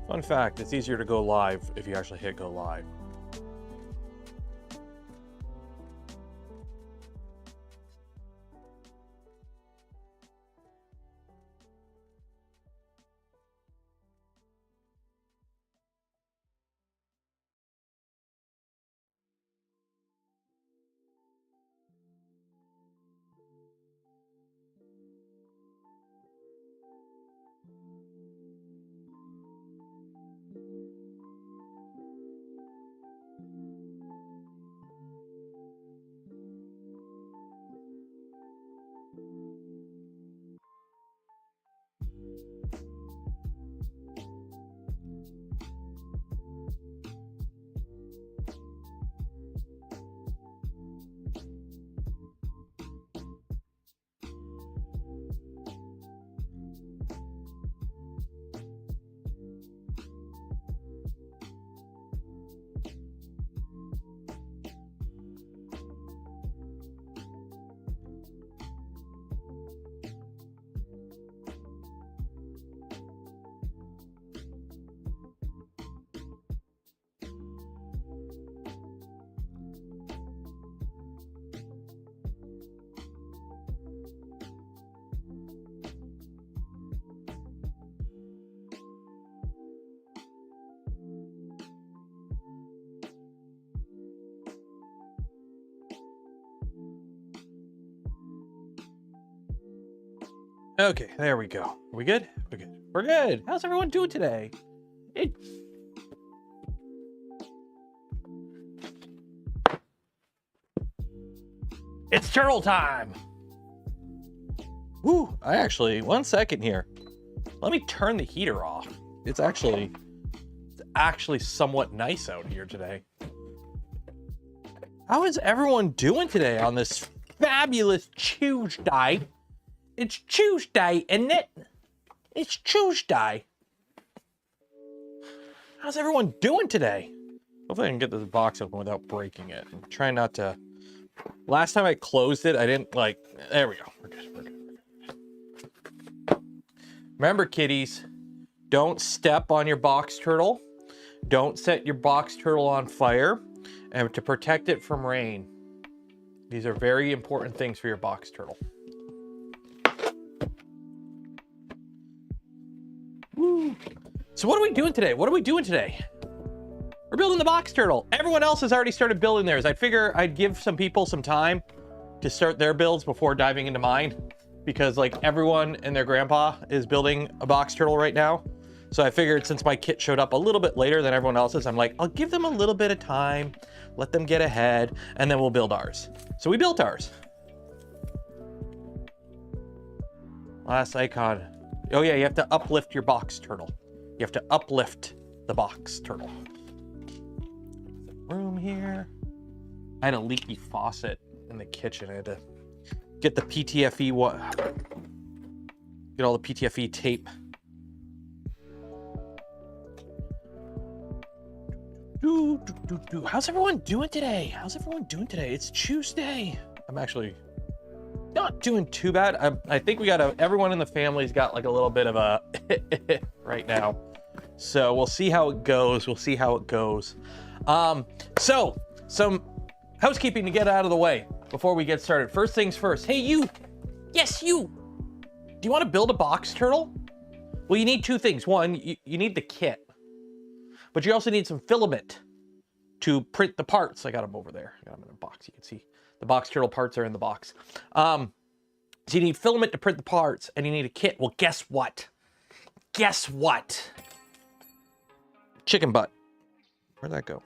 Fun fact, it's easier to go live if you actually hit go live. Okay, there we go. Are we good? We're good. We're good. How's everyone doing today? It's turtle time. Woo, one second here. Let me turn the heater off. It's actually somewhat nice out here today. How is everyone doing today on this fabulous Tuesday? It's Tuesday, isn't it? It's Tuesday. How's everyone doing today? Hopefully I can get this box open without breaking it. I'm trying not to. Last time I closed it, I didn't like. There we go. We're good. We're good. Remember, kiddies, don't step on your box turtle. Don't set your box turtle on fire. And to protect it from rain. These are very important things for your box turtle. Woo. So what are we doing today? We're building the box turtle. Everyone else has already started building theirs. I figure I'd give some people some time to start their builds before diving into mine, because like everyone and their grandpa is building a box turtle right now. So I figured since my kit showed up a little bit later than everyone else's, I'm like, I'll give them a little bit of time, let them get ahead, and then we'll build ours. So we built ours. Last icon. Oh yeah, you have to uplift your box turtle. You have to uplift the box turtle. Room here. I had a leaky faucet in the kitchen. I had to get the PTFE get all the PTFE tape. How's everyone doing today? It's Tuesday. I'm actually not doing too bad. I think we got everyone in the family's got like a little bit of a right now. So we'll see how it goes. So some housekeeping to get out of the way before we get started. First things first. Hey, you. Yes, you. Do you want to build a box turtle? Well, you need two things. One, you need the kit, but you also need some filament to print the parts. I got them over there. I got them in a box. You can see the box turtle parts are in the box. So you need filament to print the parts, and you need a kit. Well, guess what? Chicken butt. Where'd that go?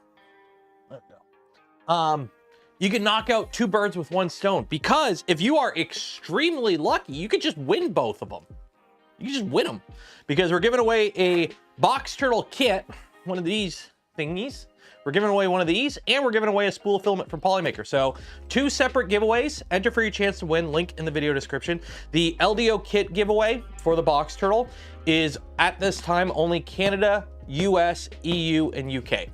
You can knock out two birds with one stone, because if you are extremely lucky, you could just win both of them. You can just win them, because we're giving away a box turtle kit, one of these thingies. We're giving away one of these, and we're giving away a spool of filament from Polymaker. So two separate giveaways. Enter for your chance to win. Link in the video description. The LDO kit giveaway for the box turtle is at this time only Canada, US, EU, and UK.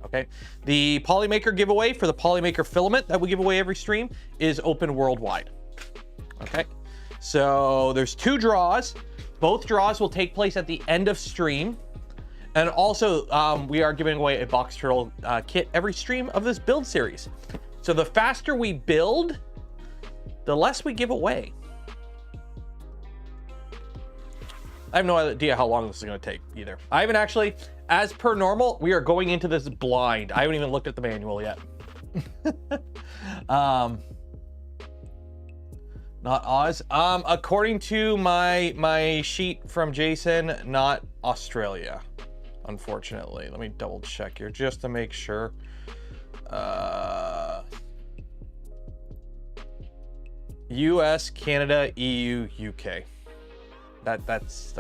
Okay. The Polymaker giveaway for the Polymaker filament that we give away every stream is open worldwide. Okay. So there's two draws. Both draws will take place at the end of stream. And also, we are giving away a box turtle kit every stream of this build series. So the faster we build, the less we give away. I have no idea how long this is going to take either. I haven't actually, as per normal, we are going into this blind. I haven't even looked at the manual yet. Not Oz. According to my sheet from Jason, not Australia, unfortunately. Let me double check here just to make sure. US, Canada, EU, UK. That's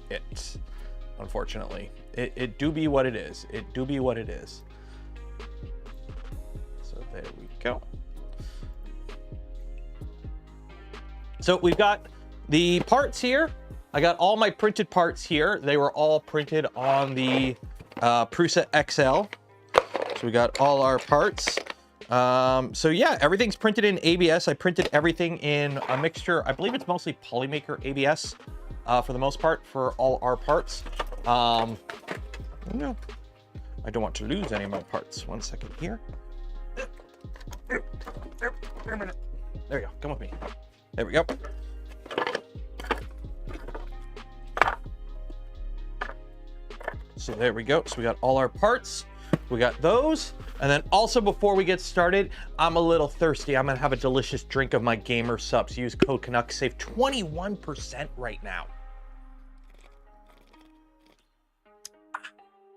it. Unfortunately, it do be what it is. It do be what it is. So there we go. So we've got the parts here. I got all my printed parts here. They were all printed on the Prusa XL. So we got all our parts. So yeah, everything's printed in ABS. I printed everything in a mixture. I believe it's mostly polymaker ABS for the most part for all our parts. No, I don't want to lose any of my parts. 1 second here. There we go. Come with me. There we go. So there we go. So we got all our parts. We got those. And then also before we get started, I'm a little thirsty. I'm gonna have a delicious drink of my gamer subs. Use code Canuck, save 21% right now.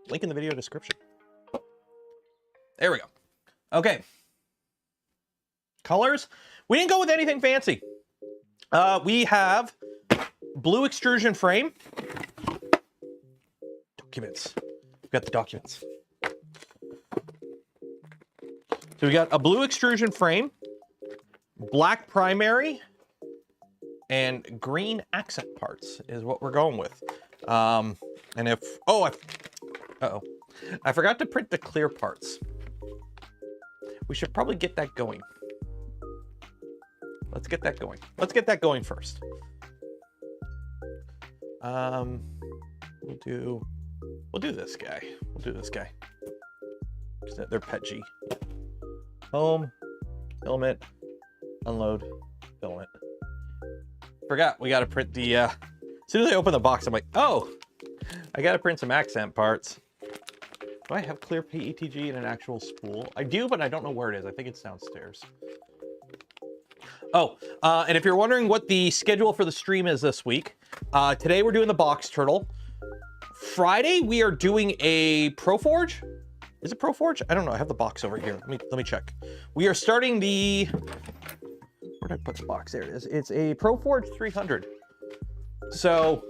Link in the video description. There we go. Okay. Colors. We didn't go with anything fancy. We have blue extrusion frame. Documents. We've got the documents. So we got a blue extrusion frame, black primary, and green accent parts is what we're going with. And if, I forgot to print the clear parts. We should probably get that going. Let's get that going. Let's get that going first. We'll do this guy. We'll do this guy. They're PETG. Home, filament, unload, filament. Forgot we got to print the, as soon as I open the box, I'm like, oh, I got to print some accent parts. Do I have clear PETG in an actual spool? I do, but I don't know where it is. I think it's downstairs. Oh, and if you're wondering what the schedule for the stream is this week, today we're doing the box turtle. Friday, we are doing a ProForge. Is it ProForge? I don't know. I have the box over here. Let me check. We are starting the, where did I put the box? There it is. It's a ProForge 300. So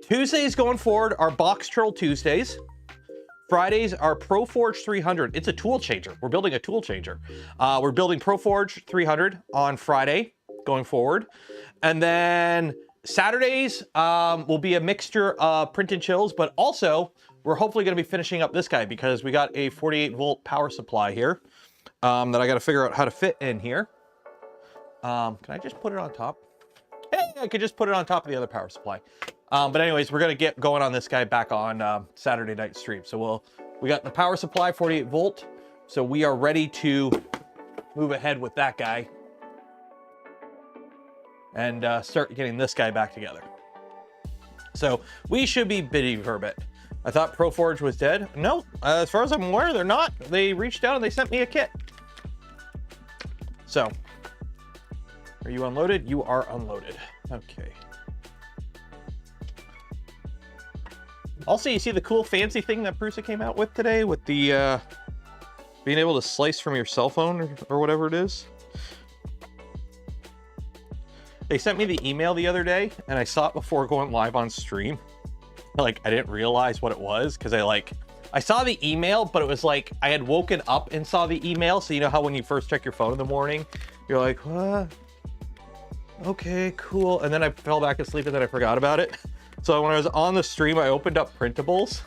Tuesdays going forward are box turtle Tuesdays. Fridays are ProForge 300. It's a tool changer. We're building a tool changer. We're building ProForge 300 on Friday going forward. And then Saturdays will be a mixture of print and chills, but also we're hopefully going to be finishing up this guy because we got a 48 volt power supply here that I got to figure out how to fit in here. Can I just put it on top? Hey, I could just put it on top of the other power supply. But anyways, we're going to get going on this guy back on Saturday night stream. So we got the power supply, 48 volt. So we are ready to move ahead with that guy and start getting this guy back together. So we should be busy for a bit. I thought ProForge was dead. No, as far as I'm aware, they're not. They reached out and they sent me a kit. So, are you unloaded? You are unloaded. Okay. Also, you see the cool fancy thing that Prusa came out with today with the being able to slice from your cell phone or whatever it is. They sent me the email the other day and I saw it before going live on stream. Like, I didn't realize what it was because I saw the email, but it was like I had woken up and saw the email. So you know how when you first check your phone in the morning, you're like, what? Okay, cool. And then I fell back asleep and then I forgot about it. So when I was on the stream, I opened up printables.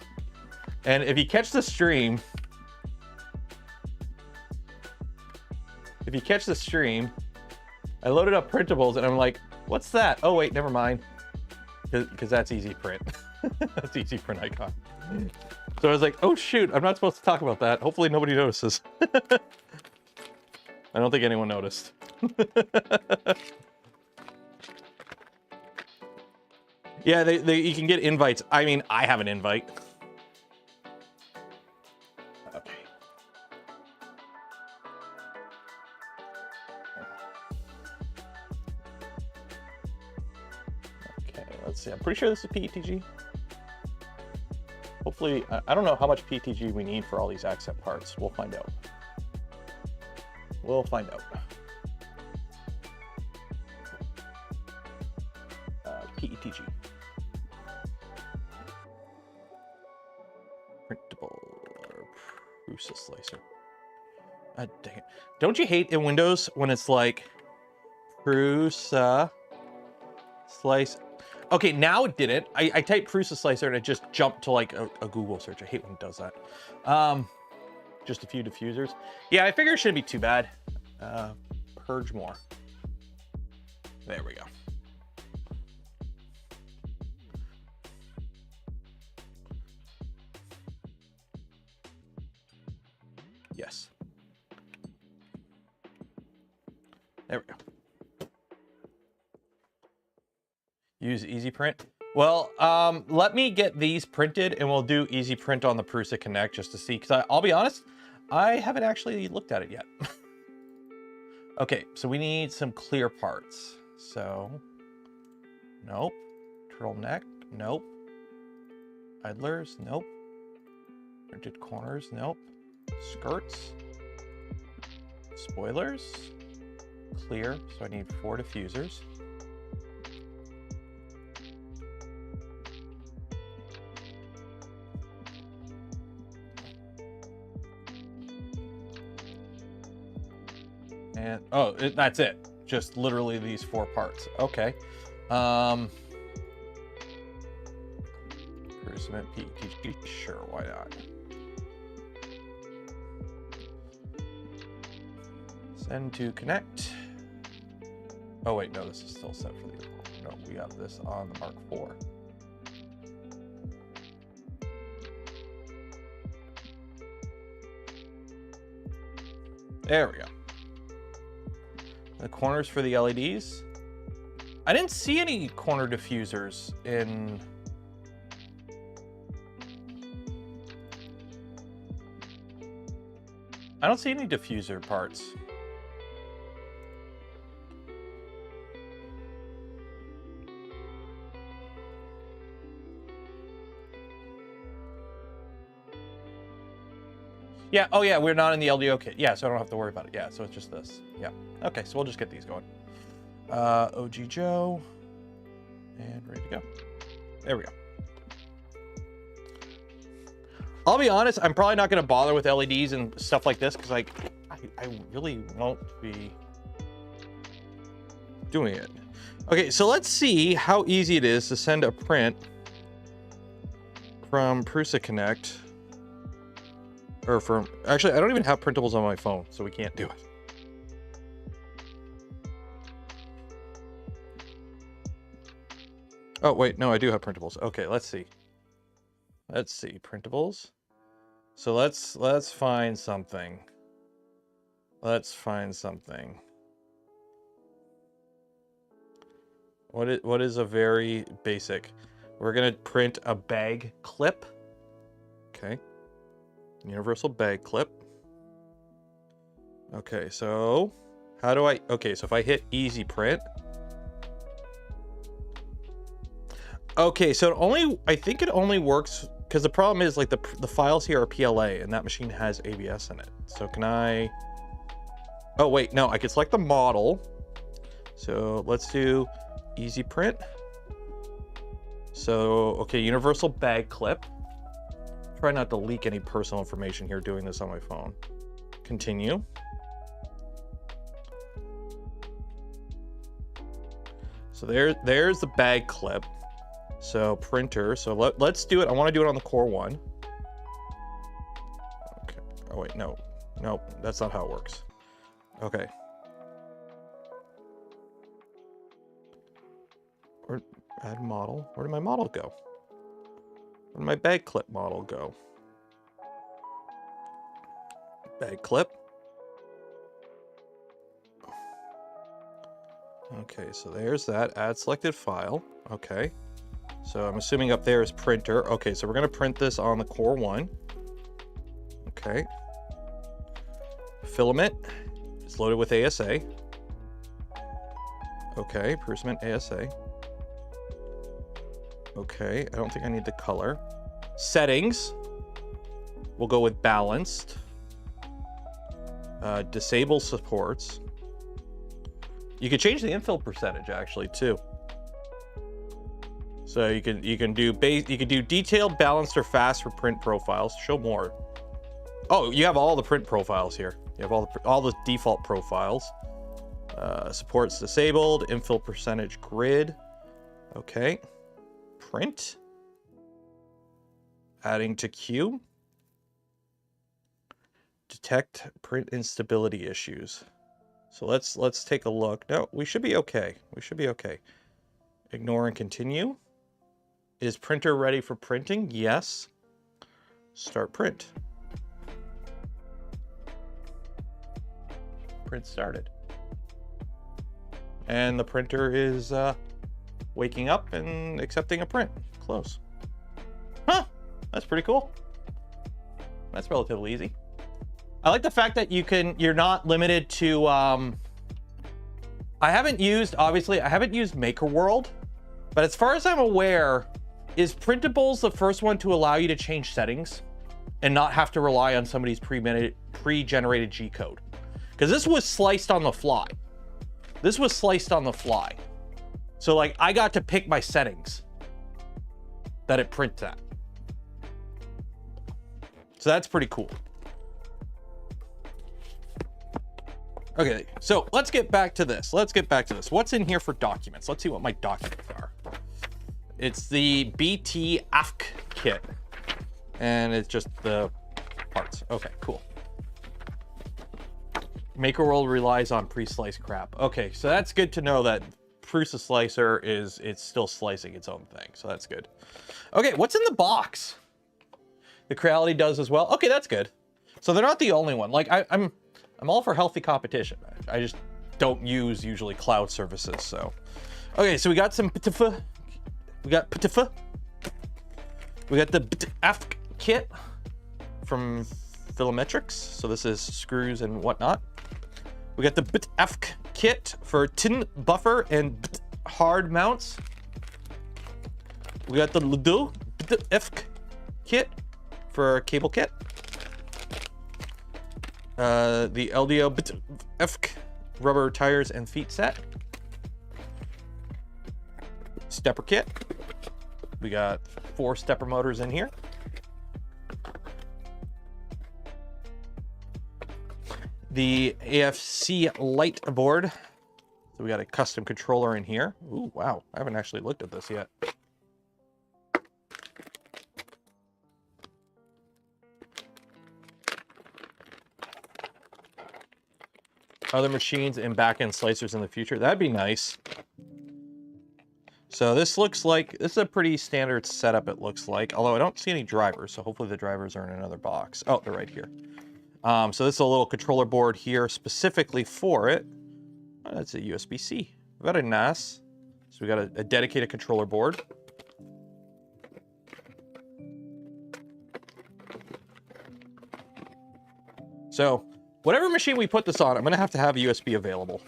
And if you catch the stream, I loaded up printables and I'm like, what's that? Oh, wait, never mind. because that's easy print. That's easy print icon. So I was like, oh shoot, I'm not supposed to talk about that. Hopefully nobody notices. I don't think anyone noticed. Yeah, you can get invites. I mean, I have an invite. Okay. Okay, let's see. I'm pretty sure this is PETG. Hopefully, I don't know how much PETG we need for all these accent parts. We'll find out. We'll find out. PETG. Printable or Prusa slicer. Dang it. Don't you hate in Windows when it's like Prusa slice? Okay, now it didn't. I typed Prusa slicer and it just jumped to like a Google search. I hate when it does that. Just a few diffusers. Yeah, I figure it shouldn't be too bad. Purge more. There we go. Yes. There we go. Use Easy Print. Well, let me get these printed and we'll do Easy Print on the Prusa Connect just to see, because I'll be honest, I haven't actually looked at it yet. Okay, so we need some clear parts. So, nope. Turtleneck, nope. Idlers, nope. Printed corners, nope. Skirts. Spoilers. Clear, so I need 4 diffusers. And, oh, that's it. Just literally these 4 parts. Okay. Cement PETG, sure, why not? Send to connect. Oh wait, no, this is still set for the, no, we have this on the Mark IV. There we go. The corners for the LEDs. I didn't see any corner diffusers in. I don't see any diffuser parts. Yeah, oh yeah, we're not in the LDO kit. Yeah, so I don't have to worry about it. Yeah, so it's just this. Yeah. Okay, so we'll just get these going. OG Joe. And ready to go. There we go. I'll be honest, I'm probably not going to bother with LEDs and stuff like this because like I really won't be doing it. Okay, so let's see how easy it is to send a print from Prusa Connect. Or from, actually, I don't even have printables on my phone, so we can't do it. Oh, wait, no, I do have printables. Okay, let's see. Let's see, printables. So let's find something. Let's find something. What is a very basic? We're gonna print a bag clip. Okay. Universal bag clip. Okay, so how do I, okay, so if I hit easy print. Okay, so it only, I think it only works because the problem is like the files here are PLA and that machine has ABS in it. So can I, oh wait, no, I can select the model. So let's do easy print. So, okay, universal bag clip. Try not to leak any personal information here doing this on my phone. Continue. So there's the bag clip. So printer, so let's do it. I want to do it on the Core 1. Okay. Oh wait, no, that's not how it works. Okay. Or add model. Where did my model go? Where did my bag clip model go? Bag clip. Okay, so there's that. Add selected file. Okay. So I'm assuming up there is printer. Okay, so we're going to print this on the Core 1. Okay. Filament is loaded with ASA. Okay, Prusa ASA. Okay, I don't think I need the color. Settings. We'll go with balanced. Disable supports. You can change the infill percentage actually too. So you can do detailed, balanced, or fast for print profiles. Show more. Oh, you have all the print profiles here. You have all the default profiles. Supports disabled, infill percentage grid. Okay. Print. Adding to queue. Detect print instability issues. So let's take a look. No, we should be okay. We should be okay. Ignore and continue. Is printer ready for printing? Yes. Start print. Print started. And the printer is waking up and accepting a print. Close. Huh, that's pretty cool. That's relatively easy. I like the fact that you're not limited to, I haven't used Maker World, but as far as I'm aware, is Printables the first one to allow you to change settings and not have to rely on somebody's pre-generated G code? Because this was sliced on the fly. This was sliced on the fly. So like I got to pick my settings that it prints at. So that's pretty cool. Okay, so let's get back to this. What's in here for documents? Let's see what my documents are. It's the BT AFK kit. And it's just the parts. Okay, cool. Maker World relies on pre-sliced crap. Okay, so that's good to know that Prusa Slicer it's still slicing its own thing. So that's good. Okay, what's in the box? The Creality does as well. Okay, that's good. So they're not the only one. Like I'm all for healthy competition. I just don't use usually cloud services. So, okay, so we got some PTF. We got PTF. We got the AFK kit from Filametrics. So this is screws and whatnot. We got the AFK kit for tin buffer and hard mounts. We got the Ludo AFK kit for cable kit. The LDO AFK rubber tires and feet set. Stepper kit. We got 4 stepper motors in here. The AFC light board. So we got a custom controller in here. Ooh, wow. I haven't actually looked at this yet. Other machines and back-end slicers in the future. That'd be nice. So this looks like, this is a pretty standard setup, it looks like. Although I don't see any drivers, so hopefully the drivers are in another box. Oh, they're right here. So this is a little controller board here specifically for it. Oh, that's a USB-C. Very nice. So we got a dedicated controller board. So whatever machine we put this on, I'm gonna have to have USB available.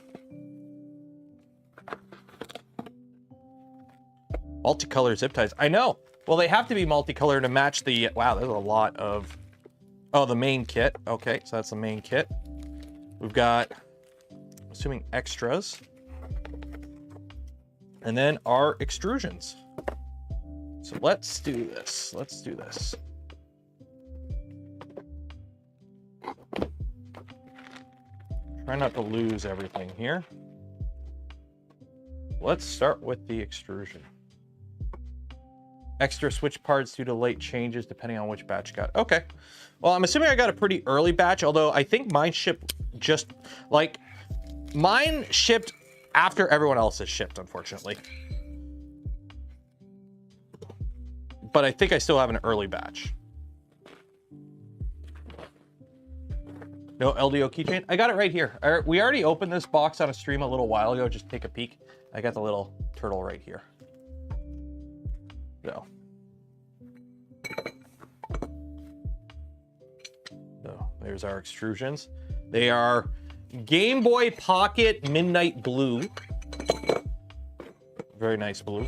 Multicolor zip ties. I know. Well, they have to be multicolor to match the, wow, there's a lot of, oh, the main kit. Okay, so that's the main kit. We've got, assuming extras. And then our extrusions. So let's do this. Let's do this. Try not to lose everything here. Let's start with the extrusion. Extra switch parts due to late changes depending on which batch got. Okay. Well, I'm assuming I got a pretty early batch, although I think mine shipped just like mine shipped after everyone else's shipped, unfortunately. but I think I still have an early batch. No LDO keychain? I got it right here. We already opened this box on a stream a little while ago. Just take a peek. I got the little turtle right here. So there's our extrusions. They are Game Boy Pocket Midnight Blue. Very nice blue.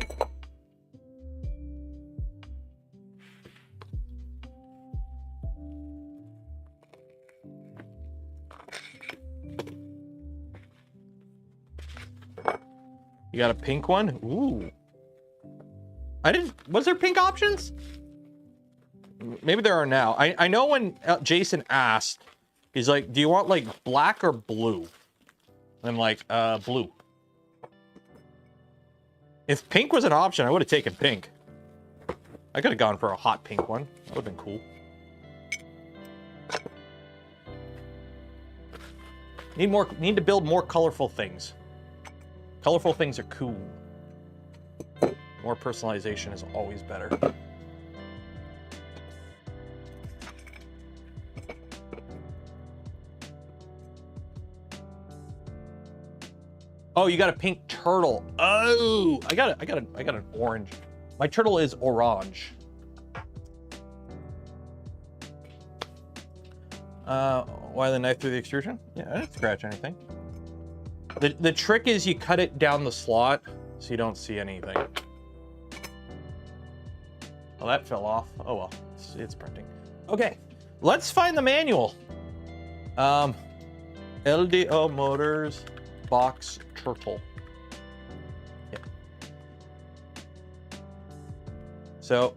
You got a pink one? Ooh. Was there pink options? Maybe there are now. I know when Jason asked, he's like, do you want like black or blue? And I'm like, blue. If pink was an option, I would have taken pink. I could have gone for a hot pink one. That would have been cool. Need to build more colorful things. Colorful things are cool. More personalization is always better. Oh, you got a pink turtle. Oh, I got an orange. My turtle is orange. Why the knife through the extrusion? Yeah, I didn't scratch anything. The trick is you cut it down the slot so you don't see anything. Well, that fell off. Oh well, it's printing. Okay, let's find the manual. LDO motors box turtle. Yeah. So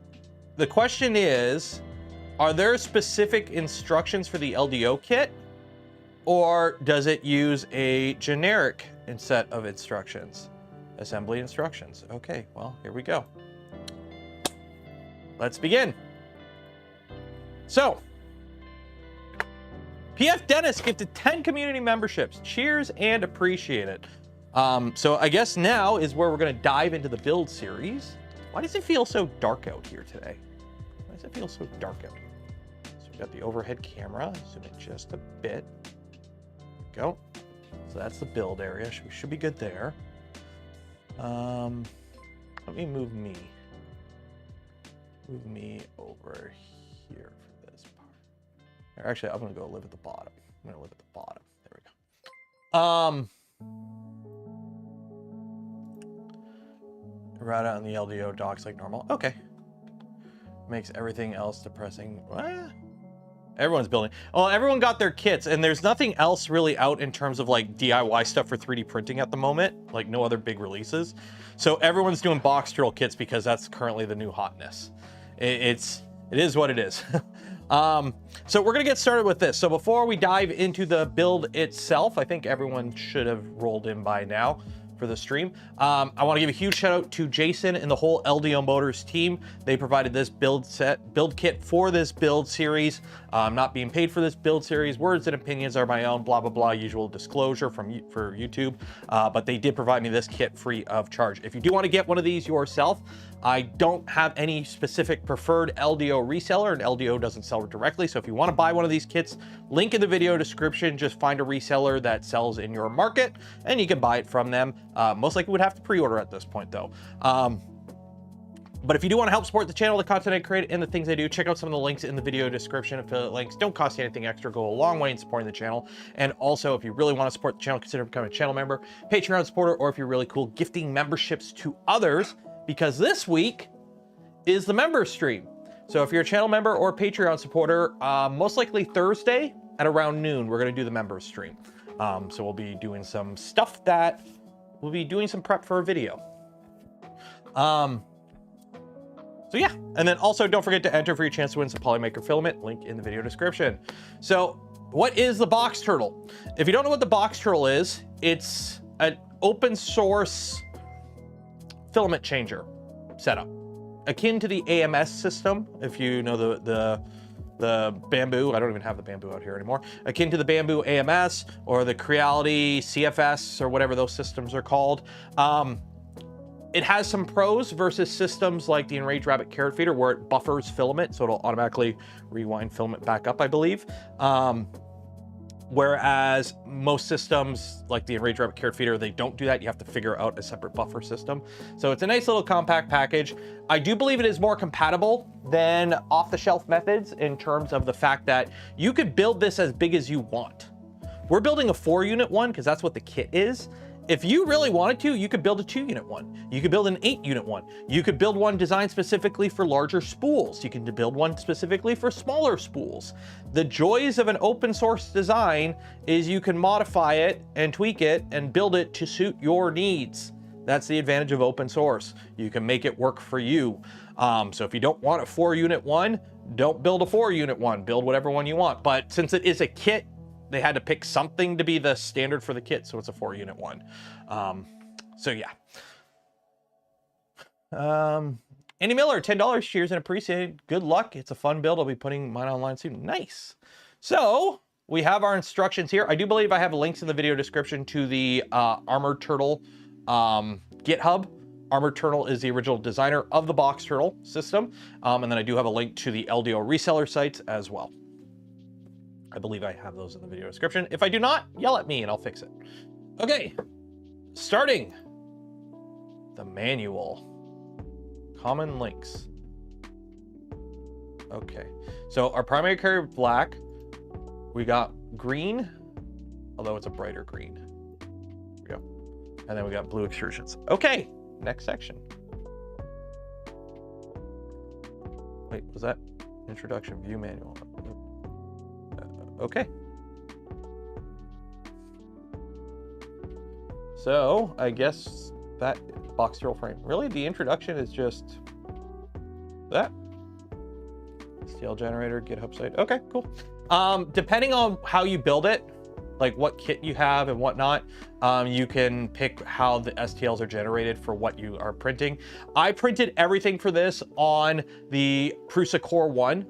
the question is, are there specific instructions for the LDO kit? Or does it use a generic set of instructions? Assembly instructions. Okay, well, here we go. Let's begin. So, PF Dennis gifted 10 community memberships. Cheers and appreciate it. So I guess now is where we're gonna dive into the build series. Why does it feel so dark out here today? Why does it feel so dark out here? So we got the overhead camera, zoom in just a bit. Go. So that's the build area. We should be good there. Let me move me. Move me over here for this part. Or actually, I'm gonna go live at the bottom. I'm gonna live at the bottom. There we go. Right out in the LDO docks like normal. Okay. Makes everything else depressing. What? Everyone's building. Oh, everyone got their kits, and there's nothing else really out in terms of like DIY stuff for 3D printing at the moment, like no other big releases. So everyone's doing box turtle kits because that's currently the new hotness. It is what it is. So we're gonna get started with this. So before we dive into the build itself, I think everyone should have rolled in by now for the stream. I want to give a huge shout out to Jason and the whole LDO Motors team. They provided this build kit for this build series. I'm not being paid for this build series. Words and opinions are my own, blah, blah, blah, usual disclosure for YouTube. But they did provide me this kit free of charge. If you do want to get one of these yourself, I don't have any specific preferred LDO reseller, and LDO doesn't sell directly. So if you want to buy one of these kits, link in the video description, just find a reseller that sells in your market and you can buy it from them. Most likely would have to pre-order at this point though. But if you do want to help support the channel, the content I create, and the things I do, check out some of the links in the video description. Affiliate links don't cost you anything extra, go a long way in supporting the channel. And also, if you really want to support the channel, consider becoming a channel member, Patreon supporter, or if you're really cool, gifting memberships to others, because this week is the member stream. So if you're a channel member or Patreon supporter, most likely Thursday at around noon, we're going to do the member stream. So we'll be doing some stuff that we'll be doing some prep for a video. So yeah, and then also don't forget to enter for your chance to win some polymaker filament, link in the video description. So what is the box turtle? If you don't know what the box turtle is, it's an open source filament changer setup, akin to the AMS system. If you know the Bamboo, I don't even have the Bamboo out here anymore, akin to the Bamboo AMS or the Creality CFS or whatever those systems are called. It has some pros versus systems like the Enraged Rabbit carrot feeder where it buffers filament, so it'll automatically rewind filament back up, I believe. Whereas most systems like the Enraged Rabbit carrot feeder, they don't do that. You have to figure out a separate buffer system. So it's a nice little compact package. I do believe it is more compatible than off-the-shelf methods in terms of the fact that you could build this as big as you want. We're building a 4-unit one because that's what the kit is. If you really wanted to, you could build a 2-unit one. You could build an 8-unit one. You could build one designed specifically for larger spools. You can build one specifically for smaller spools. The joys of an open source design is you can modify it and tweak it and build it to suit your needs. That's the advantage of open source. You can make it work for you. So if you don't want a 4-unit one, don't build a 4-unit one. Build whatever one you want. But since it is a kit, they had to pick something to be the standard for the kit, so it's a 4-unit one. So yeah. Andy Miller, $10. Cheers and appreciate. Good luck. It's a fun build. I'll be putting mine online soon. Nice. So we have our instructions here. I do believe I have links in the video description to the Armored Turtle GitHub. Armored Turtle is the original designer of the Box Turtle system. And then I do have a link to the LDO reseller sites as well. I believe I have those in the video description. If I do not, yell at me and I'll fix it. Okay, starting the manual. Common links. Okay, so our primary color black. We got green, although it's a brighter green. There we go. And then we got blue extrusions. Okay, next section. Wait, was that introduction view manual? Okay. So I guess that box turtle frame. Really, the introduction is just that. Steel generator, GitHub site. Okay, cool. Depending on how you build it, like what kit you have and whatnot, you can pick how the STLs are generated for what you are printing. I printed everything for this on the Prusa Core 1.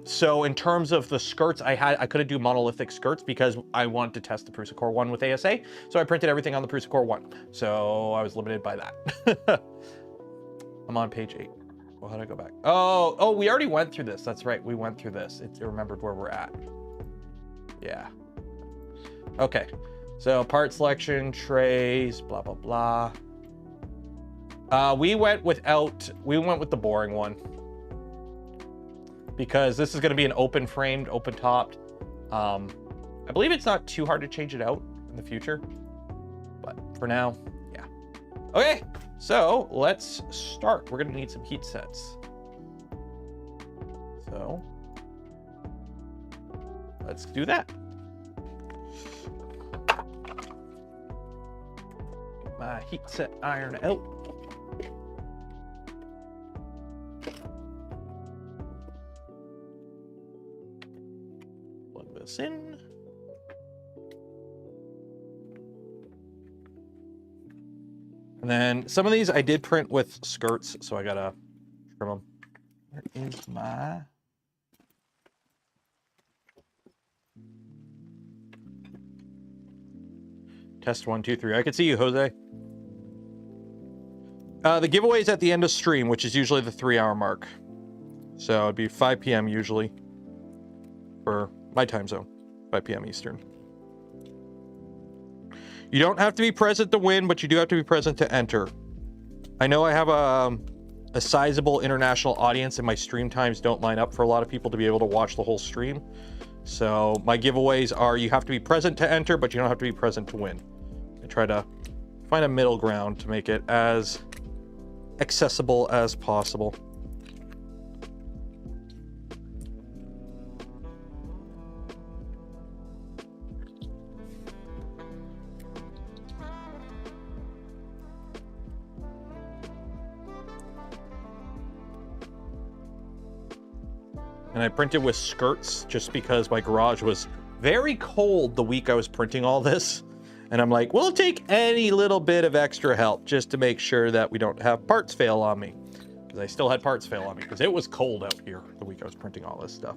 So in terms of the skirts, I couldn't do monolithic skirts because I wanted to test the Prusa Core 1 with ASA. So I printed everything on the Prusa Core 1. So I was limited by that. I'm on page 8. Well, how do I go back? Oh, we already went through this. That's right. We went through this. It remembered where we're at. Yeah. Okay. So part selection, trays, blah, blah, blah. We went with the boring one, because this is going to be an open framed, open topped. I believe it's not too hard to change it out in the future, but for now, yeah. Okay, so let's start. We're going to need some heat sets. So let's do that. Get my heat set iron out. In. And then some of these I did print with skirts, so I gotta trim them. Where is my test 1, 2, 3? I can see you, Jose. The giveaway is at the end of stream, which is usually the 3-hour mark. So it'd be 5 p.m. usually for my time zone, 5 p.m. Eastern. You don't have to be present to win, but you do have to be present to enter. I know I have a sizable international audience and my stream times don't line up for a lot of people to be able to watch the whole stream. So my giveaways are, you have to be present to enter, but you don't have to be present to win. I try to find a middle ground to make it as accessible as possible. And I printed with skirts just because my garage was very cold the week I was printing all this. And I'm like, we'll take any little bit of extra help just to make sure that we don't have parts fail on me. Because I still had parts fail on me because it was cold out here the week I was printing all this stuff.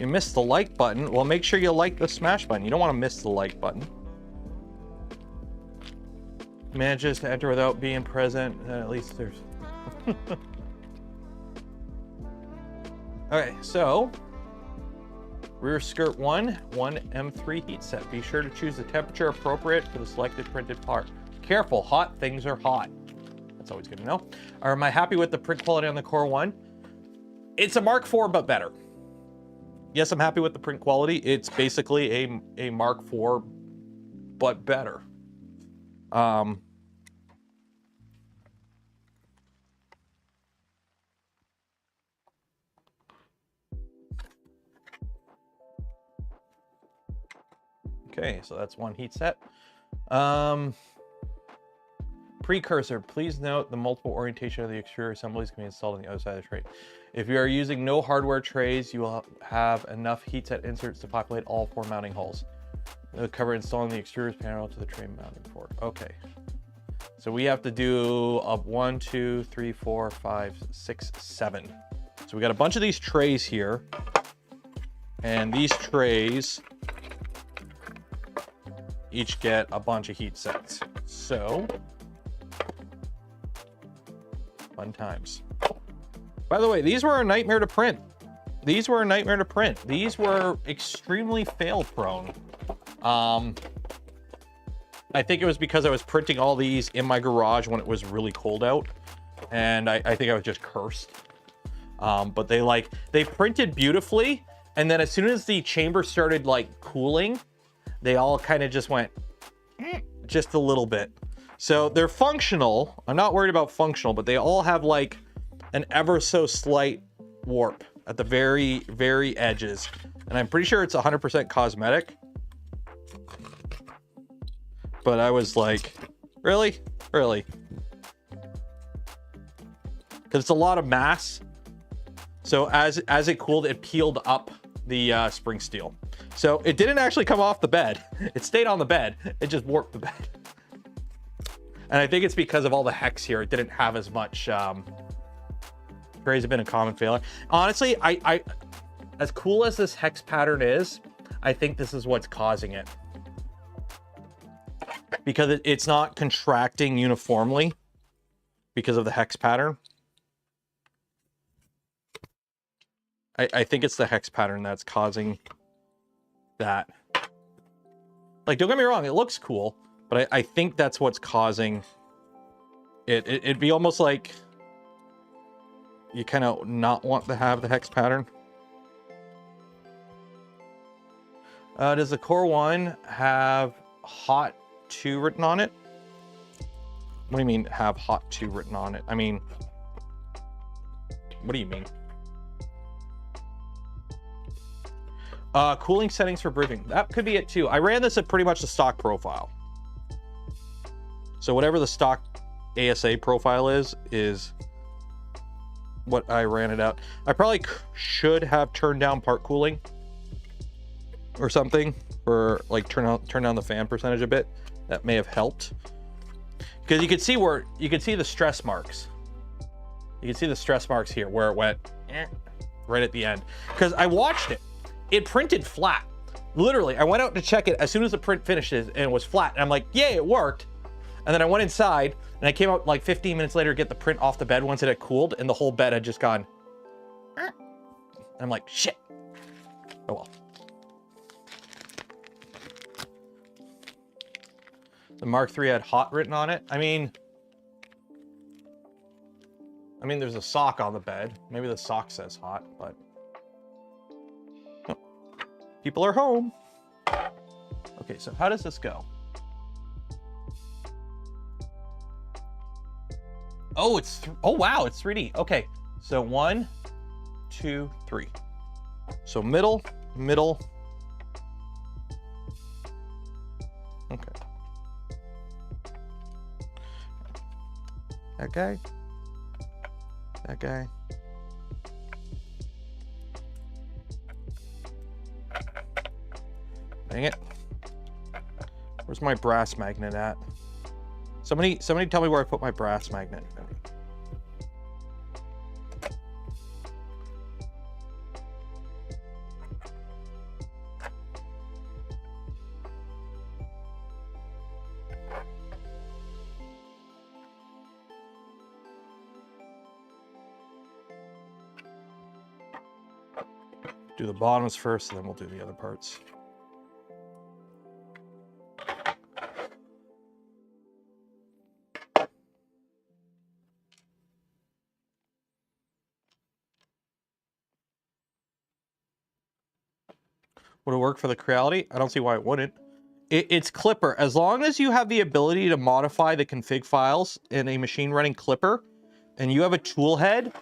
You missed the like button. Well, make sure you like the smash button. You don't want to miss the like button. Manages to enter without being present. At least there's... Okay, so rear skirt 1 M3 heat set. Be sure to choose the temperature appropriate for the selected printed part. Careful, hot things are hot. That's always good to know. Am I happy with the print quality on the Core 1? It's a Mark IV, but better. Yes, I'm happy with the print quality. It's basically a Mark IV, but better. Okay, so that's one heat set. Precursor, please note the multiple orientation of the extruder assemblies can be installed on the other side of the tray. If you are using no hardware trays, you will have enough heat set inserts to populate all 4 mounting holes. They'll cover installing the extruder's panel to the tray mounting port. Okay. So we have to do a 1, 2, 3, 4, 5, 6, 7. So we got a bunch of these trays here. And these trays each get a bunch of heat sets. So, fun times. By the way, these were a nightmare to print. These were a nightmare to print. These were extremely fail prone. I think it was because I was printing all these in my garage when it was really cold out. And I think I was just cursed. But they printed beautifully. And then as soon as the chamber started like cooling, they all kind of just went just a little bit. So they're functional. I'm not worried about functional, but they all have like an ever so slight warp at the very, very edges. And I'm pretty sure it's 100% cosmetic. But I was like, really? Really? Because it's a lot of mass. So as it cooled, it peeled up the spring steel. So it didn't actually come off the bed. It stayed on the bed. It just warped the bed. And I think it's because of all the hex here. It didn't have as much. Trays have been a common failure. Honestly, I as cool as this hex pattern is, I think this is what's causing it. Because it's not contracting uniformly because of the hex pattern. I think it's the hex pattern that's causing that. Like, don't get me wrong, it looks cool, but I think that's what's causing it. It'd be almost like you kind of not want to have the hex pattern. Does the Core 1 have Hot 2 written on it? What do you mean have Hot 2 written on it? I mean, what do you mean? Cooling settings for bridging. That could be it too. I ran this at pretty much the stock profile. So whatever the stock ASA profile is what I ran it out. I probably should have turned down part cooling or something, or like turn down the fan percentage a bit. That may have helped. Because you could see the stress marks. You can see the stress marks here where it went right at the end. Because I watched it. It printed flat. Literally, I went out to check it as soon as the print finishes and it was flat. And I'm like, yay, it worked. And then I went inside and I came out like 15 minutes later to get the print off the bed once it had cooled and the whole bed had just gone. And I'm like, shit. Oh well. The Mark III had hot written on it. I mean, there's a sock on the bed. Maybe the sock says hot, but people are home. Okay, so how does this go? Oh, oh wow, it's 3D. Okay, so 1, 2, 3. So middle. Okay. That guy. Dang it. Where's my brass magnet at? Somebody tell me where I put my brass magnet. do the bottoms first, and then we'll do the other parts. Would it work for the Creality? I don't see why it wouldn't. It's Clipper. As long as you have the ability to modify the config files in a machine running Clipper, and you have a tool head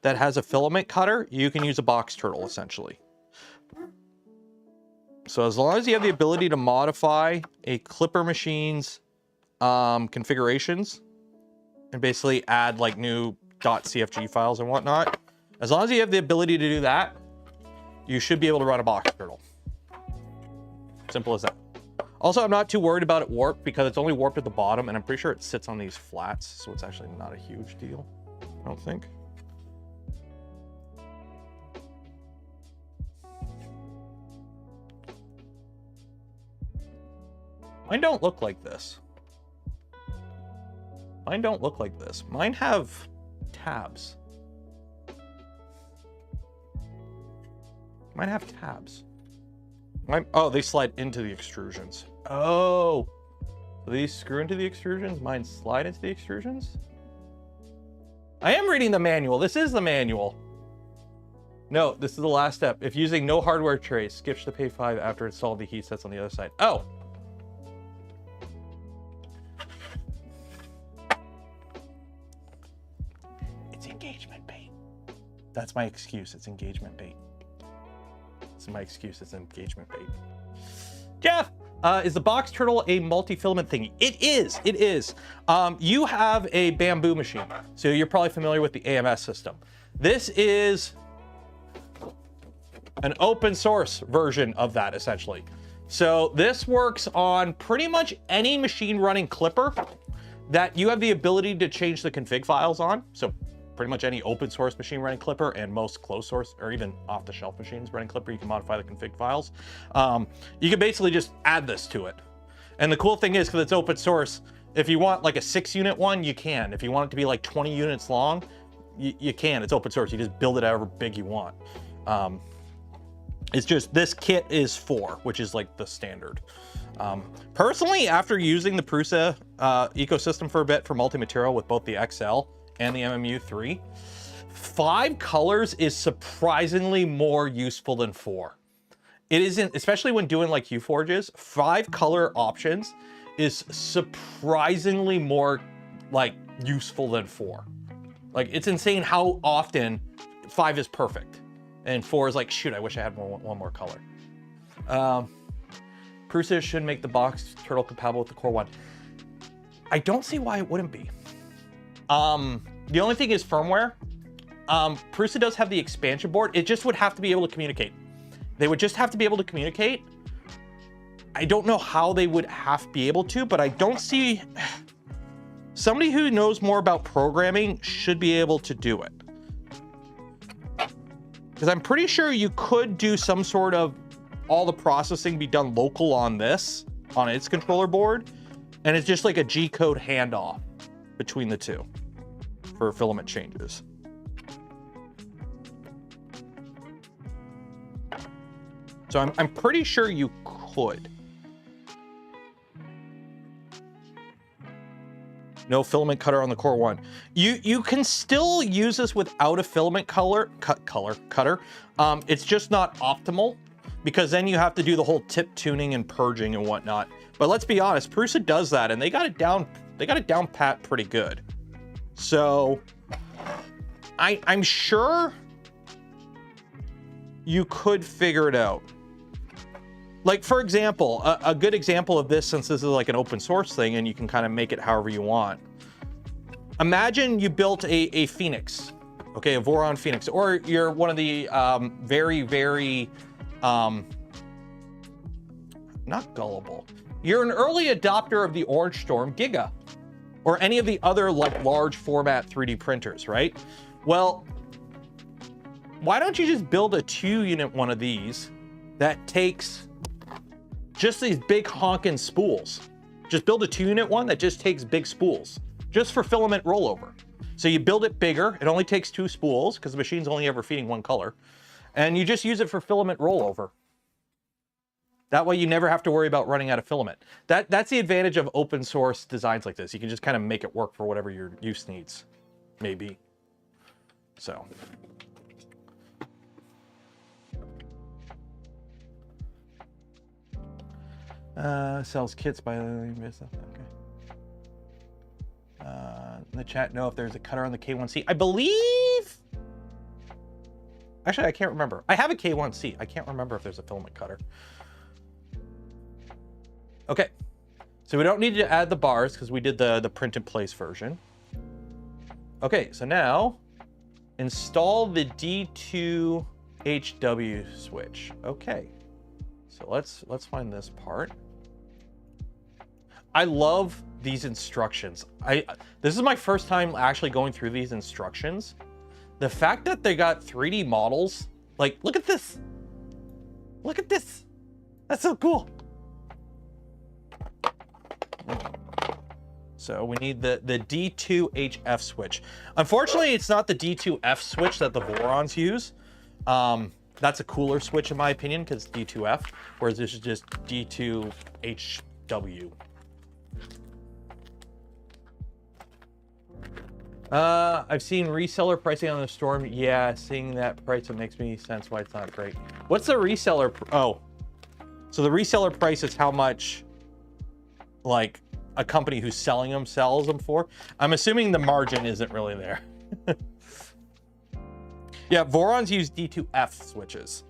that has a filament cutter, you can use a box turtle essentially. So as long as you have the ability to modify a Clipper machine's configurations and basically add like new .cfg files and whatnot, as long as you have the ability to do that, you should be able to run a box turtle. Simple as that. Also, I'm not too worried about it warped because it's only warped at the bottom, and I'm pretty sure it sits on these flats, so it's actually not a huge deal, I don't think. Mine don't look like this. Mine don't look like this. Mine have tabs. Mine have tabs. Oh, they slide into the extrusions. Oh, so these screw into the extrusions, mine slide into the extrusions? I am reading the manual. This is the manual. No, this is the last step. If using no hardware trays, skip to page 5 after install the heat sets on the other side. Oh. It's engagement bait. That's my excuse. It's engagement bait. It's my excuse. It's engagement bait. Jeff, is the box turtle a multi-filament thingy? It is. It is. You have a bamboo machine, so you're probably familiar with the AMS system. This is an open source version of that, essentially. So this works on pretty much any machine running Clipper that you have the ability to change the config files on. So pretty much any open source machine running Clipper and most closed source or even off the shelf machines running Clipper, you can modify the config files. You can basically just add this to it. And the cool thing is, because it's open source, if you want like a 6-unit one, you can. If you want it to be like 20 units long, you can. It's open source. You just build it however big you want. It's just this kit is 4, which is like the standard. Personally, after using the Prusa ecosystem for a bit for multi-material with both the XL and the MMU3, 5 colors is surprisingly more useful than 4. It isn't, especially when doing like U-forges, 5 color options is surprisingly more like useful than 4. Like it's insane how often 5 is perfect and 4 is like, shoot, I wish I had one more color. Prusa should make the box turtle compatible with the Core 1. I don't see why it wouldn't be. The only thing is firmware. Prusa does have the expansion board. It just would have to be able to communicate. They would just have to be able to communicate. I don't know how they would have to be able to, but I don't see... Somebody who knows more about programming should be able to do it. Because I'm pretty sure you could do some sort of all the processing be done local on this, on its controller board, and it's just like a G-code handoff between the two for filament changes. So I'm pretty sure you could. No filament cutter on the Core 1. You can still use this without a filament cutter. It's just not optimal because then you have to do the whole tip tuning and purging and whatnot. But let's be honest, Prusa does that and they got it down. They got it down pat pretty good. So I'm sure you could figure it out. Like, for example, a good example of this, since this is like an open source thing and you can kind of make it however you want. Imagine you built a Phoenix, okay, a Voron Phoenix, or you're one of the very, not gullible. You're an early adopter of the Orange Storm Giga, or any of the other like large format 3D printers, right? Well, why don't you just build a 2-unit one of these that takes just these big honking spools? Just build a 2-unit one that just takes big spools, just for filament rollover. So you build it bigger, it only takes 2 spools because the machine's only ever feeding 1 color. And you just use it for filament rollover. That way you never have to worry about running out of filament. That's the advantage of open source designs like this. You can just kind of make it work for whatever your use needs, maybe. So. Sells kits by okay. In the chat, know if there's a cutter on the K1C. I believe. Actually, I can't remember. I have a K1C. I can't remember if there's a filament cutter. Okay, so we don't need to add the bars because we did the print in place version. Okay, so now install the D2 HW switch. Okay, so let's find this part. I love these instructions. This is my first time actually going through these instructions. The fact that they got 3D models, like, look at this. Look at this. That's so cool. So we need the D2HF switch. Unfortunately, it's not the D2F switch that the Vorons use. That's a cooler switch in my opinion because it's D2F, whereas this is just D2HW. I've seen reseller pricing on the Storm. Yeah, seeing that price, it makes me sense why it's not great. What's the reseller? Oh, so the reseller price is how much, like, a company who's selling them sells them for. I'm assuming the margin isn't really there. Yeah, Vorons use D2F switches.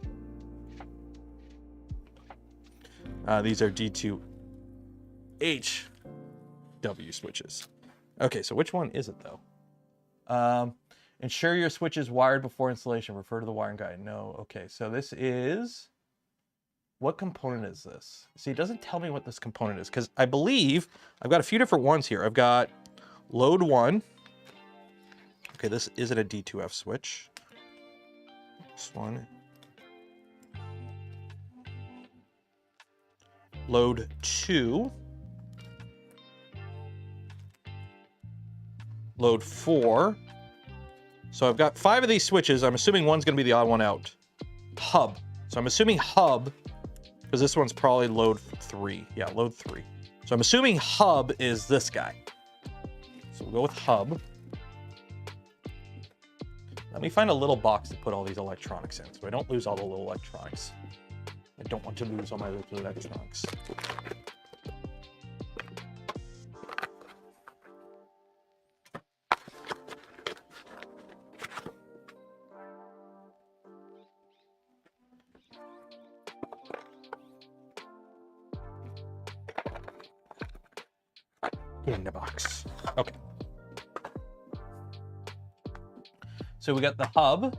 These are D2HW switches. Okay, so which one is it though? Ensure your switch is wired before installation. Refer to the wiring guide. No. Okay, so this is, what component is this? See, it doesn't tell me what this component is because I believe I've got a few different ones here. I've got load 1. Okay, this isn't a D2F switch. This one. Load 2. Load 4. So I've got 5 of these switches. I'm assuming one's going to be the odd one out. Hub. So I'm assuming hub, because this one's probably load 3. Yeah, load 3. So I'm assuming hub is this guy. So we'll go with hub. Let me find a little box to put all these electronics in so I don't lose all the little electronics. I don't want to lose all my little electronics. In the box. Okay. So we got the hub,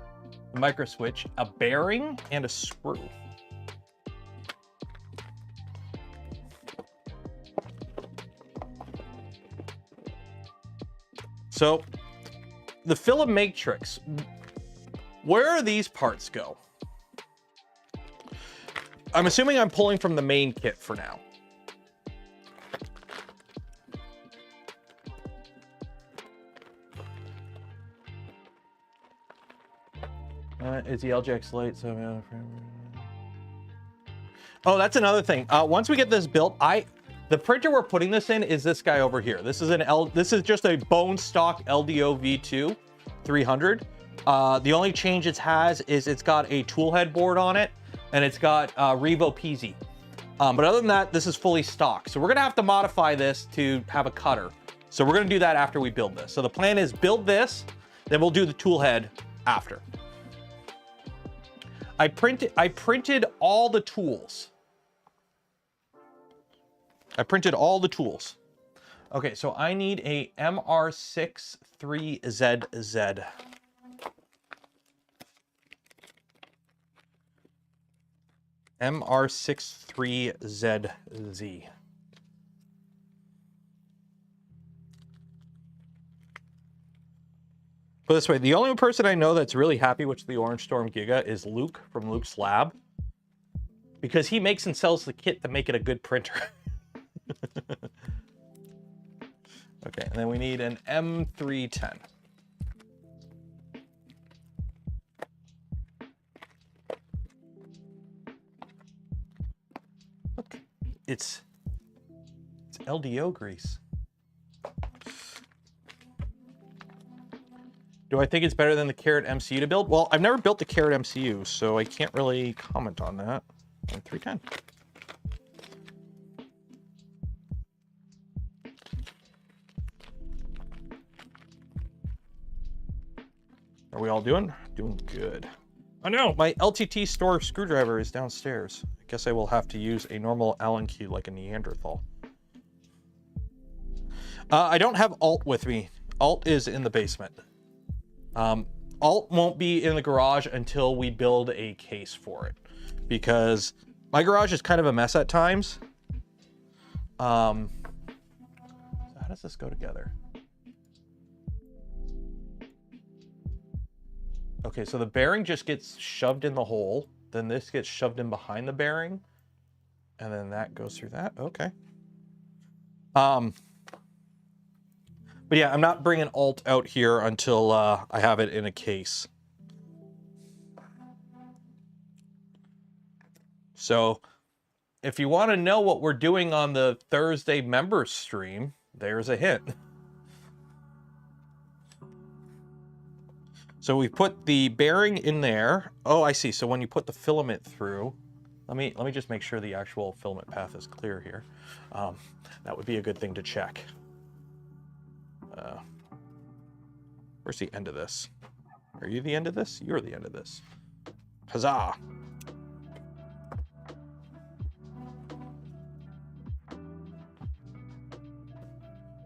the micro switch, a bearing, and a screw. So the filament matrix, where are these parts go? I'm assuming I'm pulling from the main kit for now. Is the LJX late? So oh, that's another thing. Once we get this built, the printer we're putting this in is this guy over here. This is just a bone stock LDO V2 300. The only change it has is it's got a tool head board on it, and it's got Revo PZ. But other than that, this is fully stock. So we're gonna have to modify this to have a cutter. So we're gonna do that after we build this. So the plan is build this, then we'll do the tool head after. I printed all the tools. I printed all the tools. Okay, so I need a MR63ZZ. MR63ZZ. Put it this way, the only person I know that's really happy with the Orange Storm Giga is Luke from Luke's Lab, because he makes and sells the kit to make it a good printer. Okay, and then we need an M310. Look, it's LDO grease. Do I think it's better than the Carrot MCU to build? Well, I've never built the Carrot MCU, so I can't really comment on that. 310. Are we all doing? Doing good. Oh no, my LTT store screwdriver is downstairs. I guess I will have to use a normal Allen key like a Neanderthal. I don't have Alt with me. Alt is in the basement. Alt won't be in the garage until we build a case for it, because my garage is kind of a mess at times. So how does this go together? Okay, so the bearing just gets shoved in the hole, then this gets shoved in behind the bearing, and then that goes through that. Okay. But yeah, I'm not bringing Alt out here until I have it in a case. So if you want to know what we're doing on the Thursday members stream, there's a hint. So we put the bearing in there. Oh, I see. So when you put the filament through, let me just make sure the actual filament path is clear here. That would be a good thing to check. Where's the end of this? Are you the end of this? You're the end of this. Huzzah!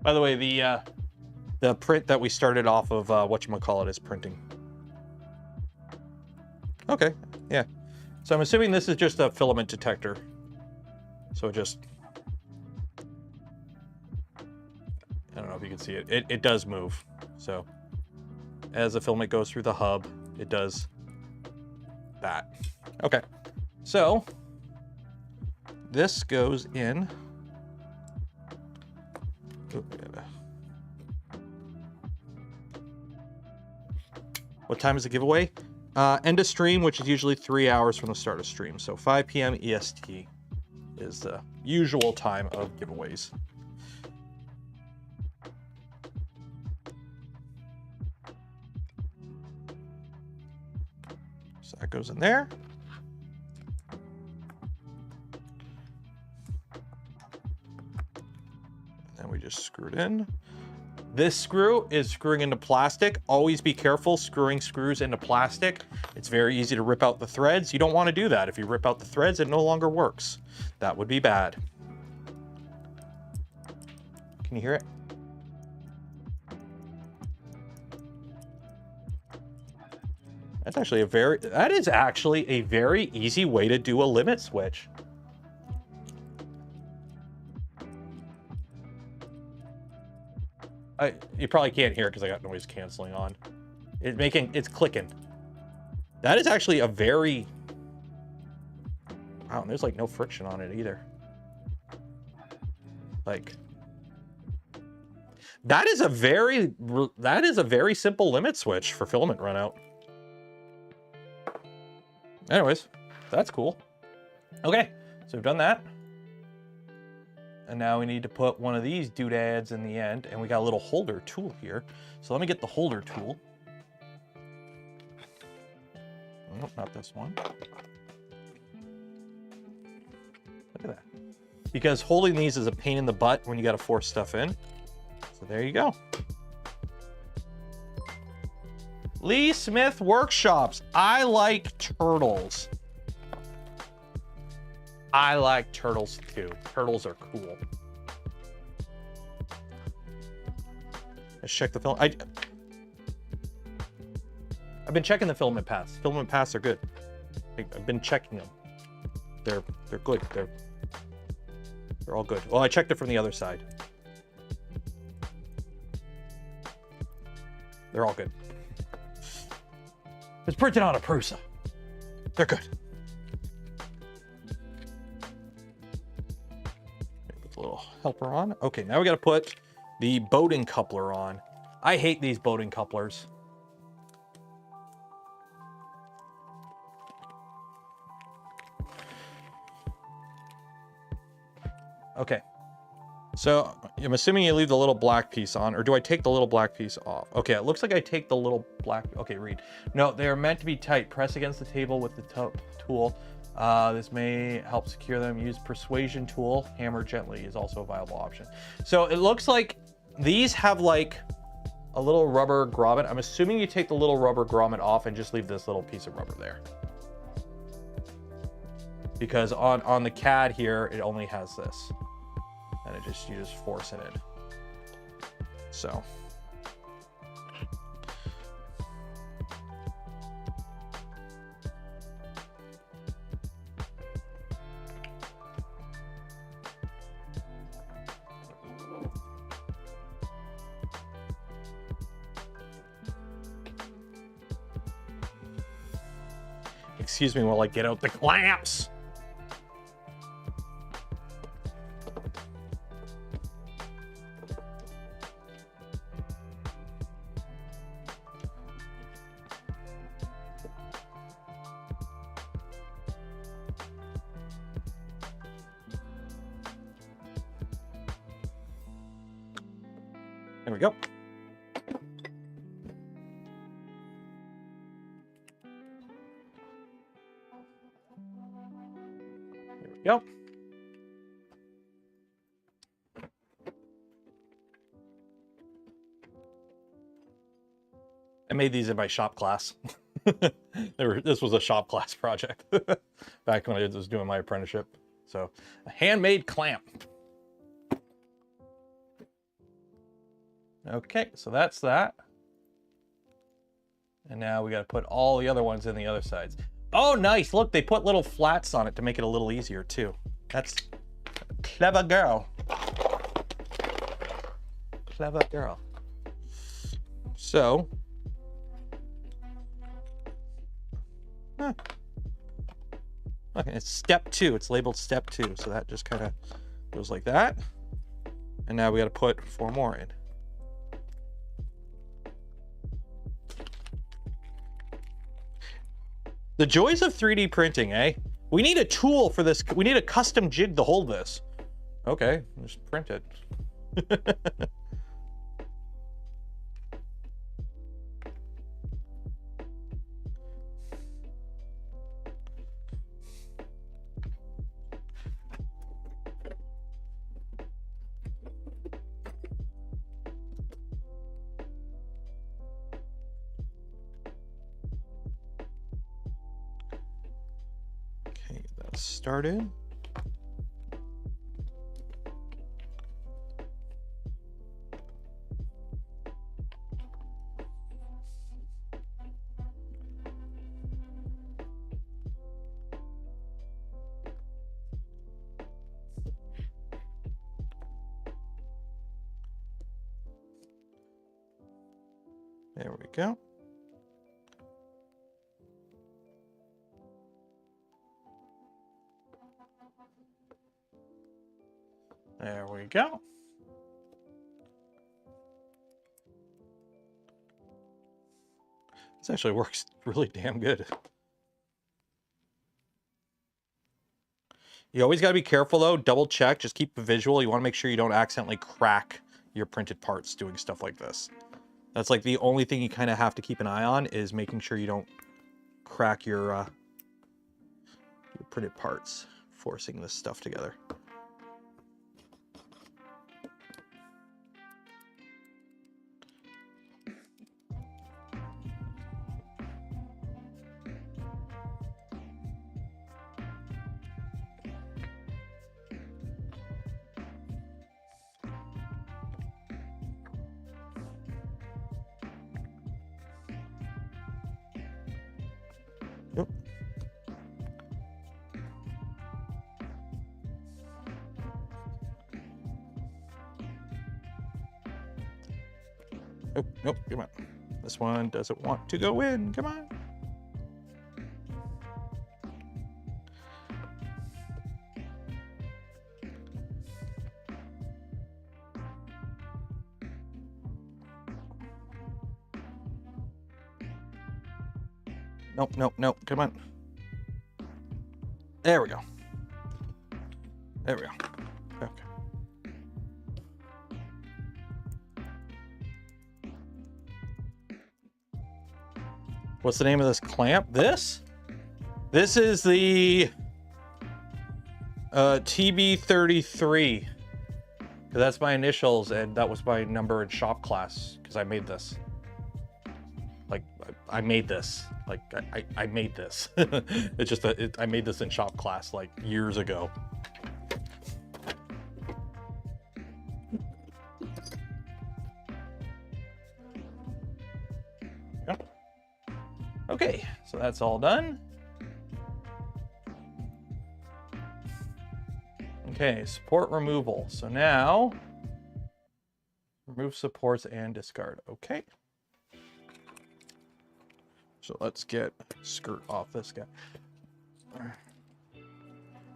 By the way, the print that we started off of whatchamacallit is printing. Okay, yeah. So I'm assuming this is just a filament detector. So just, I don't know if you can see it. It does move. So as the filament goes through the hub, it does that. Okay, so this goes in. Ooh, what time is the giveaway? End of stream, which is usually 3 hours from the start of stream. So 5 p.m. EST is the usual time of giveaways. So that goes in there. And then we just screw it in. This screw is screwing into plastic. Always be careful screwing screws into plastic. It's very easy to rip out the threads. You don't want to do that. If you rip out the threads, it no longer works. That would be bad. Can you hear it? That is actually a very easy way to do a limit switch. You probably can't hear it because I got noise canceling on. It's clicking. That is actually a very, wow, and there's like no friction on it either. Like, that is a very simple limit switch for filament runout. Anyways, that's cool. Okay, so we've done that. And now we need to put one of these doodads in the end, and we got a little holder tool here. So let me get the holder tool. Nope, not this one. Look at that. Because holding these is a pain in the butt when you got to force stuff in. So there you go. Lee Smith Workshops. I like turtles. I like turtles too. Turtles are cool. Let's check the film. I've been checking the filament paths. Filament paths are good. I've been checking them. They're good. They're all good. Well, I checked it from the other side. They're all good. It's printed on a Prusa. They're good. Put the little helper on. Okay, now we got to put the Bowden coupler on. I hate these Bowden couplers. Okay. So I'm assuming you leave the little black piece on, or do I take the little black piece off? Okay, it looks like I take the little black, okay, read. No, they are meant to be tight. Press against the table with the tool. This may help secure them. Use persuasion tool. Hammer gently is also a viable option. So it looks like these have like a little rubber grommet. I'm assuming you take the little rubber grommet off and just leave this little piece of rubber there. Because on the CAD here, it only has this. And you just force it in. So. Excuse me while I get out the clamps. There we go. There we go. I made these in my shop class. This was a shop class project back when I was doing my apprenticeship. So a handmade clamp. Okay, so that's that. And now we got to put all the other ones in the other sides. Oh, nice. Look, they put little flats on it to make it a little easier too. That's a clever girl. Clever girl. So. Okay, it's step 2. It's labeled step 2. So that just kind of goes like that. And now we got to put 4 more in. The joys of 3D printing, eh? We need a tool for this. We need a custom jig to hold this. Okay, just print it. Started. There we go. There we go. This actually works really damn good. You always got to be careful though, double check, just keep a visual. You want to make sure you don't accidentally crack your printed parts doing stuff like this. That's like the only thing you kind of have to keep an eye on, is making sure you don't crack your printed parts forcing this stuff together. Yep. Oh, nope, come on. This one doesn't want to go in. Come on. Nope, nope, nope. Come on. There we go. There we go. Okay. What's the name of this clamp? This is the TB33. That's my initials, and that was my number in shop class because I made this. Like, I made this. Like, I made this. It's just I made this in shop class like years ago. Yeah. Okay, so that's all done. Okay, support removal. So now, remove supports and discard. Okay. So let's get skirt off this guy.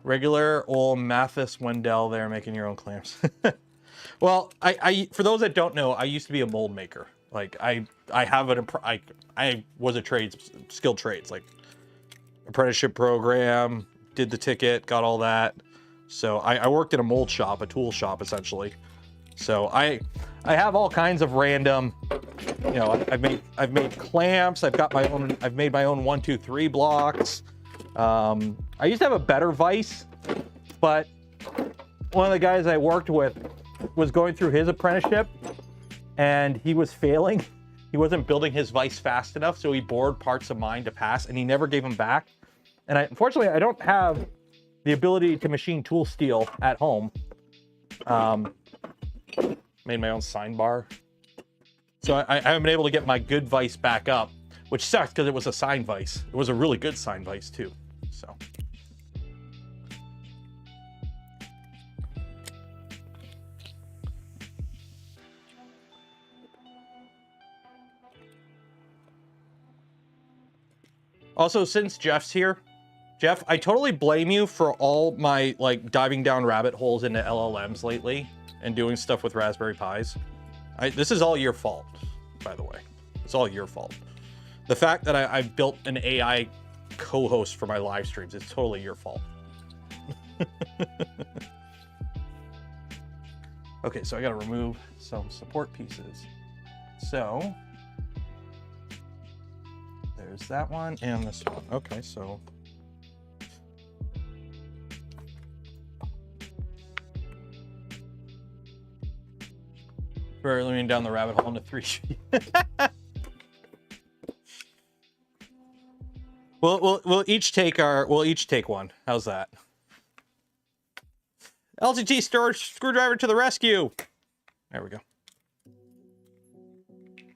Regular old Mathis Wendell there making your own clamps. Well, I for those that don't know, I used to be a mold maker. Like I was a skilled trades, like apprenticeship program, did the ticket, got all that. So I worked in a mold shop, a tool shop essentially. So I have all kinds of random, you know, I've made clamps, I've made my own 1, 2, 3 blocks. I used to have a better vise, but one of the guys I worked with was going through his apprenticeship and he was failing. He wasn't building his vise fast enough, so he borrowed parts of mine to pass and he never gave them back. And unfortunately, I don't have the ability to machine tool steel at home. Made my own sign bar. So I haven't been able to get my good vise back up, which sucks because it was a sign vise. It was a really good sign vise too, so. Also, since Jeff's here, Jeff, I totally blame you for all my like diving down rabbit holes into LLMs lately and doing stuff with Raspberry Pis. This is all your fault, by the way. It's all your fault. The fact that I've built an AI co-host for my live streams, it's totally your fault. Okay, so I gotta remove some support pieces. So, there's that one and this one. Okay, so. We're leaning down the rabbit hole into 3 sheet. We'll each take one. How's that? LTT storage screwdriver to the rescue. There we go.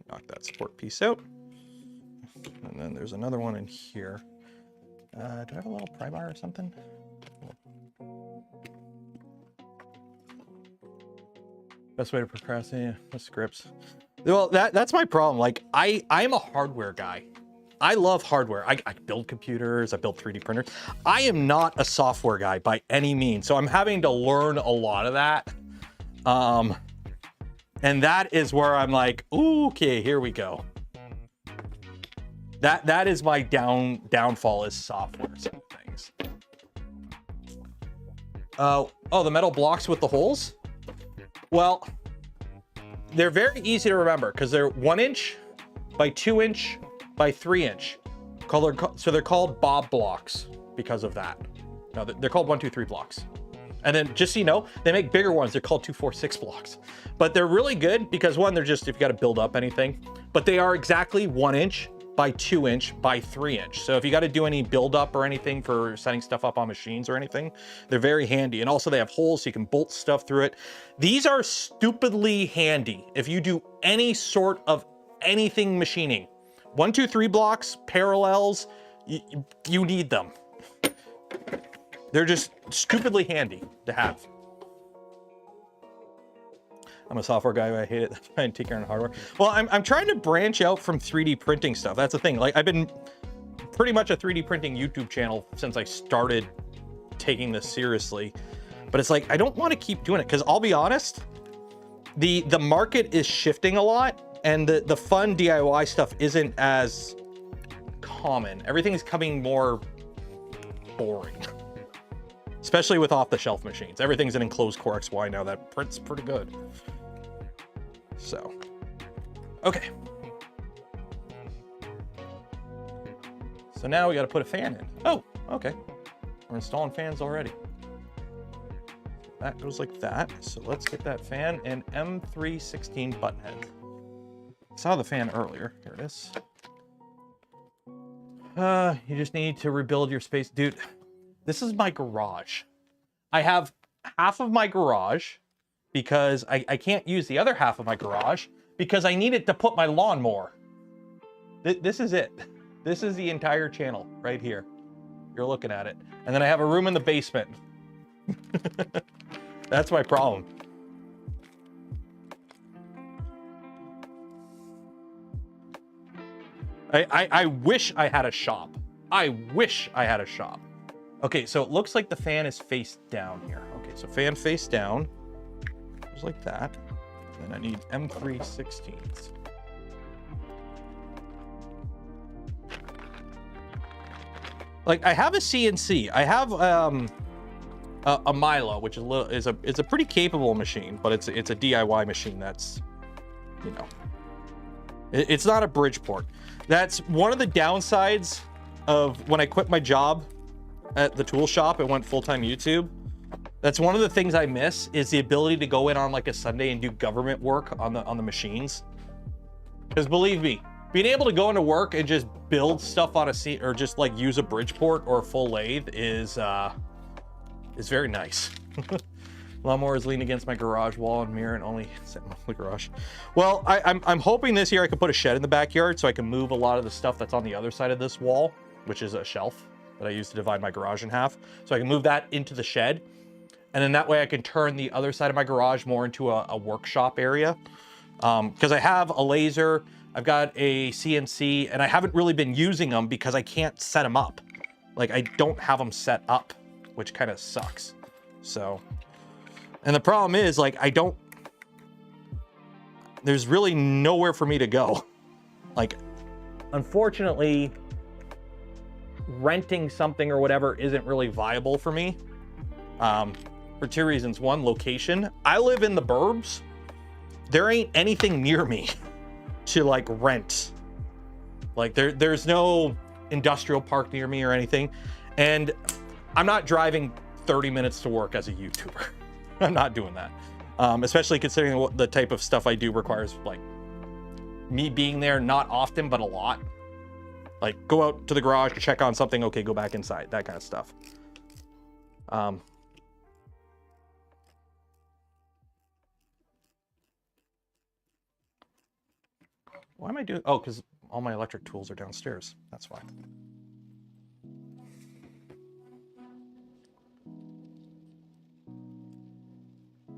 Knock that support piece out. And then there's another one in here. Do I have a little pry bar or something? Best way to procrastinate with scripts. Well, that's my problem. Like I'm a hardware guy. I love hardware. I build computers, I build 3D printers. I am not a software guy by any means. So I'm having to learn a lot of that. And that is where I'm like, ooh, okay, here we go. That is my downfall is software side of things. Oh, the metal blocks with the holes? Well, they're very easy to remember because they're 1 inch by 2 inch by 3 inch. So they're called Bob blocks because of that. No, they're called 1, 2, 3 blocks. And then just so you know, they make bigger ones. They're called 2, 4, 6 blocks. But they're really good because one, they're just if you got to build up anything. But they are exactly 1 inch by 2 inch by 3 inch. So if you got to do any build up or anything for setting stuff up on machines or anything, they're very handy. And also they have holes so you can bolt stuff through it. These are stupidly handy if you do any sort of anything machining. 1, 2, 3 blocks, parallels, you need them. They're just stupidly handy to have. I'm a software guy, I hate it. That's why I take care of hardware. Well, I'm trying to branch out from 3D printing stuff. That's the thing. Like I've been pretty much a 3D printing YouTube channel since I started taking this seriously. But it's like, I don't want to keep doing it because I'll be honest, the market is shifting a lot and the fun DIY stuff isn't as common. Everything's coming more boring. Especially with off-the-shelf machines. Everything's an enclosed Core XY now that prints pretty good. So, okay. So now we got to put a fan in. Oh, okay. We're installing fans already. That goes like that. So let's get that fan and M316 button head. Saw the fan earlier. Here it is. You just need to rebuild your space. Dude, this is my garage. I have half of my garage because I can't use the other half of my garage because I need it to put my lawnmower. This is it. This is the entire channel right here. You're looking at it. And then I have a room in the basement. That's my problem. I wish I had a shop. I wish I had a shop. Okay, so it looks like the fan is face down here. Okay, so fan face down. Just like that. And I need M316s. Like I have a CNC. I have a Milo, which is a pretty capable machine, but it's a DIY machine that's, you know, it's not a Bridgeport. That's one of the downsides of when I quit my job at the tool shop and went full-time YouTube. That's one of the things I miss is the ability to go in on like a Sunday and do government work on the machines. Because believe me, being able to go into work and just build stuff on a seat or just like use a Bridgeport or a full lathe is very nice. Lawnmower is leaning against my garage wall and mirror and only set in the garage. Well, I'm hoping this year I can put a shed in the backyard so I can move a lot of the stuff that's on the other side of this wall, which is a shelf that I use to divide my garage in half. So I can move that into the shed. And then that way I can turn the other side of my garage more into a workshop area. Because I have a laser, I've got a CNC, and I haven't really been using them because I can't set them up. Like I don't have them set up, which kind of sucks. So, and the problem is like, there's really nowhere for me to go. Like, unfortunately, renting something or whatever isn't really viable for me. For two reasons. One, location. I live in the burbs. There ain't anything near me to like rent. Like there's no industrial park near me or anything. And I'm not driving 30 minutes to work as a YouTuber. I'm not doing that. Especially considering what the type of stuff I do requires like me being there, not often, but a lot. Like go out to the garage to check on something. Okay, go back inside, that kind of stuff. Why am I doing? Oh, because all my electric tools are downstairs. That's why.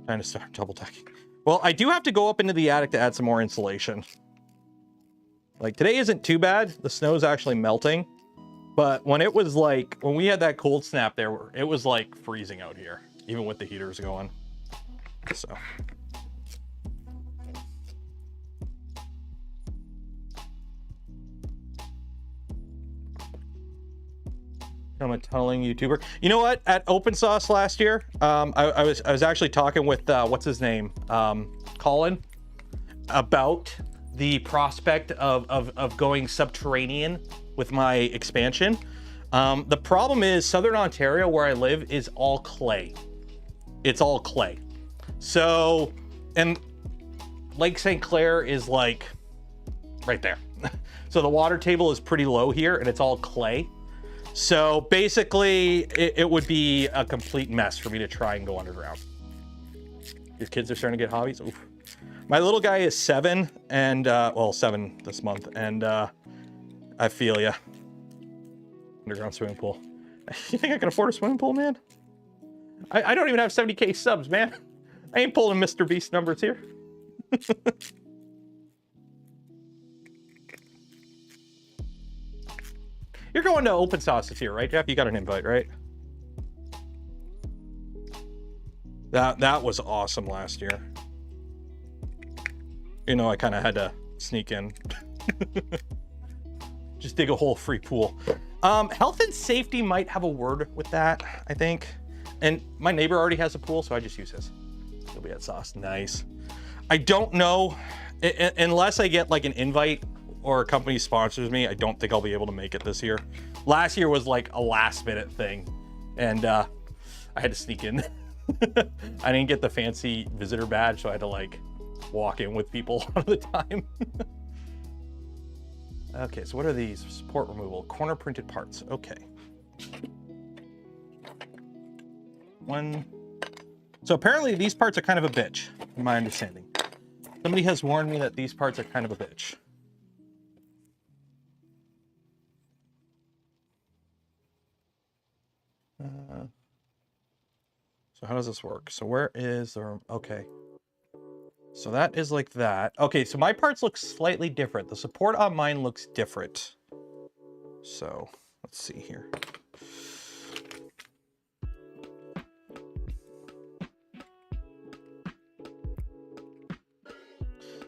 Trying to start double decking. Well, I do have to go up into the attic to add some more insulation. Like today isn't too bad. The snow's actually melting. But when it was like, when we had that cold snap there, it was like freezing out here, even with the heaters going. So. I'm a tunneling YouTuber. You know what? At Open Sauce last year, I was actually talking with what's his name, Colin, about the prospect of going subterranean with my expansion. The problem is Southern Ontario, where I live, is all clay. It's all clay. So, and Lake St. Clair is like right there. So the water table is pretty low here, and it's all clay. So basically, it would be a complete mess for me to try and go underground. Your kids are starting to get hobbies? Oof. My little guy is 7, and, well, 7 this month, and I feel ya. Underground swimming pool. You think I can afford a swimming pool, man? I don't even have 70K subs, man. I ain't pulling Mr. Beast numbers here. You're going to Open Sauce this year, right, Jeff? You got an invite, right? That was awesome last year. You know, I kind of had to sneak in. Just dig a whole free pool. Health and safety might have a word with that, I think. And my neighbor already has a pool, so I just use his. He'll be at Sauce. Nice. I don't know, unless I get like an invite or a company sponsors me, I don't think I'll be able to make it this year. Last year was like a last minute thing, and I had to sneak in. I didn't get the fancy visitor badge, so I had to like walk in with people all the time. Okay, so what are these? Support removal, corner printed parts. Okay. One. So apparently these parts are kind of a bitch, in my understanding. Somebody has warned me that these parts are kind of a bitch. So how does this work? So where is the, okay. So that is like that. Okay, so my parts look slightly different. The support on mine looks different. So let's see here.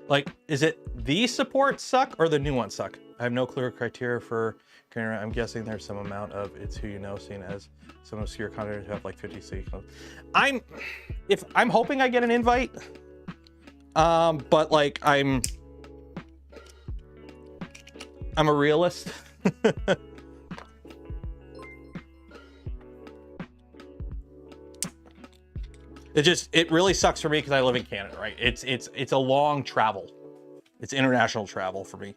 Like, is it these supports suck or the new ones suck? I have no clear criteria for, I'm guessing there's some amount of it's who you know, seen as some obscure content have like 50 sequels. I'm hoping I get an invite. But like I'm a realist. It really sucks for me because I live in Canada, right? It's a long travel. It's international travel for me.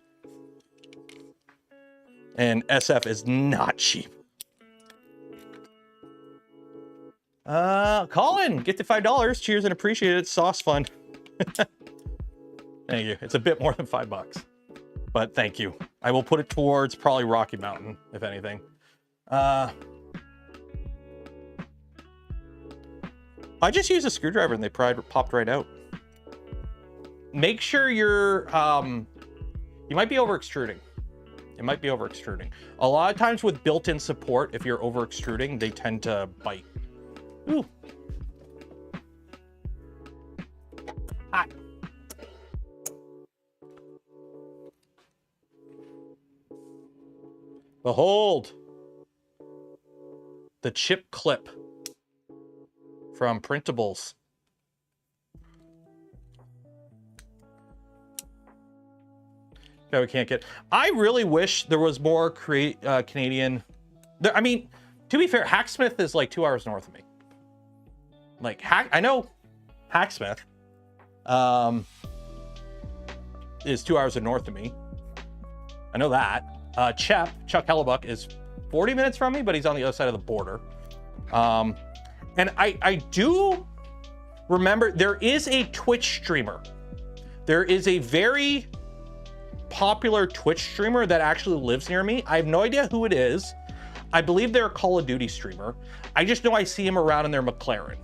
And SF is not cheap. Colin, get to $5. Cheers and appreciate it. Sauce fun. Thank you. It's a bit more than $5, but thank you. I will put it towards probably Rocky Mountain, if anything. I just used a screwdriver and they popped right out. Make sure you're, you might be over extruding. It might be over extruding. A lot of times with built-in support, if you're over extruding, they tend to bite. Ooh. Hot. Behold, the chip clip from Printables. Yeah, we can't get. I really wish there was more Canadian. I mean, to be fair, Hacksmith is like 2 hours north of me. Like I know Hacksmith is 2 hours north of me. I know that. Chuck Hellebuck is 40 minutes from me, but he's on the other side of the border. And I do remember there is a Twitch streamer. There is a very popular Twitch streamer that actually lives near me. I have no idea who it is. I believe they're a Call of Duty streamer. I just know I see him around in their McLaren.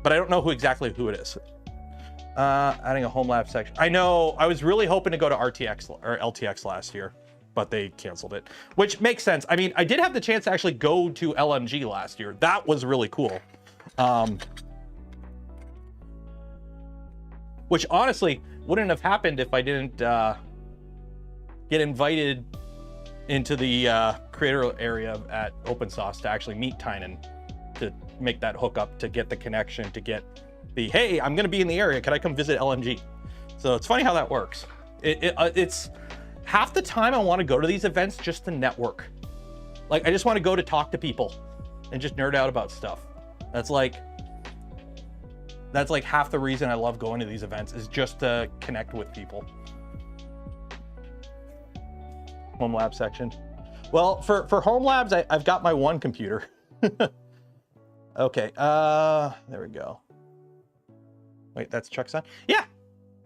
But I don't know exactly who it is. Adding a home lab section. I know, I was really hoping to go to RTX or LTX last year, but they canceled it, which makes sense. I mean, I did have the chance to actually go to LMG last year. That was really cool. Which honestly wouldn't have happened if I didn't get invited into the creator area at OpenSauce to actually meet Tynan, to make that hookup, to get the connection, to get the, hey, I'm gonna be in the area, can I come visit LMG? So it's funny how that works. It's half the time I want to go to these events just to network. Like, I just want to go to talk to people and just nerd out about stuff. That's like half the reason I love going to these events, is just to connect with people. Home lab section. Well, for home labs, I've got my one computer. Okay, there we go. Wait, that's Chuck's son? Yeah.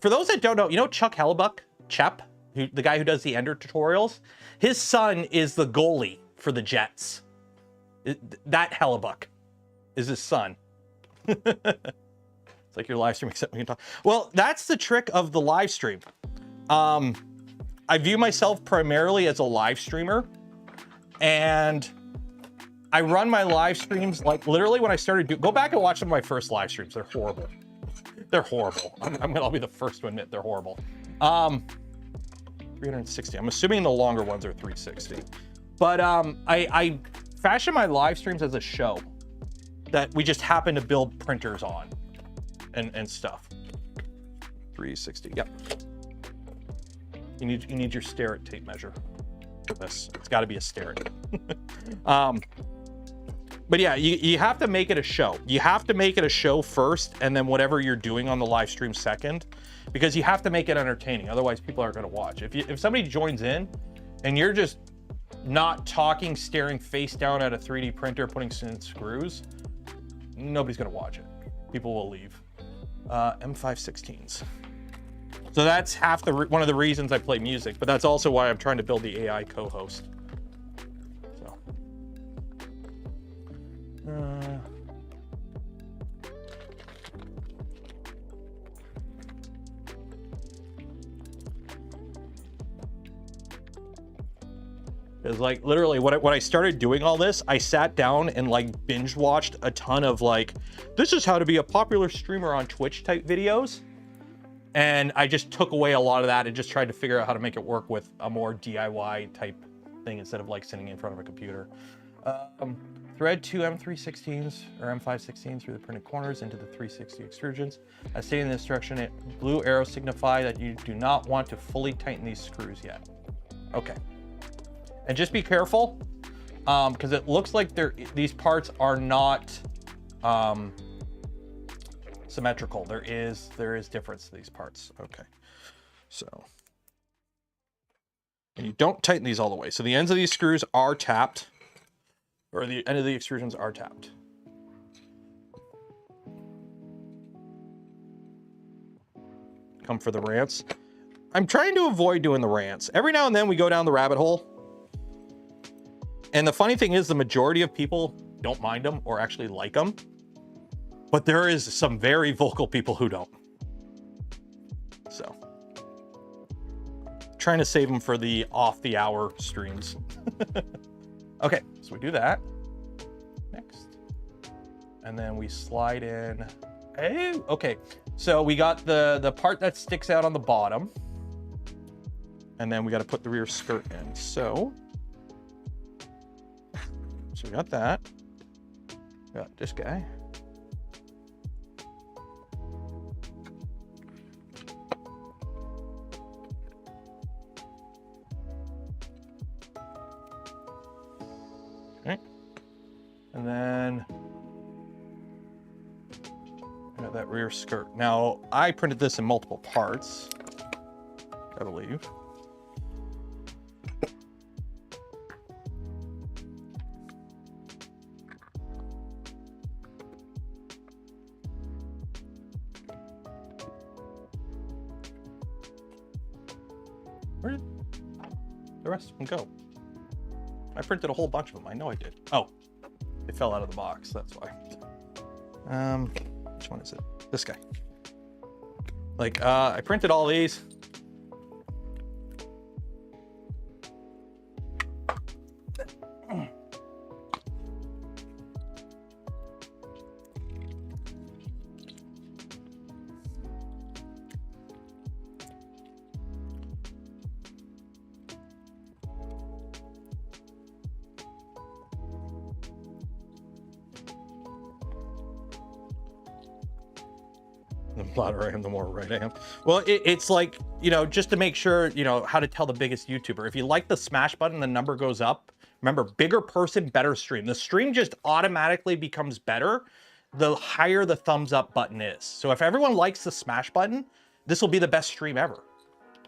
For those that don't know, you know Chuck Hellebuck, Chep, the guy who does the Ender tutorials? His son is the goalie for the Jets. That Hellebuck is his son. It's like your live stream, except we can talk. Well, that's the trick of the live stream. I view myself primarily as a live streamer, and I run my live streams like literally when I started go back and watch some of my first live streams. They're horrible. They're horrible. I'll be the first to admit they're horrible. 360. I'm assuming the longer ones are 360. But I fashion my live streams as a show that we just happen to build printers on and stuff. 360. Yep. You need your stare at tape measure. This, it's got to be a staring. But yeah, you have to make it a show. You have to make it a show first, and then whatever you're doing on the live stream second, because you have to make it entertaining. Otherwise, people aren't going to watch. If somebody joins in and you're just not talking, staring face down at a 3D printer, putting in screws, nobody's going to watch it. People will leave. M516s. So that's one of the reasons I play music, but that's also why I'm trying to build the AI co-host. So. Because like literally when I started doing all this, I sat down and like binge watched a ton of like, this is how to be a popular streamer on Twitch type videos. And I just took away a lot of that and just tried to figure out how to make it work with a more DIY type thing instead of like sitting in front of a computer. Thread 2 M316s or M516 through the printed corners into the 360 extrusions. As stated in the instruction, blue arrows signify that you do not want to fully tighten these screws yet. Okay. And just be careful, because it looks like these parts are not symmetrical. There is difference to these parts. Okay, so and you don't tighten these all the way. So the ends of these screws are tapped, or the end of the extrusions are tapped. Come for the rants. I'm trying to avoid doing the rants. Every now and then we go down the rabbit hole. And the funny thing is the majority of people don't mind them or actually like them. But there is some very vocal people who don't. So. Trying to save them for the off the hour streams. Okay, so we do that. Next. And then we slide in. Hey, okay. So we got the part that sticks out on the bottom. And then we got to put the rear skirt in. So we got that. We got this guy. Okay. And then we got that rear skirt. Now, I printed this in multiple parts, I believe. Where did the rest of them go? I printed a whole bunch of them. I know I did. Oh, they fell out of the box. That's why. Which one is it? This guy. Like, I printed all these. The louder I am, the more right I am. Well, it's like, you know, just to make sure, you know, how to tell the biggest YouTuber. If you like the smash button, the number goes up. Remember, bigger person, better stream. The stream just automatically becomes better the higher the thumbs up button is. So if everyone likes the smash button, this will be the best stream ever,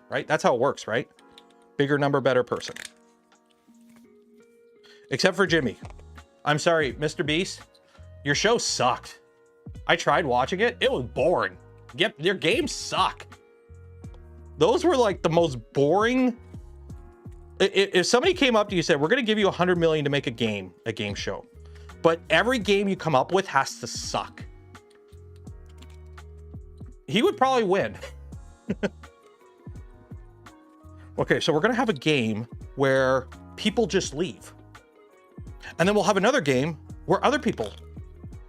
right? That's how it works, right? Bigger number, better person. Except for Jimmy. I'm sorry, Mr. Beast, your show sucked. I tried watching it. It was boring. Yep, your games suck. Those were like the most boring. If somebody came up to you and said, we're going to give you 100 million to make a game show, but every game you come up with has to suck, he would probably win. Okay, so we're going to have a game where people just leave. And then we'll have another game where other people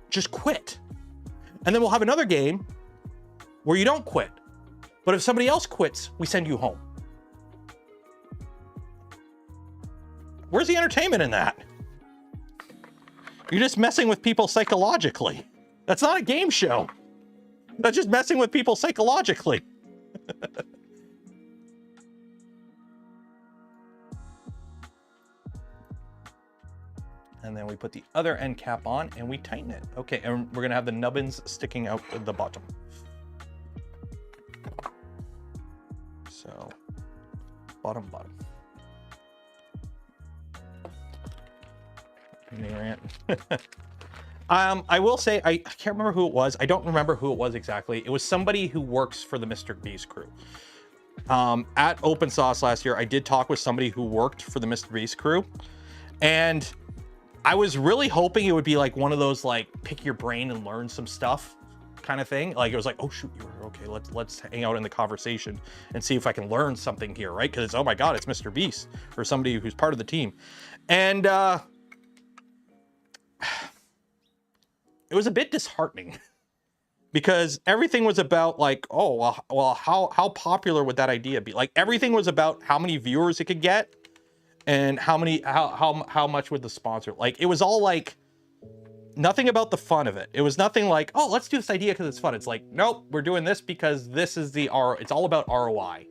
just quit. And then we'll have another game where you don't quit. But if somebody else quits, we send you home. Where's the entertainment in that? You're just messing with people psychologically. That's not a game show. That's just messing with people psychologically. And then we put the other end cap on and we tighten it. Okay, and we're gonna have the nubbins sticking out the bottom. So, bottom. I will say, I can't remember who it was. I don't remember who it was exactly. It was somebody who works for the Mr. Beast crew. At Open Sauce last year, I did talk with somebody who worked for the Mr. Beast crew, and I was really hoping it would be like one of those like pick your brain and learn some stuff kind of thing. Like it was like, oh shoot, you're okay. Let's hang out in the conversation and see if I can learn something here, right? Because it's, oh my god, it's Mr. Beast or somebody who's part of the team, and it was a bit disheartening. Because everything was about like, oh, well, how popular would that idea be? Like everything was about how many viewers it could get and how much would the sponsor, like, it was all like nothing about the fun of it. It was nothing like, oh, let's do this idea because it's fun. It's like, nope, we're doing this because this is it's all about ROI,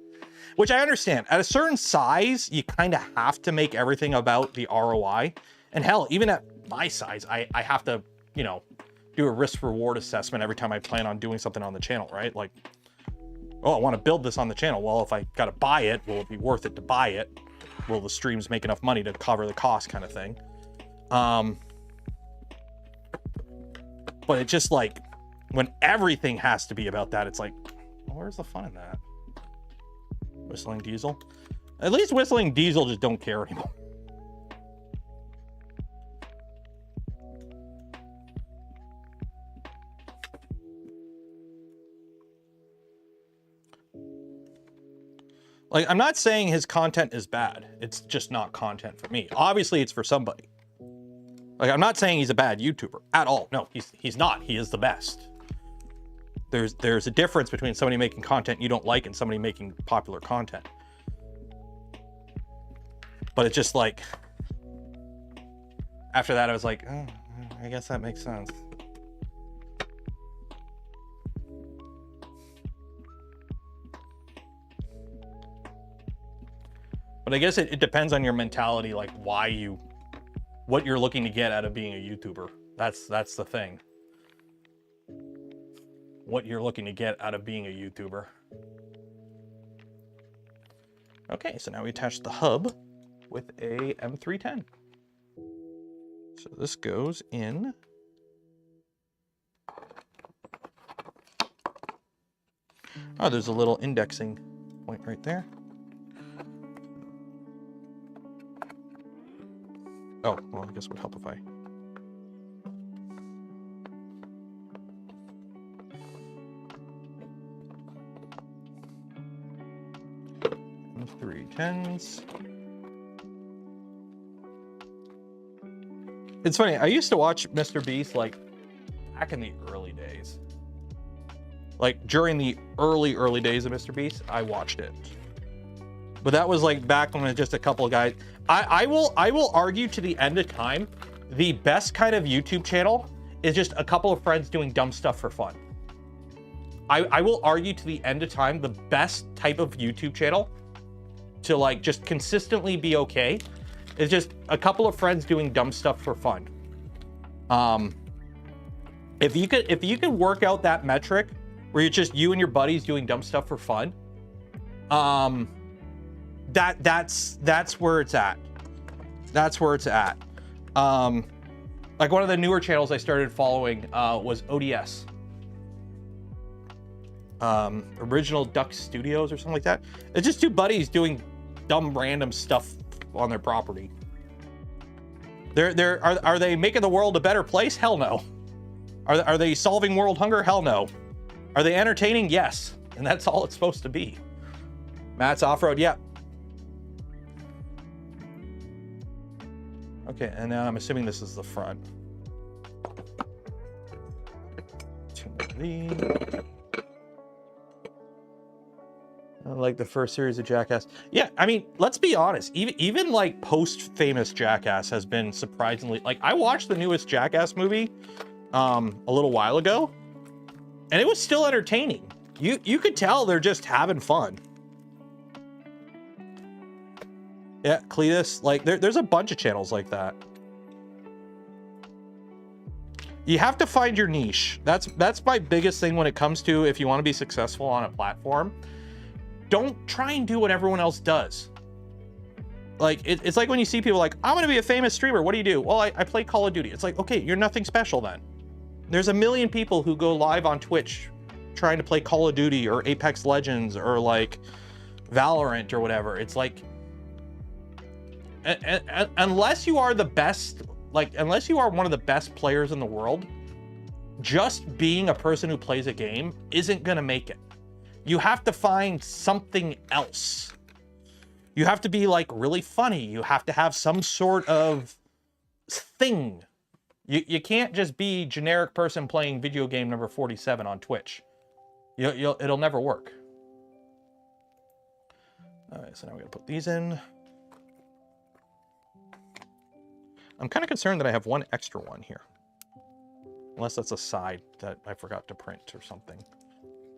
which I understand. At a certain size, you kind of have to make everything about the ROI. And hell, even at my size, I have to, you know, do a risk reward assessment every time I plan on doing something on the channel, right? Like, oh, I want to build this on the channel. Well, if I got to buy it, will it be worth it to buy it? Will the streams make enough money to cover the cost, kind of thing? But it just like, when everything has to be about that, it's like, well, where's the fun in that? Whistling Diesel? At least Whistling Diesel just don't care anymore. Like, I'm not saying his content is bad. It's just not content for me. Obviously, it's for somebody. Like, I'm not saying he's a bad YouTuber at all. No, he's not. He is the best. There's a difference between somebody making content you don't like and somebody making popular content. But it's just like, after that, I was like, oh, I guess that makes sense. But I guess it depends on your mentality, like what you're looking to get out of being a YouTuber. That's the thing. What you're looking to get out of being a YouTuber. Okay, so now we attach the hub with a M310. So this goes in. Oh, there's a little indexing point right there. Oh, well, I guess it would help if I... M310s. It's funny, I used to watch Mr. Beast like back in the early days. Like during the early days of Mr. Beast, I watched it. But that was like back when it was just a couple of guys. I will argue to the end of time, the best kind of YouTube channel is just a couple of friends doing dumb stuff for fun. I will argue to the end of time, the best type of YouTube channel to like just consistently be okay is just a couple of friends doing dumb stuff for fun. If you could work out that metric where you're just you and your buddies doing dumb stuff for fun, that's where it's at. That's where it's at. Like one of the newer channels I started following was ODS. Original Duck Studios or something like that. It's just two buddies doing dumb random stuff on their property. Are they making the world a better place? Hell no. Are they solving world hunger? Hell no. Are they entertaining? Yes. And that's all it's supposed to be. Matt's off-road, yeah. Okay, and now I'm assuming this is the front. Two of these. I like the first series of Jackass. Yeah, I mean, let's be honest. Even like post-famous Jackass has been surprisingly... Like, I watched the newest Jackass movie a little while ago, and it was still entertaining. You could tell they're just having fun. Yeah, Cletus, like there's a bunch of channels like that. You have to find your niche. That's my biggest thing when it comes to if you want to be successful on a platform. Don't try and do what everyone else does. Like, it's like when you see people like, I'm gonna be a famous streamer, what do you do? Well, I play Call of Duty. It's like, okay, you're nothing special then. There's a million people who go live on Twitch trying to play Call of Duty or Apex Legends or like Valorant or whatever. It's like, unless you are the best, like, unless you are one of the best players in the world, just being a person who plays a game isn't gonna make it. You have to find something else. You have to be like really funny. You have to have some sort of thing. You can't just be generic person playing video game number 47 on Twitch. It'll never work. All right, so now we gotta put these in. I'm kind of concerned that I have one extra one here. Unless that's a side that I forgot to print or something.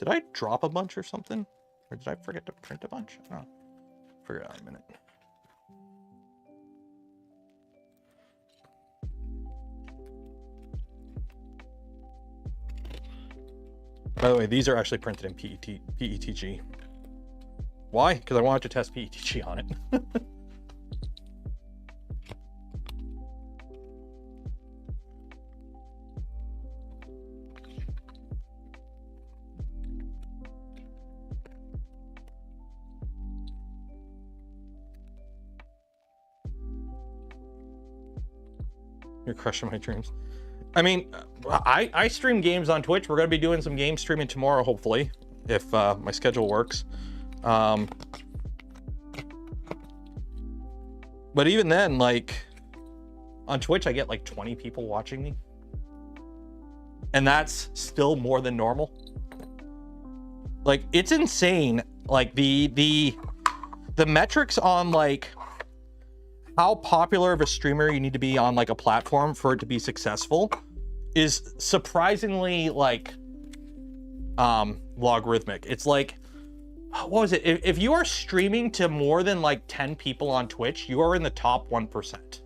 Did I drop a bunch or something? Or did I forget to print a bunch? Oh, figure it out in a minute. By the way, these are actually printed in PETG. Why? Because I wanted to test PETG on it. You're crushing my dreams. I mean, I stream games on Twitch. We're going to be doing some game streaming tomorrow, hopefully, if my schedule works. But even then, like, on Twitch, I get like 20 people watching me. And that's still more than normal. Like, it's insane. Like, the metrics on, like, how popular of a streamer you need to be on like a platform for it to be successful is surprisingly like logarithmic. It's like, what was it? If you are streaming to more than like 10 people on Twitch, you are in the top 1%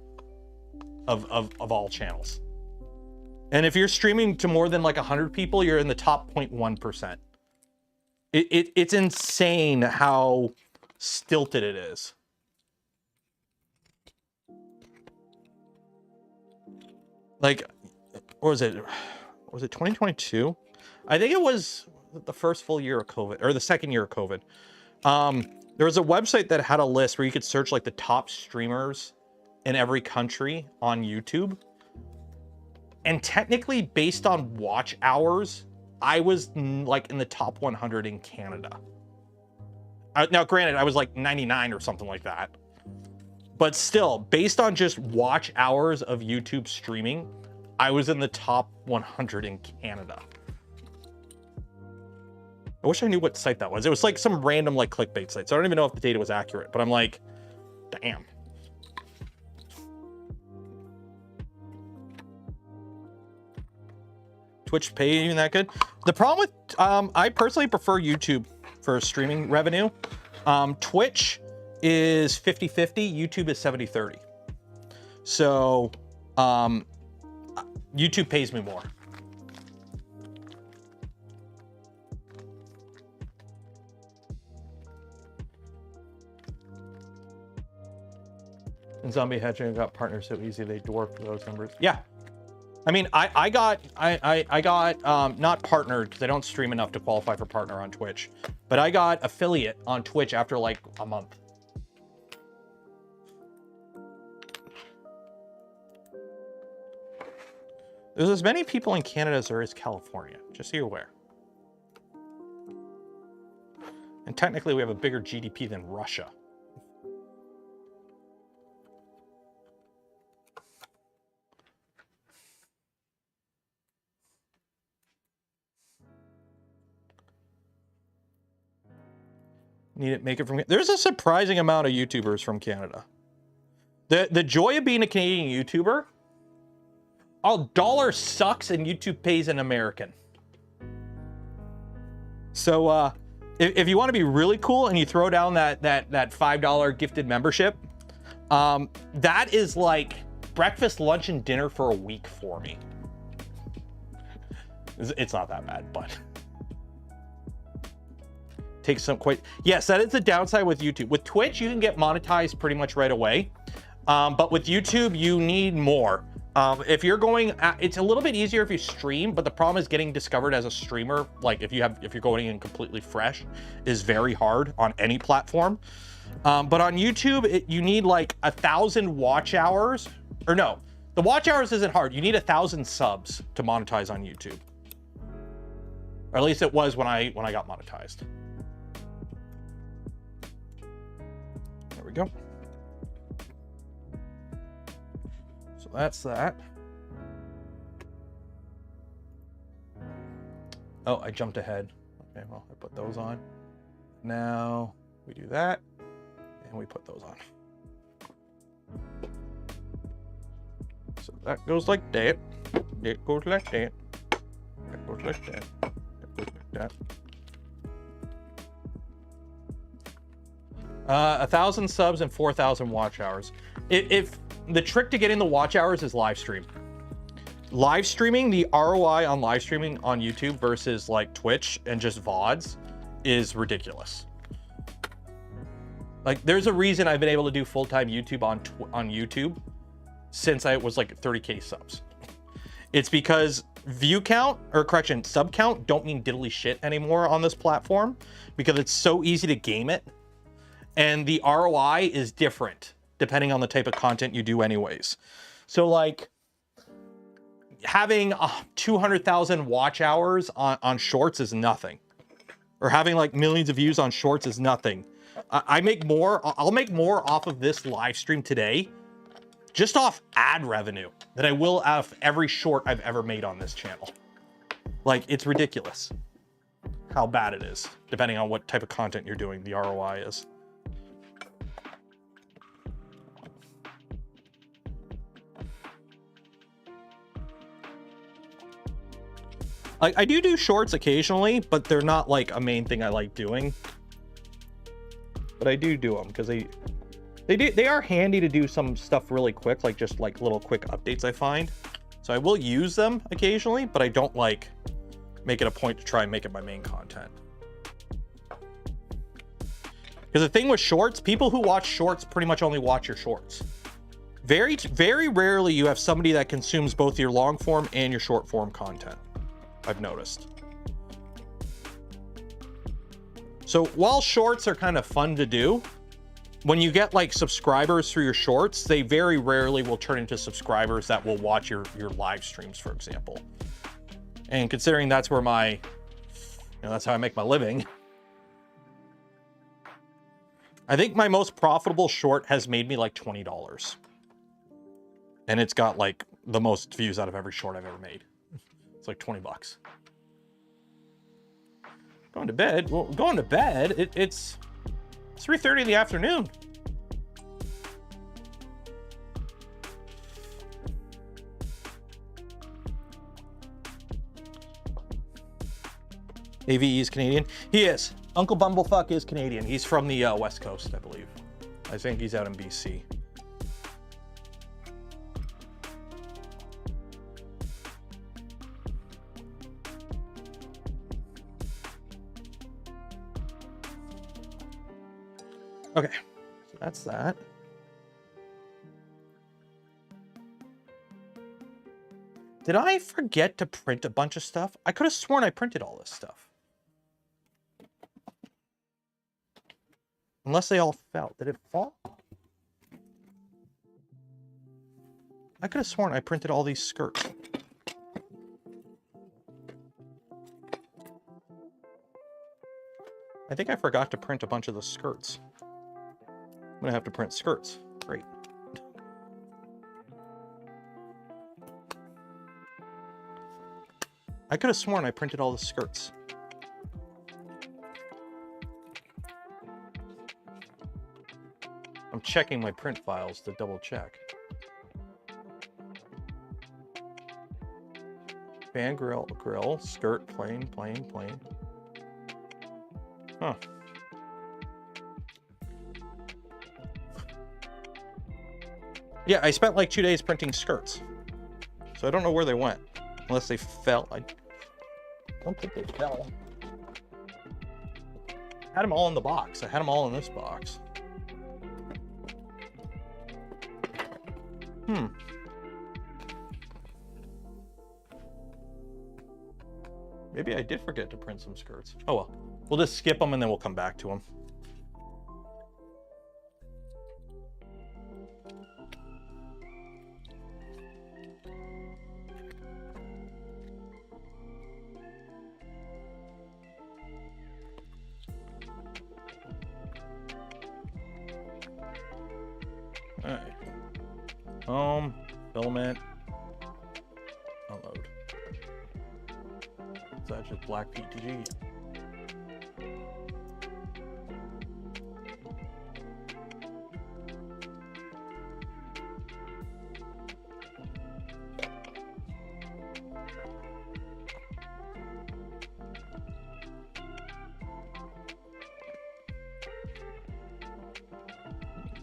of all channels. And if you're streaming to more than like 100 people, you're in the top 0.1%. It's insane how stilted it is. Like, what was it? Was it 2022? I think it was the first full year of COVID, or the second year of COVID. There was a website that had a list where you could search like the top streamers in every country on YouTube. And technically, based on watch hours, I was like in the top 100 in Canada. Now, granted, I was like 99 or something like that. But still, based on just watch hours of YouTube streaming, I was in the top 100 in Canada. I wish I knew what site that was. It was like some random like clickbait site. So I don't even know if the data was accurate, but I'm like, damn. Twitch pay even that good? The problem with, I personally prefer YouTube for streaming revenue. Twitch is 50-50, YouTube is 70-30. So, YouTube pays me more. And Zombie Hedgehog got partners so easy they dwarf those numbers. Yeah. I mean, I got not partnered because I don't stream enough to qualify for partner on Twitch, but I got affiliate on Twitch after like a month. There's as many people in Canada as there is California, just so you're aware. And technically we have a bigger GDP than Russia. Need it, make it from... There's a surprising amount of YouTubers from Canada. The joy of being a Canadian YouTuber... Oh, dollar sucks and YouTube pays an American. So if you want to be really cool and you throw down that $5 gifted membership, that is like breakfast, lunch, and dinner for a week for me. It's not that bad, but takes some quite. Yes, that is the downside with YouTube. With Twitch, you can get monetized pretty much right away. But with YouTube, you need more. If you're going, it's a little bit easier if you stream, but the problem is getting discovered as a streamer. Like if you're going in completely fresh, is very hard on any platform. But on YouTube, you need like 1,000 watch hours, or no, the watch hours isn't hard. You need 1,000 subs to monetize on YouTube, or at least it was when I got monetized. There we go. So that's that. Oh, I jumped ahead. Okay, well, I put those on. Now we do that, and we put those on. So that goes like that. That goes like that. That goes like that. That goes like that. 1,000 subs and 4,000 watch hours. If the trick to getting the watch hours is live stream. Live streaming, the ROI on live streaming on YouTube versus like Twitch and just VODs is ridiculous. Like there's a reason I've been able to do full-time YouTube on YouTube since I was like 30K subs. It's because view count, or correction, sub count don't mean diddly shit anymore on this platform because it's so easy to game it. And the ROI is different depending on the type of content you do anyways. So like having 200,000 watch hours on shorts is nothing. Or having like millions of views on shorts is nothing. I'll make more off of this live stream today, just off ad revenue, than I will out of every short I've ever made on this channel. Like, it's ridiculous how bad it is, depending on what type of content you're doing, the ROI is. Like, I do shorts occasionally, but they're not like a main thing I like doing. But I do them because they are handy to do some stuff really quick, like just like little quick updates I find. So I will use them occasionally, but I don't like make it a point to try and make it my main content. Because the thing with shorts, people who watch shorts pretty much only watch your shorts. Very, very rarely you have somebody that consumes both your long form and your short form content, I've noticed. So while shorts are kind of fun to do, when you get like subscribers through your shorts, they very rarely will turn into subscribers that will watch your live streams, for example. And considering that's where that's how I make my living. I think my most profitable short has made me like $20. And it's got like the most views out of every short I've ever made. It's like 20 bucks. Going to bed? Well, going to bed, it's 3:30 in the afternoon. AVE is Canadian. He is. Uncle Bumblefuck is Canadian. He's from the West Coast, I believe. I think he's out in BC. Okay, so that's that. Did I forget to print a bunch of stuff? I could have sworn I printed all this stuff. Unless they all fell. Did it fall? I could have sworn I printed all these skirts. I think I forgot to print a bunch of the skirts. I'm gonna have to print skirts. Great. I could have sworn I printed all the skirts. I'm checking my print files to double check. Fan grill, skirt, plain. Huh. Yeah, I spent like 2 days printing skirts. So I don't know where they went. Unless they fell. don't think they fell. I had them all in the box. I had them all in this box. Maybe I did forget to print some skirts. Oh well. We'll just skip them and then we'll come back to them. All right. Home, filament, unload. Is that just black PETG?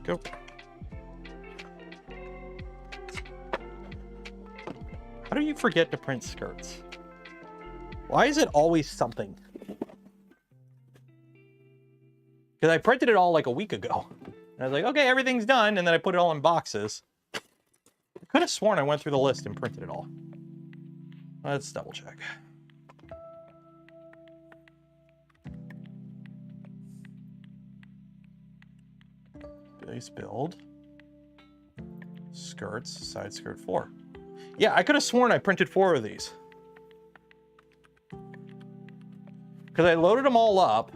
Go. How do you forget to print skirts? Why is it always something? Because I printed it all like a week ago. And I was like, okay, everything's done. And then I put it all in boxes. I could have sworn I went through the list and printed it all. Let's double check. Base build. Skirts, side skirt 4. Yeah, I could have sworn I printed 4 of these. Because I loaded them all up.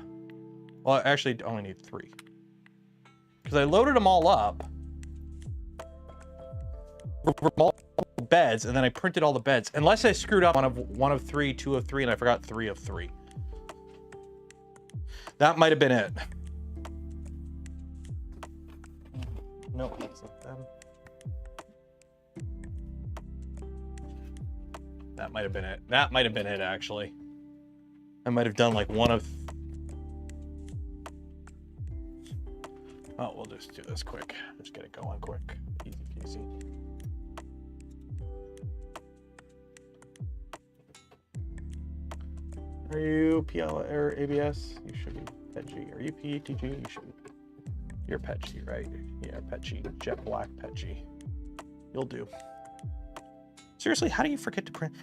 Well, actually, I only need 3. Because I loaded them all up. For multiple beds, and then I printed all the beds. Unless I screwed up one of 3, 2 of 3, and I forgot 3 of 3. That might have been it. No, it's not them. That might have been it. That might have been it, actually. I might have done like one of... Oh, we'll just do this quick. Just get it going quick. Easy peasy. Are you PL or ABS? You should be PETG. Are you PETG? You should be. You're PETG, right? Yeah, PETG. Jet black PETG. You'll do. Seriously, how do you forget to print?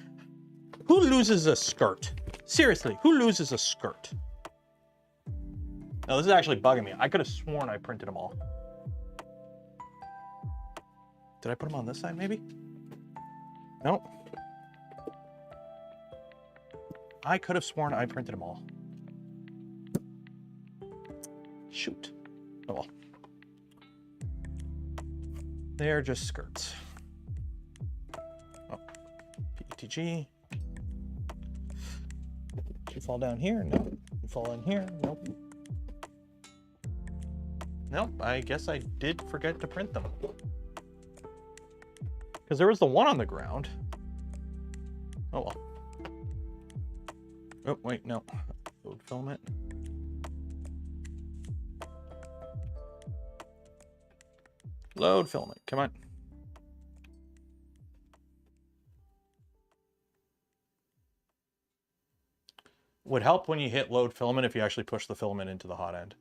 Who loses a skirt? Seriously, who loses a skirt? No, this is actually bugging me. I could have sworn I printed them all. Did I put them on this side, maybe? Nope. I could have sworn I printed them all. Shoot. Oh well. They're just skirts. Oh. PETG. You fall down here? No. You fall in here? Nope. Nope, I guess I did forget to print them. Because there was the one on the ground. Oh well. Oh, wait, no. Load filament. Load filament, come on. Would help when you hit load filament if you actually push the filament into the hot end.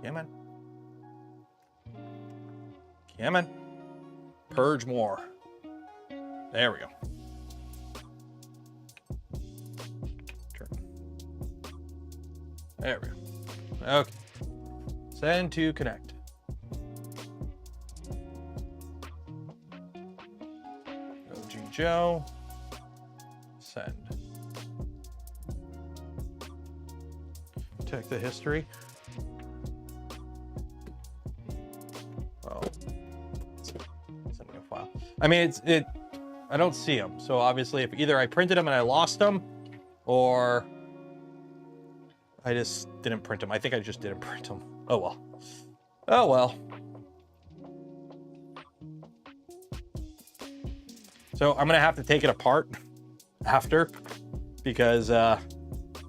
Come on. Come on. Purge more. There we go. Turn. There we go. Okay. Send to connect. OG Joe. Send. Check the history. I mean, I don't see them. So obviously if either I printed them and I lost them or I just didn't print them. I think I just didn't print them. Oh, well. Oh, well. So I'm going to have to take it apart after because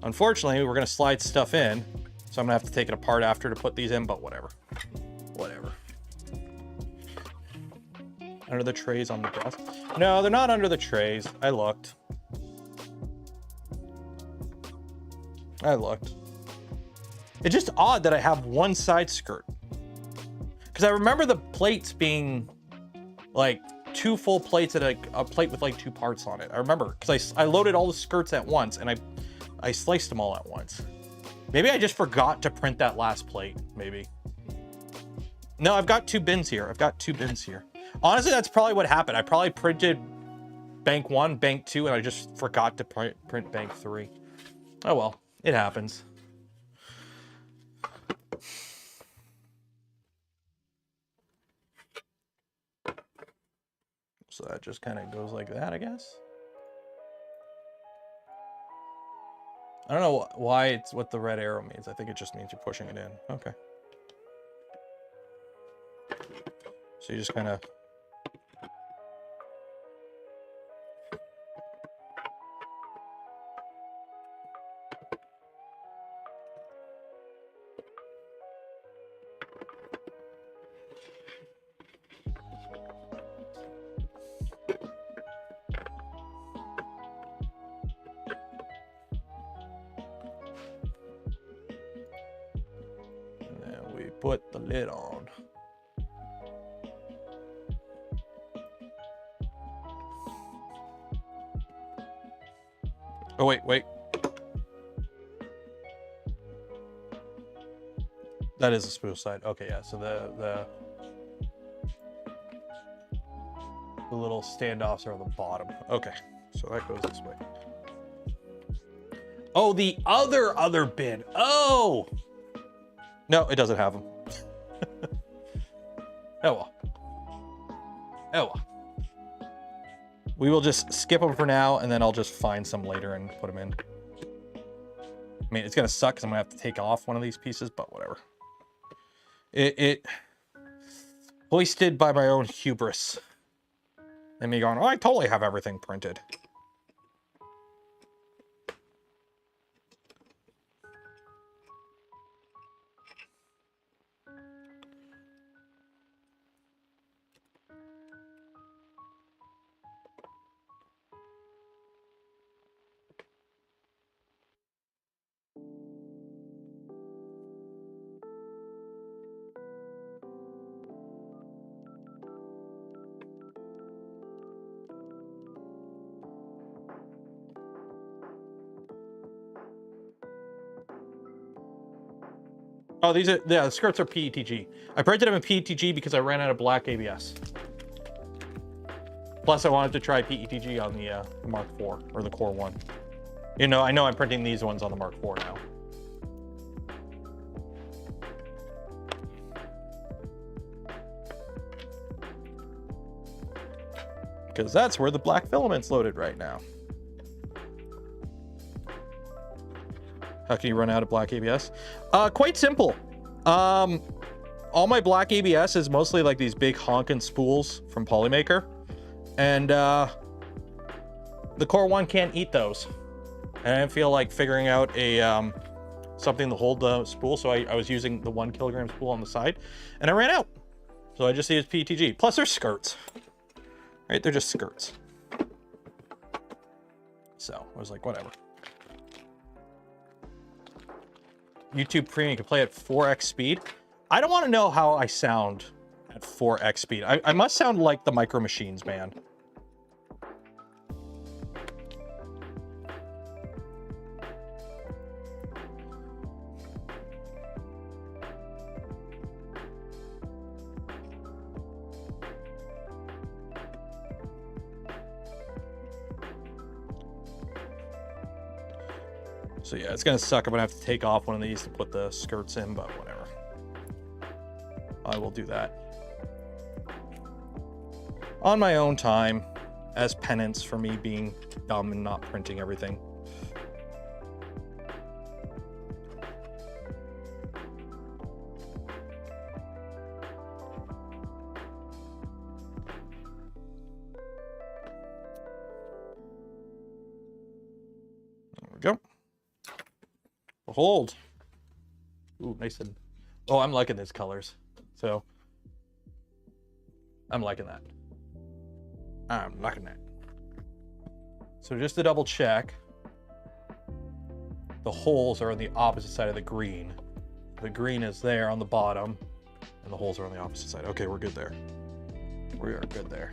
unfortunately we're going to slide stuff in. So I'm going to have to take it apart after to put these in, but whatever. Whatever. Under the trays on the desk. No, they're not under the trays. I looked. It's just odd that I have one side skirt. Because I remember the plates being like 2 full plates and a plate with like 2 parts on it. I remember because I loaded all the skirts at once and I sliced them all at once. Maybe I just forgot to print that last plate, maybe. No, I've got 2 bins here. Honestly, that's probably what happened. I probably printed bank 1, bank 2, and I just forgot to print bank 3. Oh well, it happens. So that just kind of goes like that, I guess. I don't know why it's what the red arrow means. I think it just means you're pushing it in. Okay. So you just kind of... put the lid on. Oh, wait. That is the spool side. Okay, yeah, so the little standoffs are on the bottom. Okay, so that goes this way. Oh, the other bin. Oh! No, it doesn't have them. Oh well. We will just skip them for now, and then I'll just find some later and put them in. I mean, it's gonna suck because I'm gonna have to take off one of these pieces, but whatever. It hoisted by my own hubris. And me going, oh, I totally have everything printed. Oh, these are, yeah, the skirts are PETG. I printed them in PETG because I ran out of black ABS. Plus, I wanted to try PETG on the Mark IV, or the Core 1. You know, I know I'm printing these ones on the Mark IV now. Because that's where the black filament's loaded right now. How can you run out of black ABS? Quite simple. All my black ABS is mostly like these big honkin' spools from Polymaker. And the Core 1 can't eat those. And I didn't feel like figuring out a something to hold the spool, so I was using the 1 kilogram spool on the side, and I ran out. So I just used PETG. Plus they're skirts. Right? They're just skirts. So I was like, whatever. YouTube Premium can play at 4x speed. I don't want to know how I sound at 4x speed. I must sound like the Micro Machines man. So yeah, it's gonna suck. I'm gonna have to take off one of these to put the skirts in, but whatever. I will do that on my own time as penance for me being dumb and not printing everything. There we go. Behold. Ooh, nice and... Oh, I'm liking these colors. So, I'm liking that. I'm liking that. So just to double check, the holes are on the opposite side of the green. The green is there on the bottom, and the holes are on the opposite side. Okay, we're good there. We are good there.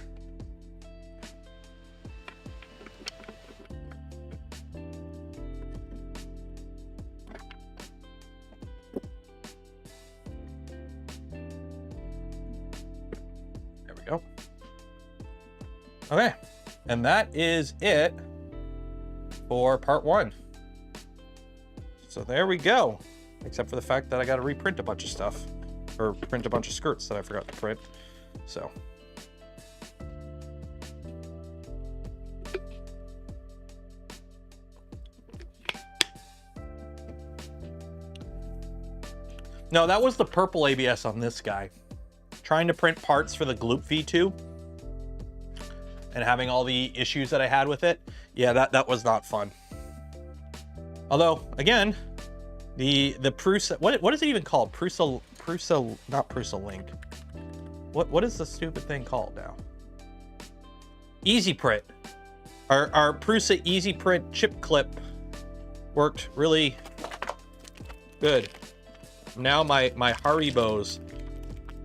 There we go. Okay, and that is it for part 1. So there we go. Except for the fact that I got to reprint a bunch of stuff, or print a bunch of skirts that I forgot to print. So. No, that was the purple ABS on this guy. Trying to print parts for the Gloop V2 and having all the issues that I had with it. Yeah, that was not fun. Although, again, the Prusa, what is it even called? Not Prusa Link. What is the stupid thing called now? Easy Print. Our Prusa Easy Print chip clip worked really good. Now my Haribos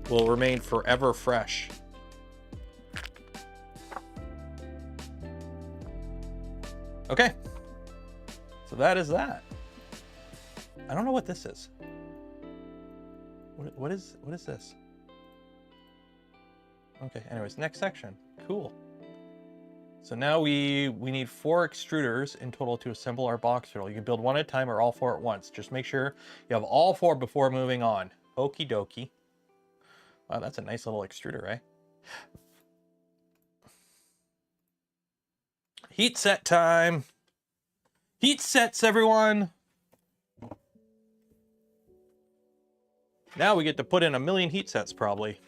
will remain forever fresh. Okay. So that is that. I don't know what this is. What is this? Okay, anyways, next section. Cool. So now we need 4 extruders in total to assemble our box turtle. You can build one at a time or all 4 at once. Just make sure you have all 4 before moving on. Okie dokie. Wow, that's a nice little extruder, eh? Heat set time. Heat sets, everyone. Now we get to put in a million heat sets, probably.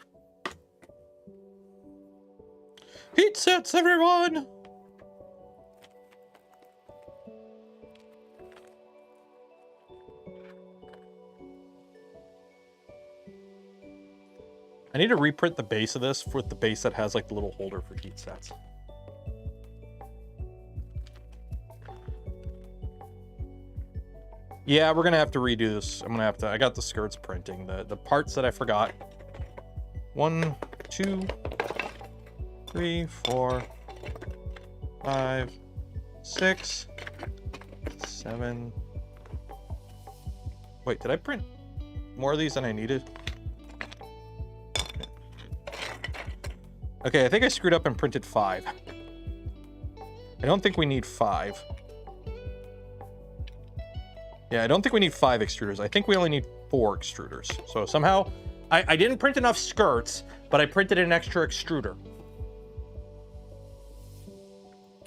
Heat sets, everyone! I need to reprint the base of this with the base that has like the little holder for heat sets. Yeah, we're gonna have to redo this. I got the skirts printing, the parts that I forgot. 1, 2, 3, 4, 5, 6, 7. Wait, did I print more of these than I needed? Okay, I think I screwed up and printed 5. I don't think we need 5. Yeah, I don't think we need 5 extruders. I think we only need 4 extruders. So somehow, I didn't print enough skirts, but I printed an extra extruder.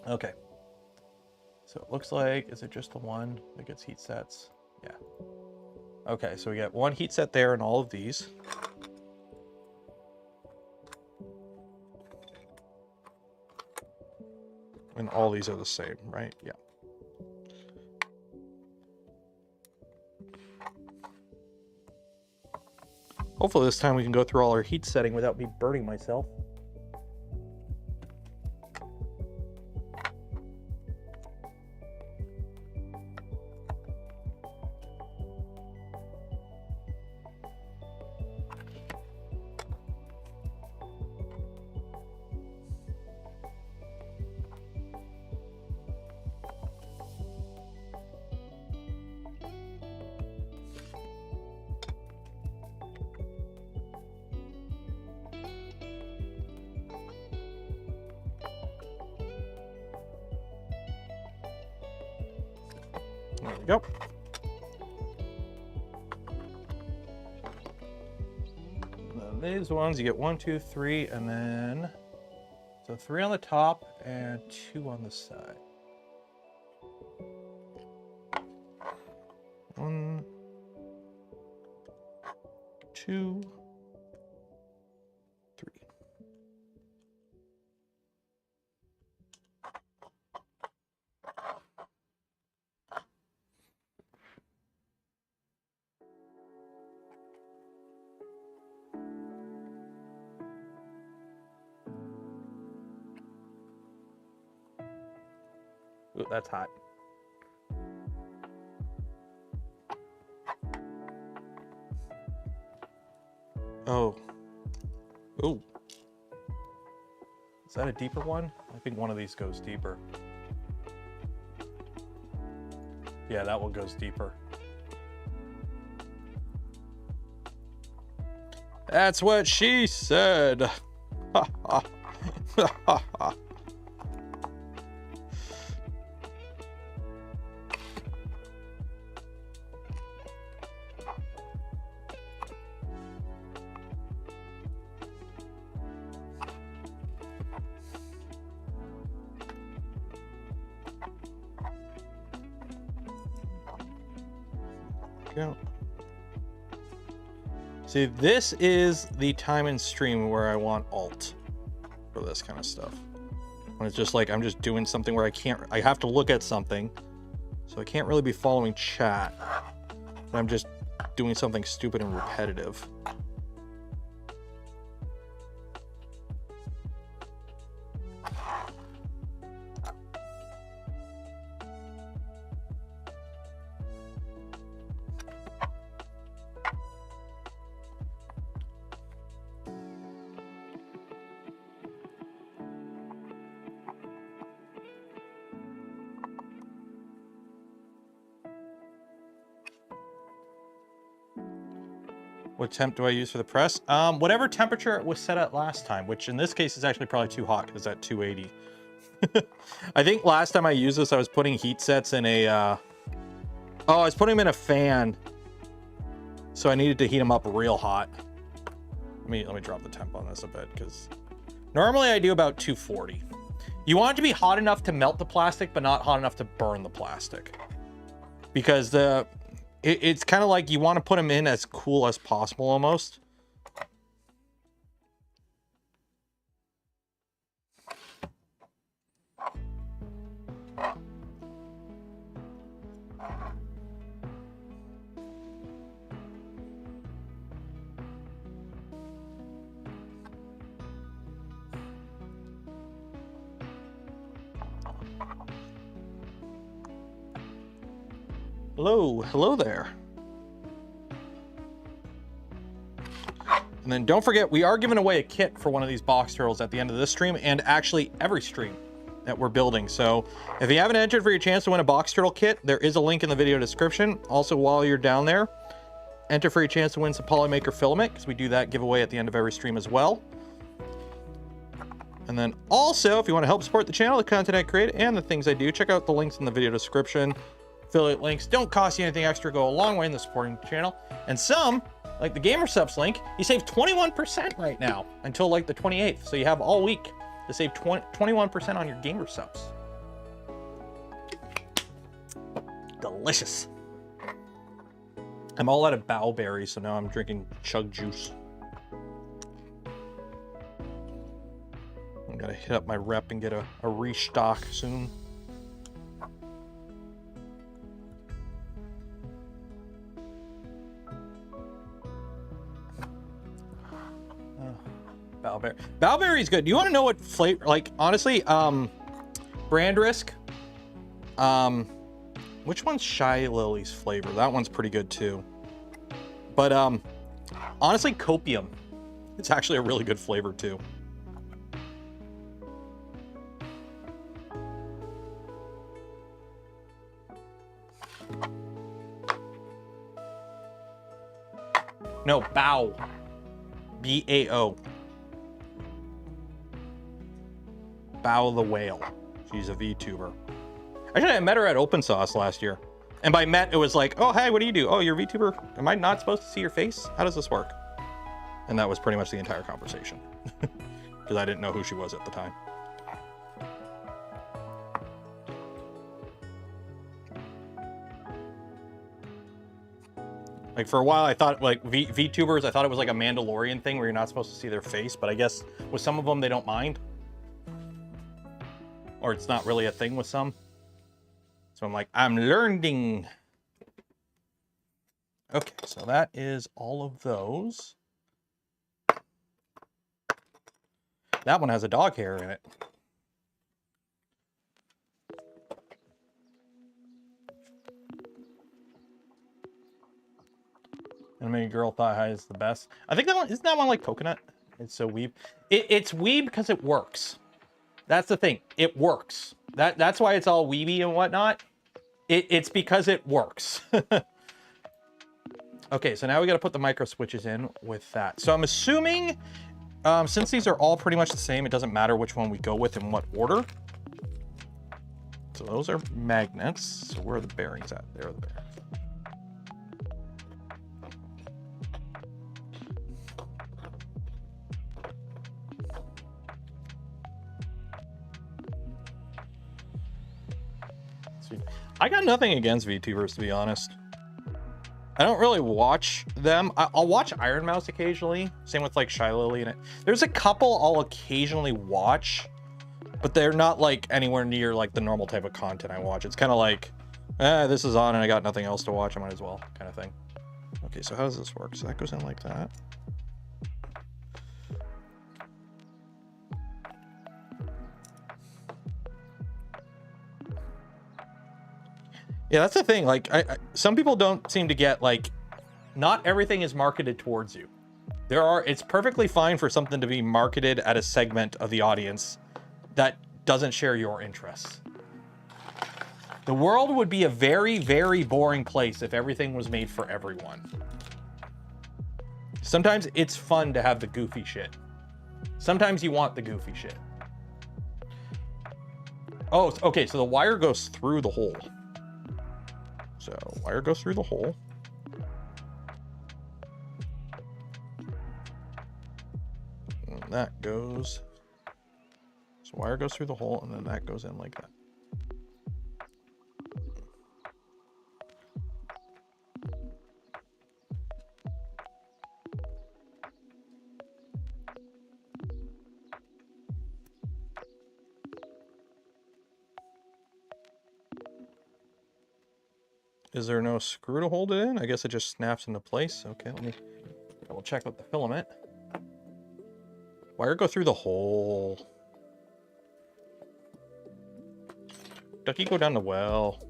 Okay. So it looks like, is it just the one that gets heat sets? Yeah. Okay, so we got 1 heat set there in all of these. And all these are the same, right? Yeah. Hopefully this time we can go through all our heat setting without me burning myself. There we go. Then these ones, you get 1, 2, 3, and then so 3 on the top and 2 on the side. 1, 2, 3. Ooh, that's hot. Oh. Ooh. Is that a deeper one? I think one of these goes deeper. Yeah, that one goes deeper. That's what she said. Ha ha. Ha ha. Go. See, this is the time in stream where I want alt for this kind of stuff. When it's just like I'm just doing something where I have to look at something, so I can't really be following chat. I'm just doing something stupid and repetitive. What temp do I use for the press? Whatever temperature it was set at last time, which in this case is actually probably too hot because it's at 280. I think last time I used this, I was putting heat sets in a, I was putting them in a fan. So I needed to heat them up real hot. Let me drop the temp on this a bit because normally I do about 240. You want it to be hot enough to melt the plastic, but not hot enough to burn the plastic. Because it's kind of like you want to put them in as cool as possible almost. Hello there. And then don't forget, we are giving away a kit for one of these box turtles at the end of this stream, and actually every stream that we're building. So if you haven't entered for your chance to win a box turtle kit, there is a link in the video description. Also, while you're down there, enter for your chance to win some polymaker filament, because we do that giveaway at the end of every stream as well. And then also, if you want to help support the channel, the content I create, and the things I do, check out the links in the video description. Affiliate links don't cost you anything extra, go a long way in the supporting the channel. And some, like the Gamer Subs link, you save 21% right now until like the 28th. So you have all week to save 21% on your Gamer Subs. Delicious. I'm all out of bowberries, so now I'm drinking chug juice. I gotta hit up my rep and get a restock soon. Bowberry's good. You want to know what flavor? Like honestly, brand risk. Which one's Shy Lily's flavor? That one's pretty good too. But honestly, Copium. It's actually a really good flavor too. No, Bao. B-A-O. Bao the Whale. She's a VTuber. Actually, I met her at Open Sauce last year. And by met, it was like, oh, hey, what do you do? Oh, you're a VTuber? Am I not supposed to see your face? How does this work? And that was pretty much the entire conversation. Because I didn't know who she was at the time. Like for a while, I thought like VTubers, I thought it was like a Mandalorian thing where you're not supposed to see their face, but I guess with some of them, they don't mind. Or it's not really a thing with some. So I'm like, I'm learning. Okay, so that is all of those. That one has a dog hair in it. My girl thigh high is the best. I think that one, isn't that one like coconut? It's so weeb. It's weeb because it works. That's the thing. It works. That's why it's all weeby and whatnot. It's because it works. Okay, so now we got to put the micro switches in with that. So I'm assuming, since these are all pretty much the same, it doesn't matter which one we go with in what order. So those are magnets. So where are the bearings at? There are the bearings. I got nothing against VTubers, to be honest. I don't really watch them. I'll watch Iron Mouse occasionally. Same with like Shy Lily and it. There's a couple I'll occasionally watch, but they're not like anywhere near like the normal type of content I watch. It's kind of like, this is on and I got nothing else to watch. I might as well, kind of thing. Okay, so how does this work? So that goes in like that. Yeah, that's the thing. Like, some people don't seem to get, like, not everything is marketed towards you. It's perfectly fine for something to be marketed at a segment of the audience that doesn't share your interests. The world would be a very, very boring place if everything was made for everyone. Sometimes it's fun to have the goofy shit. Sometimes you want the goofy shit. Oh, okay, so the wire goes through the hole. So wire goes through the hole. And that goes. So wire goes through the hole and then that goes in like that. Is there no screw to hold it in? I guess it just snaps into place. Okay, let me double check with the filament. Wire go through the hole. Ducky, go down the well.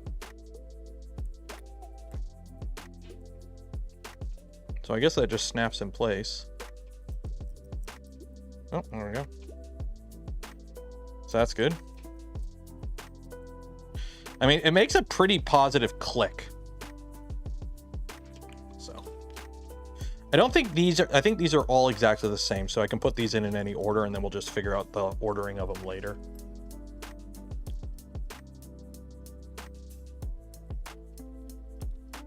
So I guess that just snaps in place. Oh, there we go. So that's good. I mean, it makes a pretty positive click. So I don't think these are, I think these are all exactly the same. So I can put these in any order and then we'll just figure out the ordering of them later.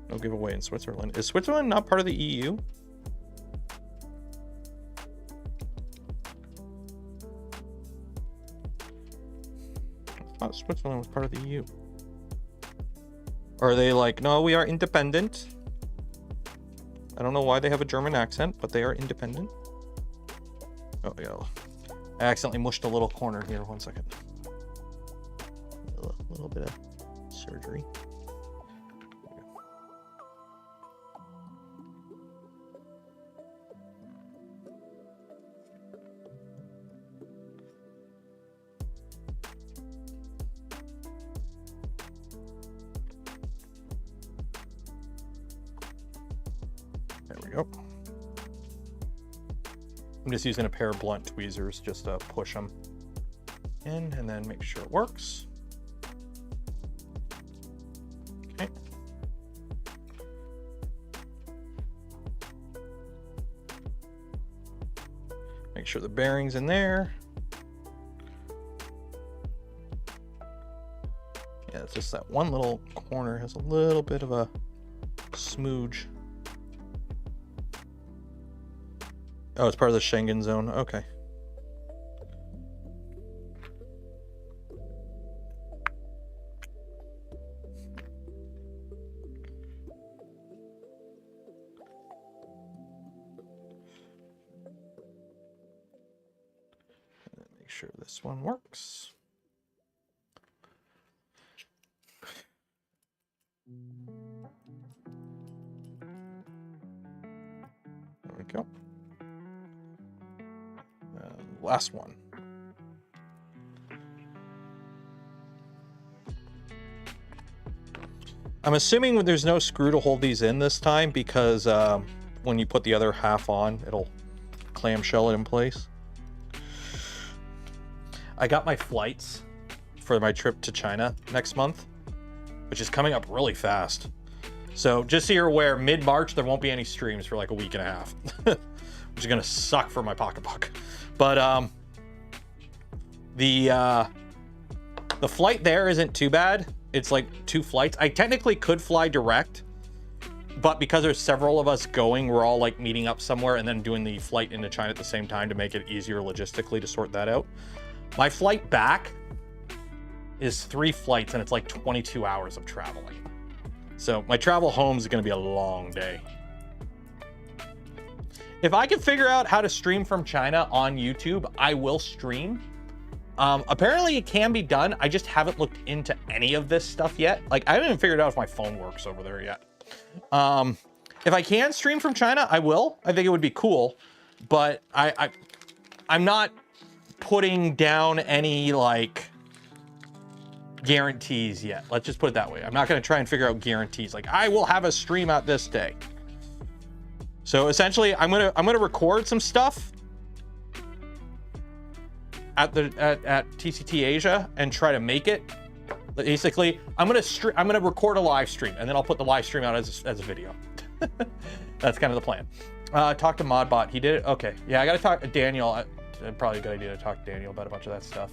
No giveaway in Switzerland. Is Switzerland not part of the EU? I thought Switzerland was part of the EU. Or are they like, no, we are independent? I don't know why they have a German accent, but they are independent. Oh, yeah. I accidentally mushed a little corner here. 1 second. A little bit of surgery. Go. I'm just using a pair of blunt tweezers just to push them in and then make sure it works. Okay. Make sure the bearing's in there. Yeah, it's just that one little corner has a little bit of a smooge. Oh, it's part of the Schengen zone. Okay. Make sure this one works. There we go. Last one. I'm assuming there's no screw to hold these in this time because when you put the other half on, it'll clamshell it in place. I got my flights for my trip to China next month, which is coming up really fast. So just so you're aware, mid-March, there won't be any streams for like a week and a half, which is gonna suck for my pocketbook. But the flight there isn't too bad. It's like 2 flights. I technically could fly direct, but because there's several of us going, we're all like meeting up somewhere and then doing the flight into China at the same time to make it easier logistically to sort that out. My flight back is 3 flights and it's like 22 hours of traveling. So my travel home is going to be a long day. If I can figure out how to stream from China on YouTube, I will stream. Apparently it can be done. I just haven't looked into any of this stuff yet. Like I haven't even figured out if my phone works over there yet. If I can stream from China, I will. I think it would be cool, but I'm not putting down any like guarantees yet. Let's just put it that way. I'm not going to try and figure out guarantees. Like I will have a stream out this day. So essentially I'm going to record some stuff at TCT Asia and try to make it. Basically, I'm going to record a live stream and then I'll put the live stream out as a video. That's kind of the plan. Talk to Modbot. He did it. Okay. Yeah, I got to talk to Daniel. Probably a good idea to talk to Daniel about a bunch of that stuff.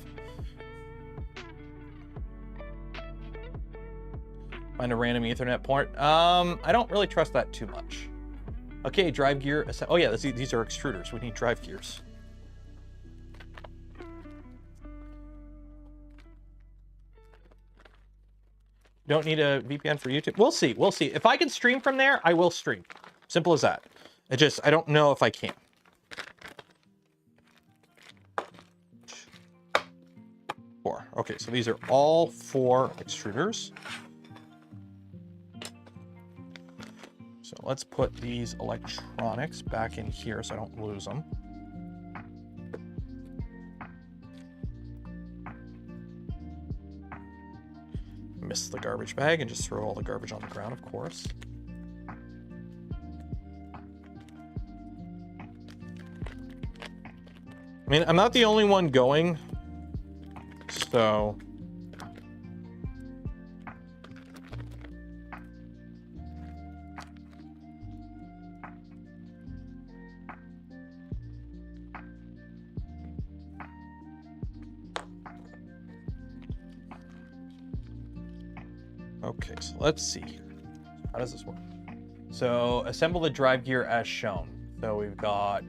Find a random Ethernet port. I don't really trust that too much. Okay, drive gear. Oh yeah, these are extruders. We need drive gears. Don't need a VPN for YouTube. We'll see. We'll see. If I can stream from there, I will stream. Simple as that. I don't know if I can. Okay, so these are all 4 extruders. So let's put these electronics back in here so I don't lose them. Miss the garbage bag and just throw all the garbage on the ground, of course. I mean, I'm not the only one going. So okay, so let's see here. How does this work? So assemble the drive gear as shown. So we've got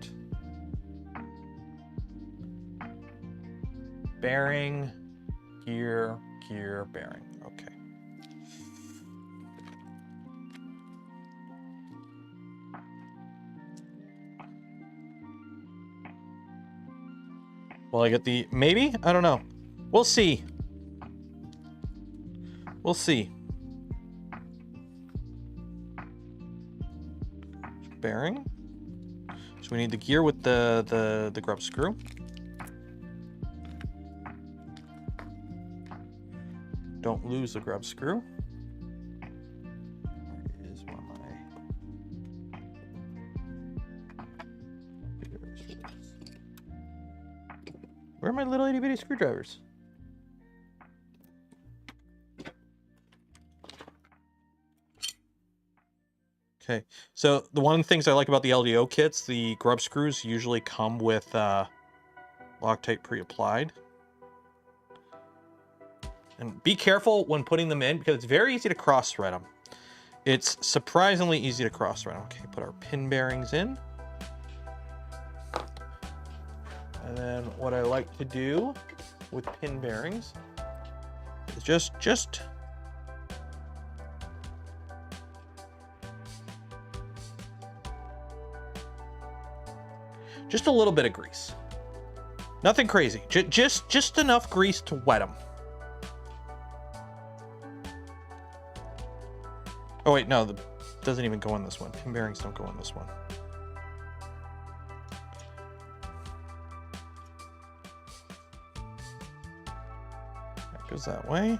bearing, gear, bearing. Okay. Well, I get the, maybe? I don't know. We'll see. We'll see. Bearing. So we need the gear with the grub screw. Don't lose the grub screw. Where is one of my... Where are my little itty bitty screwdrivers? Okay, so the one of the things I like about the LDO kits, the grub screws usually come with Loctite pre-applied. And be careful when putting them in because it's very easy to cross-thread them. It's surprisingly easy to cross-thread them. Okay, put our pin bearings in. And then what I like to do with pin bearings is just a little bit of grease. Nothing crazy. Just enough grease to wet them. Oh wait, no, it doesn't even go in this one. Pin bearings don't go in this one. That goes that way.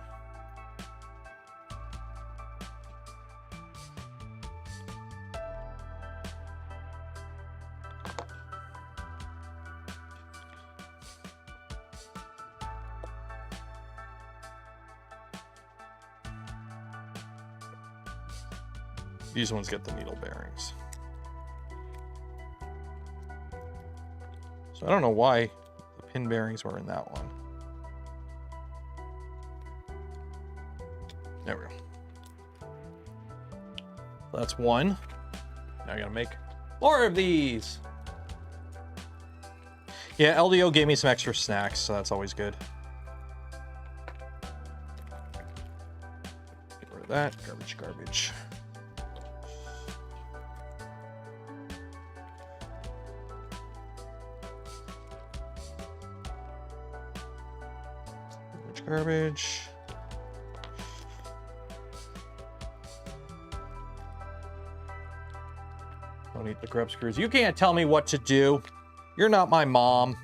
These ones get the needle bearings. So I don't know why the pin bearings were in that one. There we go. That's one. Now I gotta make more of these. Yeah, LDO gave me some extra snacks, so that's always good. Get rid of that. Garbage, garbage. Garbage, garbage. Don't eat the grub screws. You can't tell me what to do. You're not my mom.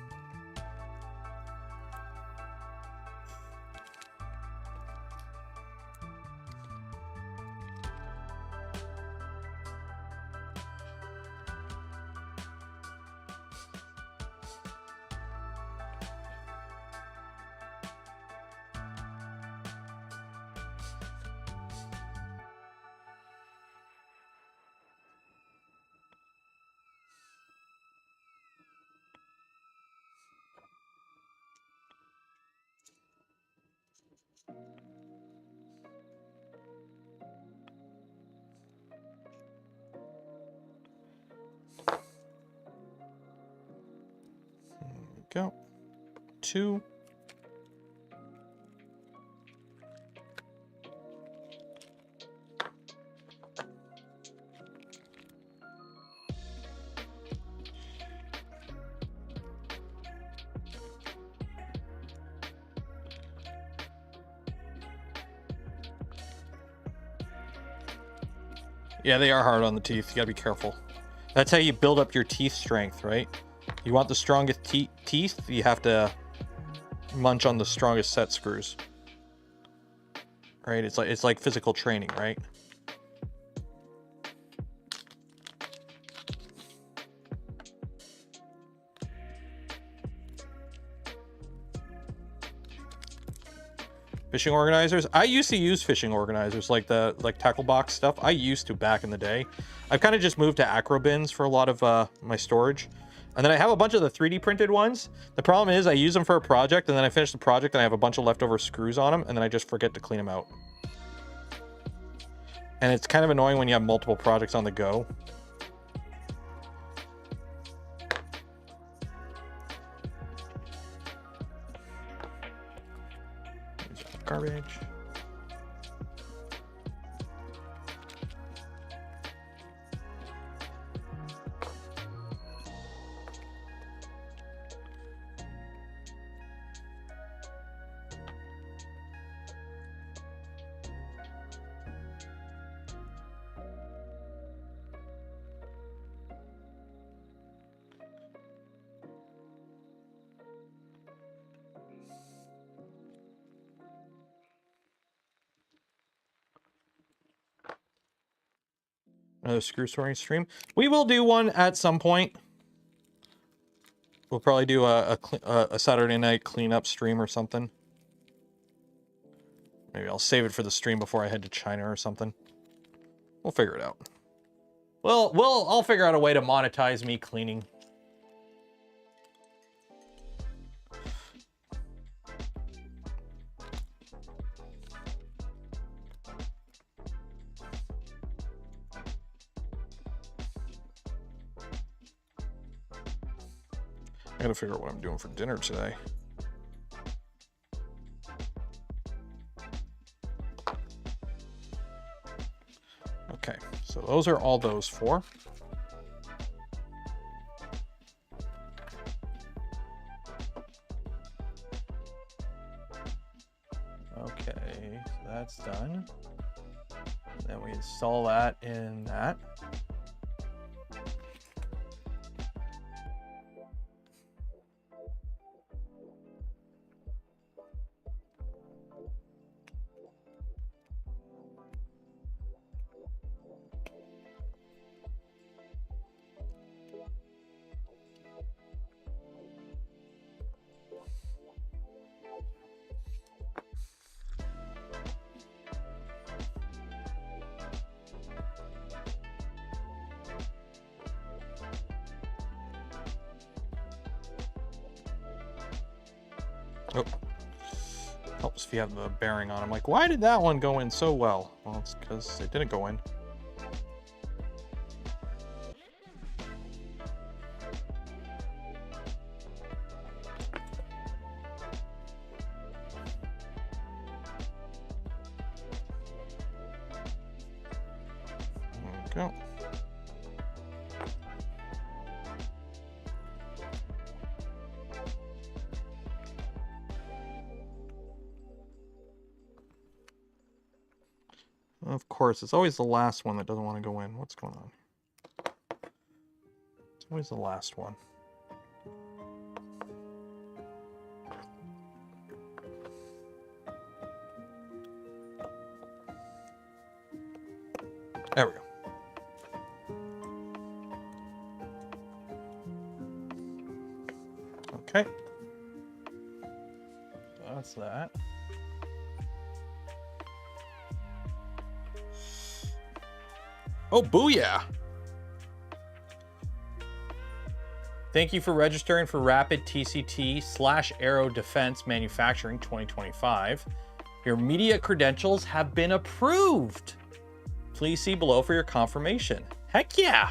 Go. 2. Yeah, they are hard on the teeth. You gotta be careful. That's how you build up your teeth strength, right? You want the strongest teeth, you have to munch on the strongest set screws. Right? It's like physical training, right? Fishing organizers. I used to use fishing organizers like tackle box stuff. I used to back in the day. I've kind of just moved to acro bins for a lot of my storage. And then I have a bunch of the 3D printed ones. The problem is I use them for a project and then I finish the project and I have a bunch of leftover screws on them and then I just forget to clean them out. And it's kind of annoying when you have multiple projects on the go. Garbage. Another screw sorting stream. We will do one at some point. We'll probably do a Saturday night cleanup stream or something. Maybe I'll save it for the stream before I head to China or something. We'll figure it out. Well, I'll figure out a way to monetize me cleaning. I gotta figure out what I'm doing for dinner today. Okay, so those are all those 4. Okay, so that's done. Then we install that in that. Oh. Helps if you have the bearing on. I'm like, why did that one go in so well? Well, it's because it didn't go in. There we go. Of course, it's always the last one that doesn't want to go in. What's going on? It's always the last one. There we go. Okay. That's that. Oh, booyah! Thank you for registering for Rapid TCT/Aero Defense Manufacturing 2025. Your media credentials have been approved. Please see below for your confirmation. Heck yeah!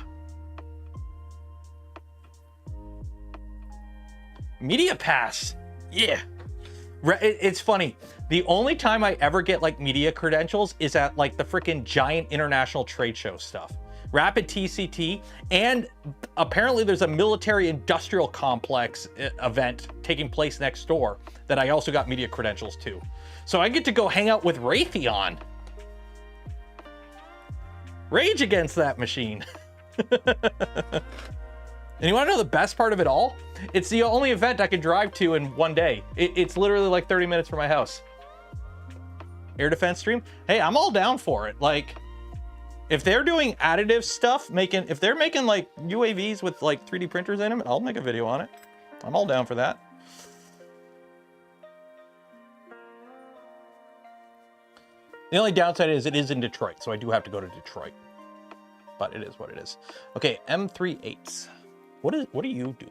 Media pass. Yeah. It's funny. The only time I ever get like media credentials is at like the freaking giant international trade show stuff. Rapid TCT, and apparently there's a military industrial complex event taking place next door that I also got media credentials to. So I get to go hang out with Raytheon. Rage against that machine. And you want to know the best part of it all? It's the only event I could drive to in one day. It's literally like 30 minutes from my house. Air defense stream? Hey, I'm all down for it. Like, if they're doing additive stuff, if they're making like UAVs with like 3D printers in them, I'll make a video on it. I'm all down for that. The only downside is it is in Detroit, so I do have to go to Detroit. But it is what it is. Okay, M38s. What do you do?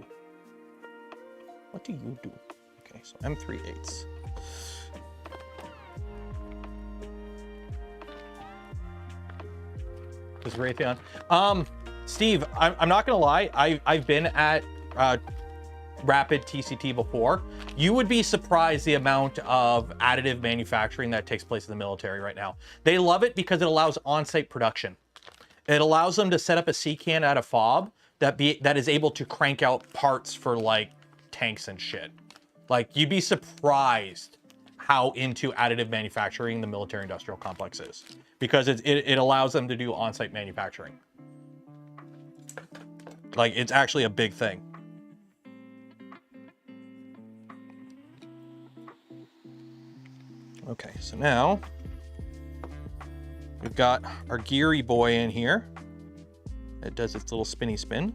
What do you do? Okay, so M38s. Is Raytheon? Steve, I'm not gonna lie. I've been at Rapid TCT before. You would be surprised the amount of additive manufacturing that takes place in the military right now. They love it because it allows on-site production. It allows them to set up a C-can at a fob that is able to crank out parts for like tanks and shit. Like, you'd be surprised how into additive manufacturing the military industrial complex is, because it allows them to do on-site manufacturing. Like, it's actually a big thing. Okay, so now we've got our geary boy in here. It does its little spinny spin.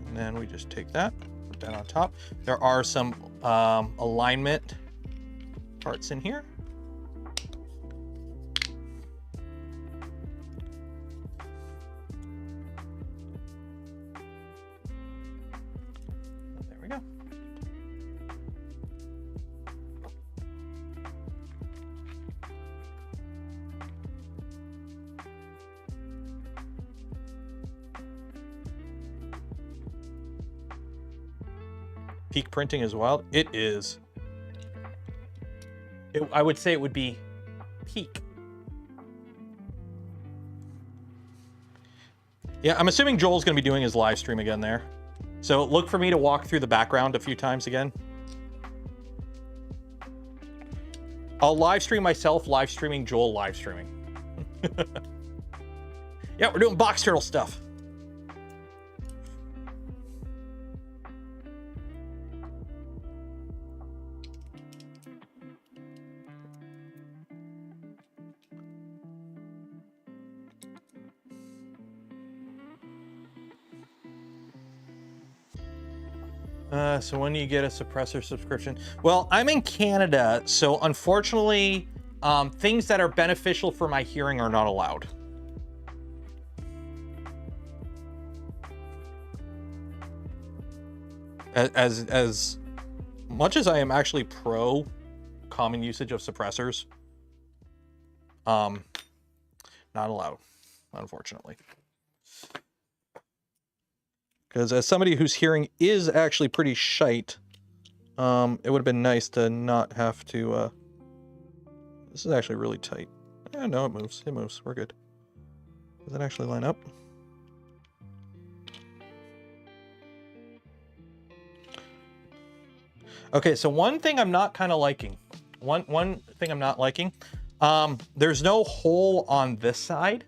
And then we just take that, put that on top. There are some alignment parts in here. There we go. Peak printing is wild. It is. I would say it would be peak. Yeah, I'm assuming Joel's going to be doing his live stream again there. So look for me to walk through the background a few times again. I'll live stream myself, live streaming Joel, live streaming. Yeah, we're doing box turtle stuff. So when do you get a suppressor subscription? Well, I'm in Canada, so unfortunately, things that are beneficial for my hearing are not allowed. As much as I am actually pro common usage of suppressors, not allowed, unfortunately. Because as somebody whose hearing is actually pretty shite, it would have been nice to not have to, this is actually really tight. Yeah, no, it moves. It moves. We're good. Does it actually line up? Okay, so one thing I'm not kind of liking. One thing I'm not liking. There's no hole on this side.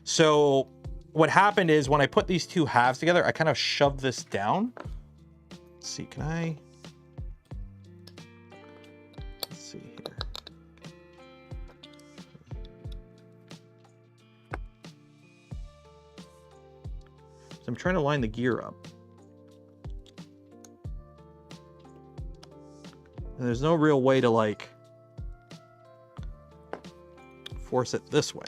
So what happened is when I put these two halves together, I kind of shoved this down. Let's see, can I? Let's see here. So I'm trying to line the gear up. And there's no real way to like force it this way.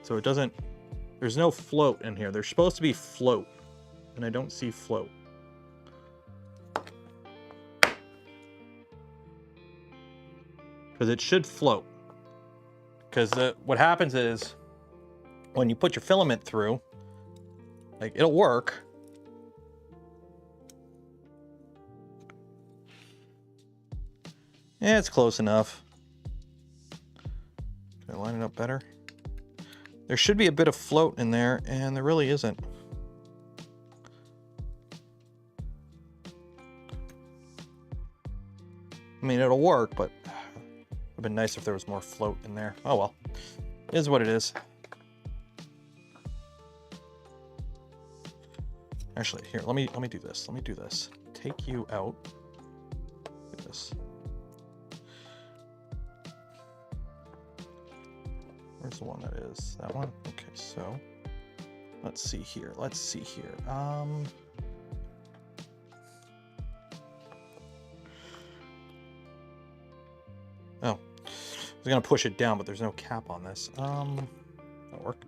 So it doesn't, there's no float in here. There's supposed to be float, and I don't see float. Because it should float. Because what happens is, when you put your filament through, like, it'll work. Yeah, it's close enough. Can I line it up better? There should be a bit of float in there, and there really isn't. I mean, it'll work, but it would have been nice if there was more float in there. Oh well, it is what it is. Actually, here, let me do this. Let me do this. Take you out. Do this. Where's the one that is? That one? Okay, so let's see here. Let's see here. Oh, I was gonna push it down, but there's no cap on this. That'll work.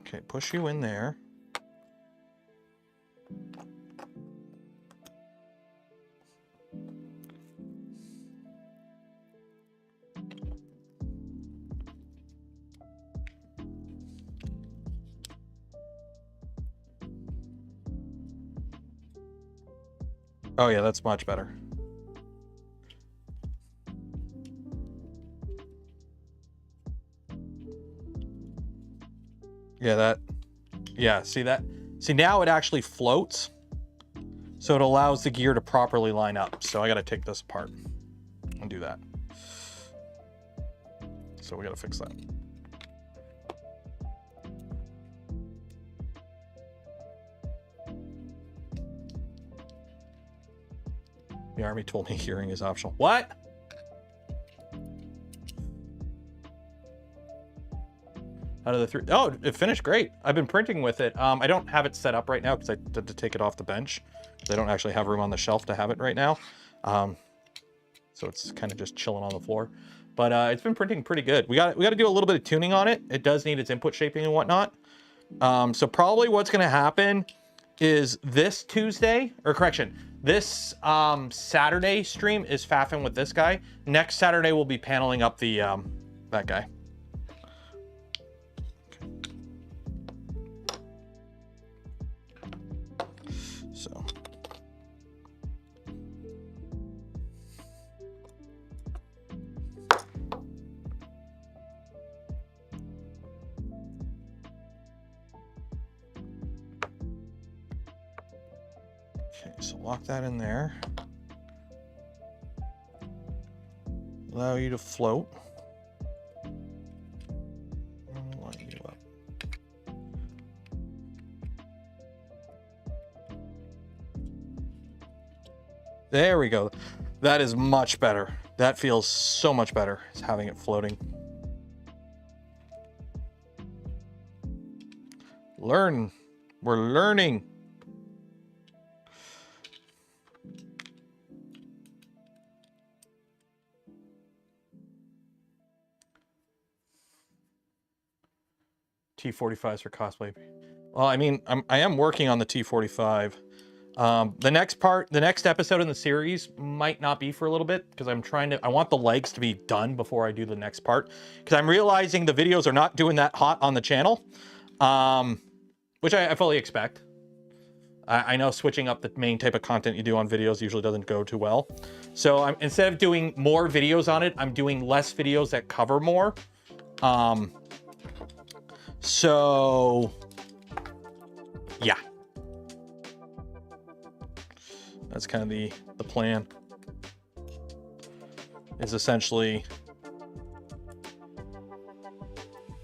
Okay, push you in there. Oh yeah, that's much better. Yeah, see that? See, now it actually floats. So it allows the gear to properly line up. So I got to take this apart and do that. So we got to fix that. The army told me hearing is optional. What? Out of the three, oh, it finished great. I've been printing with it. I don't have it set up right now because I had to take it off the bench. They don't actually have room on the shelf to have it right now. So it's kind of just chilling on the floor. But it's been printing pretty good. We got to do a little bit of tuning on it. It does need its input shaping and whatnot. So probably what's going to happen is this Tuesday, or correction, this Saturday stream is faffing with this guy. Next Saturday we'll be paneling up the that guy. So okay, so lock that in there. Allow you to float. Line you up. There we go. That is much better. That feels so much better, is having it floating. Learn. We're learning. T45s for cosplay. Well, I mean, I am working on the T45. The next episode in the series might not be for a little bit because I want the legs to be done before I do the next part, because I'm realizing the videos are not doing that hot on the channel, which I fully expect. I know switching up the main type of content you do on videos usually doesn't go too well. So instead of doing more videos on it, I'm doing less videos that cover more. So yeah, that's kind of the plan, is essentially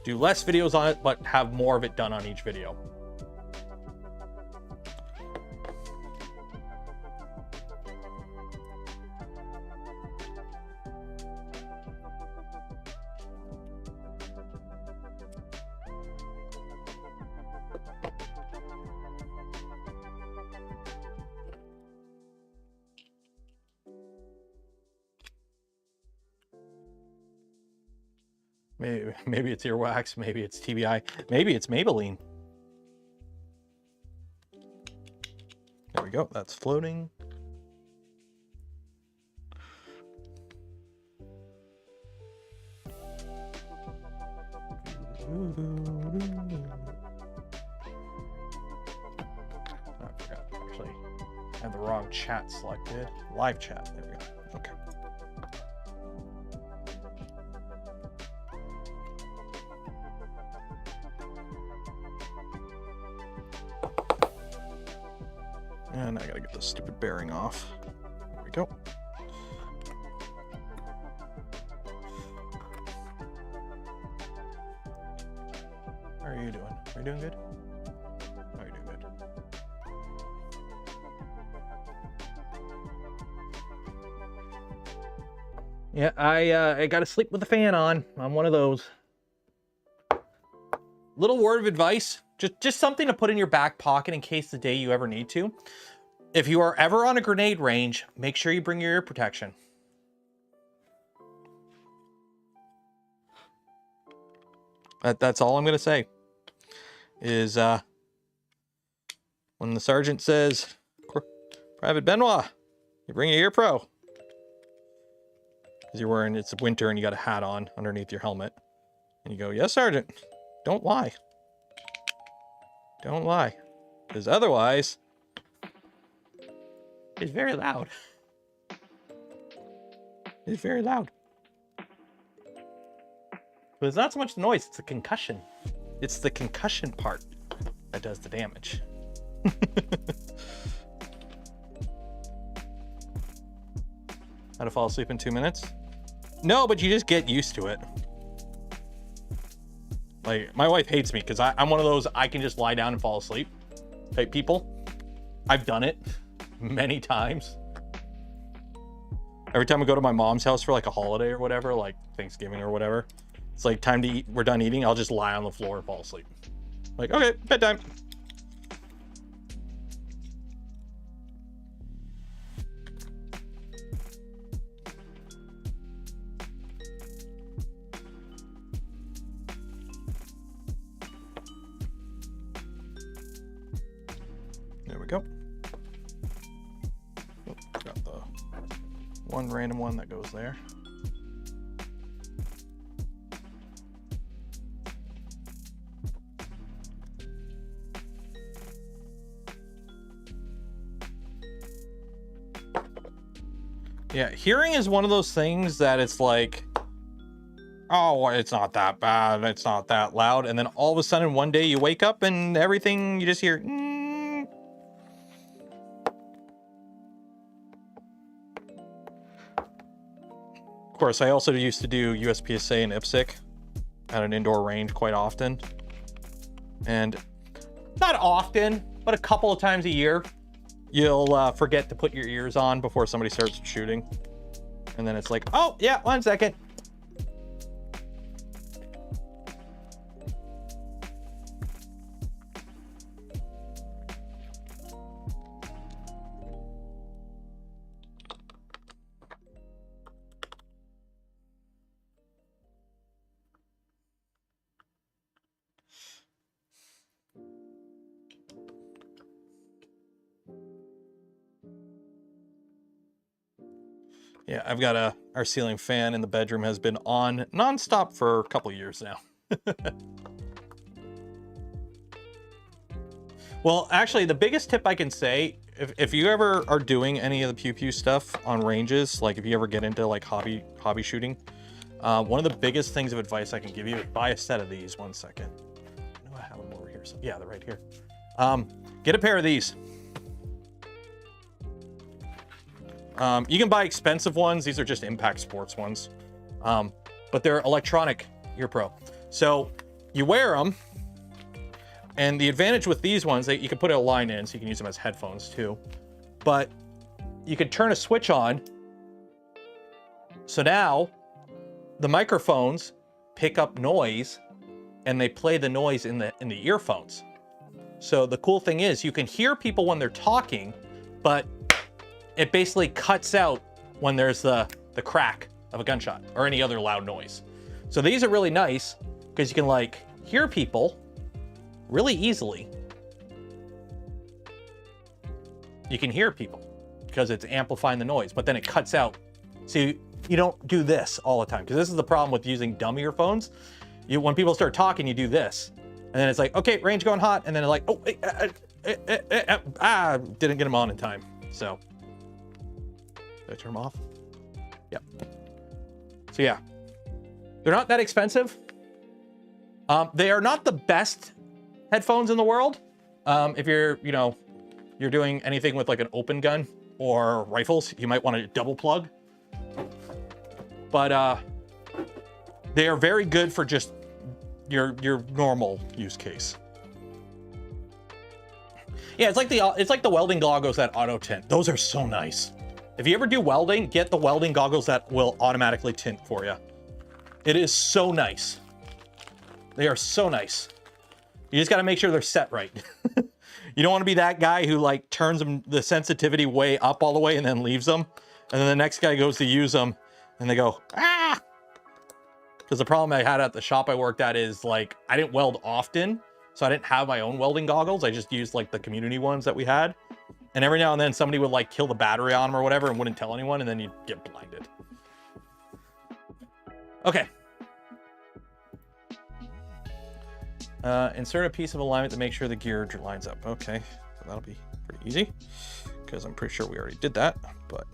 do less videos on it, but have more of it done on each video. Maybe it's earwax, maybe it's TBI, maybe it's Maybelline. There we go, that's floating. I forgot, actually, I had the wrong chat selected. Live chat, there we go, okay. And I gotta get this stupid bearing off. There we go. How are you doing? Are you doing good? How are you doing good? Yeah, I gotta sleep with the fan on. I'm one of those. Little word of advice. Just something to put in your back pocket in case the day you ever need to. If you are ever on a grenade range, make sure you bring your ear protection. That's all I'm going to say. Is when the sergeant says, Private Benoit, you bring your ear pro. Because you're wearing, it's winter and you got a hat on underneath your helmet. And you go, yes, Sergeant. Don't lie. Don't lie, because otherwise, it's very loud. It's very loud. But it's not so much the noise, it's the concussion. It's the concussion part that does the damage. How to fall asleep in 2 minutes? No, but you just get used to it. Like, my wife hates me because I'm one of those I can just lie down and fall asleep type people. I've done it many times. Every time I go to my mom's house for like a holiday or whatever, like Thanksgiving or whatever, it's like time to eat, we're done eating, I'll just lie on the floor and fall asleep. Like, okay, bedtime. Go. Oh, got the one random one that goes there. Yeah, hearing is one of those things that it's like, oh, it's not that bad, it's not that loud, and then all of a sudden one day you wake up and everything you just hear. Of course, I also used to do USPSA and IPSC at an indoor range quite often. And not often, but a couple of times a year, you'll forget to put your ears on before somebody starts shooting. And then it's like, oh, yeah, 1 second. Yeah, I've got our ceiling fan in the bedroom has been on nonstop for a couple years now. Well, actually, the biggest tip I can say, if you ever are doing any of the pew pew stuff on ranges, like if you ever get into like hobby shooting, one of the biggest things of advice I can give you is buy a set of these. 1 second. I know I have them over here. So yeah, they're right here. Get a pair of these. You can buy expensive ones. These are just Impact Sports ones, but they're electronic ear pro. So you wear them. And the advantage with these ones, that you can put a line in, so you can use them as headphones too. But you can turn a switch on. So now the microphones pick up noise and they play the noise in the earphones. So the cool thing is you can hear people when they're talking, but it basically cuts out when there's the crack of a gunshot or any other loud noise. So these are really nice because you can like hear people really easily. You can hear people because it's amplifying the noise, but then it cuts out. So you don't do this all the time, because this is the problem with using dumb earphones. When people start talking, you do this, and then it's like, okay, range going hot, and then it's like, oh, didn't get them on in time. So, did I turn them off? Yep. So yeah, they're not that expensive. They are not the best headphones in the world. If you're doing anything with like an open gun or rifles, you might want to double plug. But they are very good for just your normal use case. Yeah, it's like the welding goggles that auto tint. Those are so nice. If you ever do welding, get the welding goggles that will automatically tint for you. It is so nice. They are so nice. You just got to make sure they're set right. You don't want to be that guy who like turns them the sensitivity way up all the way and then leaves them. And then the next guy goes to use them and they go, ah! Because the problem I had at the shop I worked at is like, I didn't weld often. So I didn't have my own welding goggles. I just used like the community ones that we had. And every now and then somebody would like kill the battery on them or whatever and wouldn't tell anyone. And then you'd get blinded. Okay. Insert a piece of alignment to make sure the gear lines up. Okay, so that'll be pretty easy because I'm pretty sure we already did that, but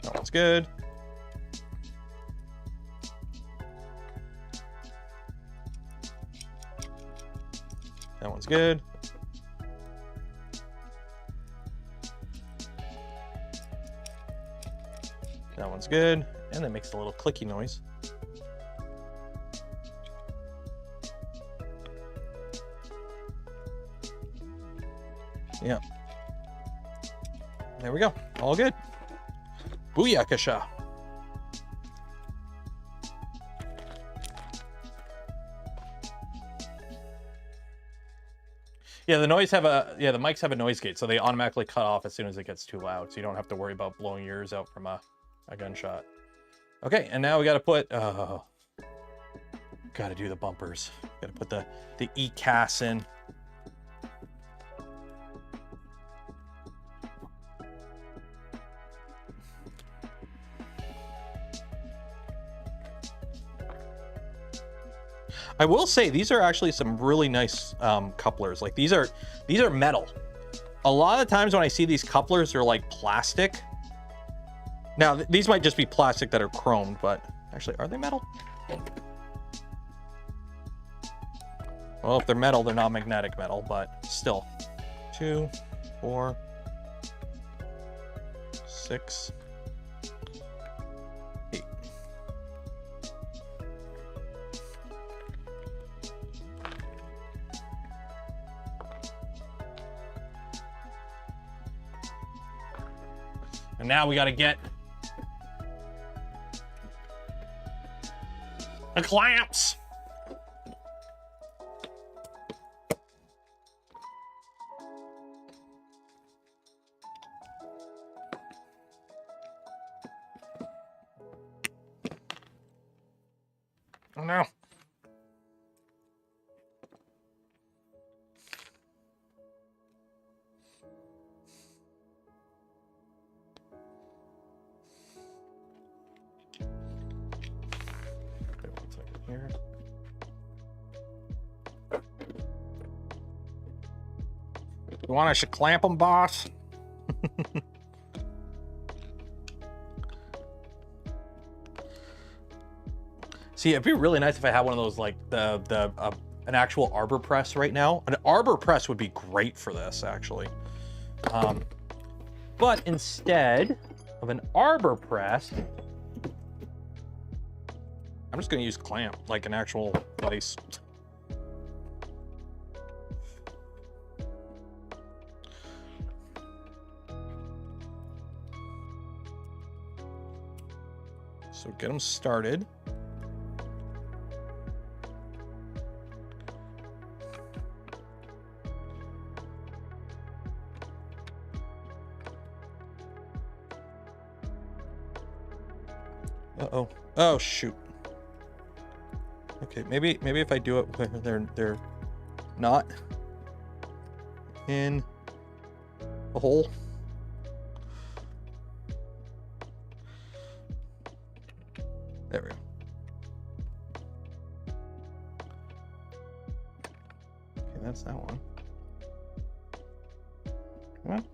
that one's good. That one's good. That one's good. And that makes a little clicky noise. Yeah. There we go. All good. Booyakasha. Yeah, the mics have a noise gate, so they automatically cut off as soon as it gets too loud, so you don't have to worry about blowing your ears out from a gunshot. Okay, and now we gotta put, gotta do the bumpers. Gotta put the Ecas in. I will say these are actually some really nice couplers. Like these are metal. A lot of times when I see these couplers, they're like plastic. Now these might just be plastic that are chromed, but actually, are they metal? Well, if they're metal, they're not magnetic metal, but still. 2, 4, 6, 8. And now we got to get the clamps. Oh no. here. You want us to clamp them, boss? See, it'd be really nice if I had one of those, like an actual arbor press right now. An arbor press would be great for this, actually. But instead of an arbor press, I'm just gonna use clamp, like an actual vise. So get them started. Uh-oh. Oh, shoot. Okay, maybe if I do it where they're not in a hole. There we go. Okay, that's that one. Come on.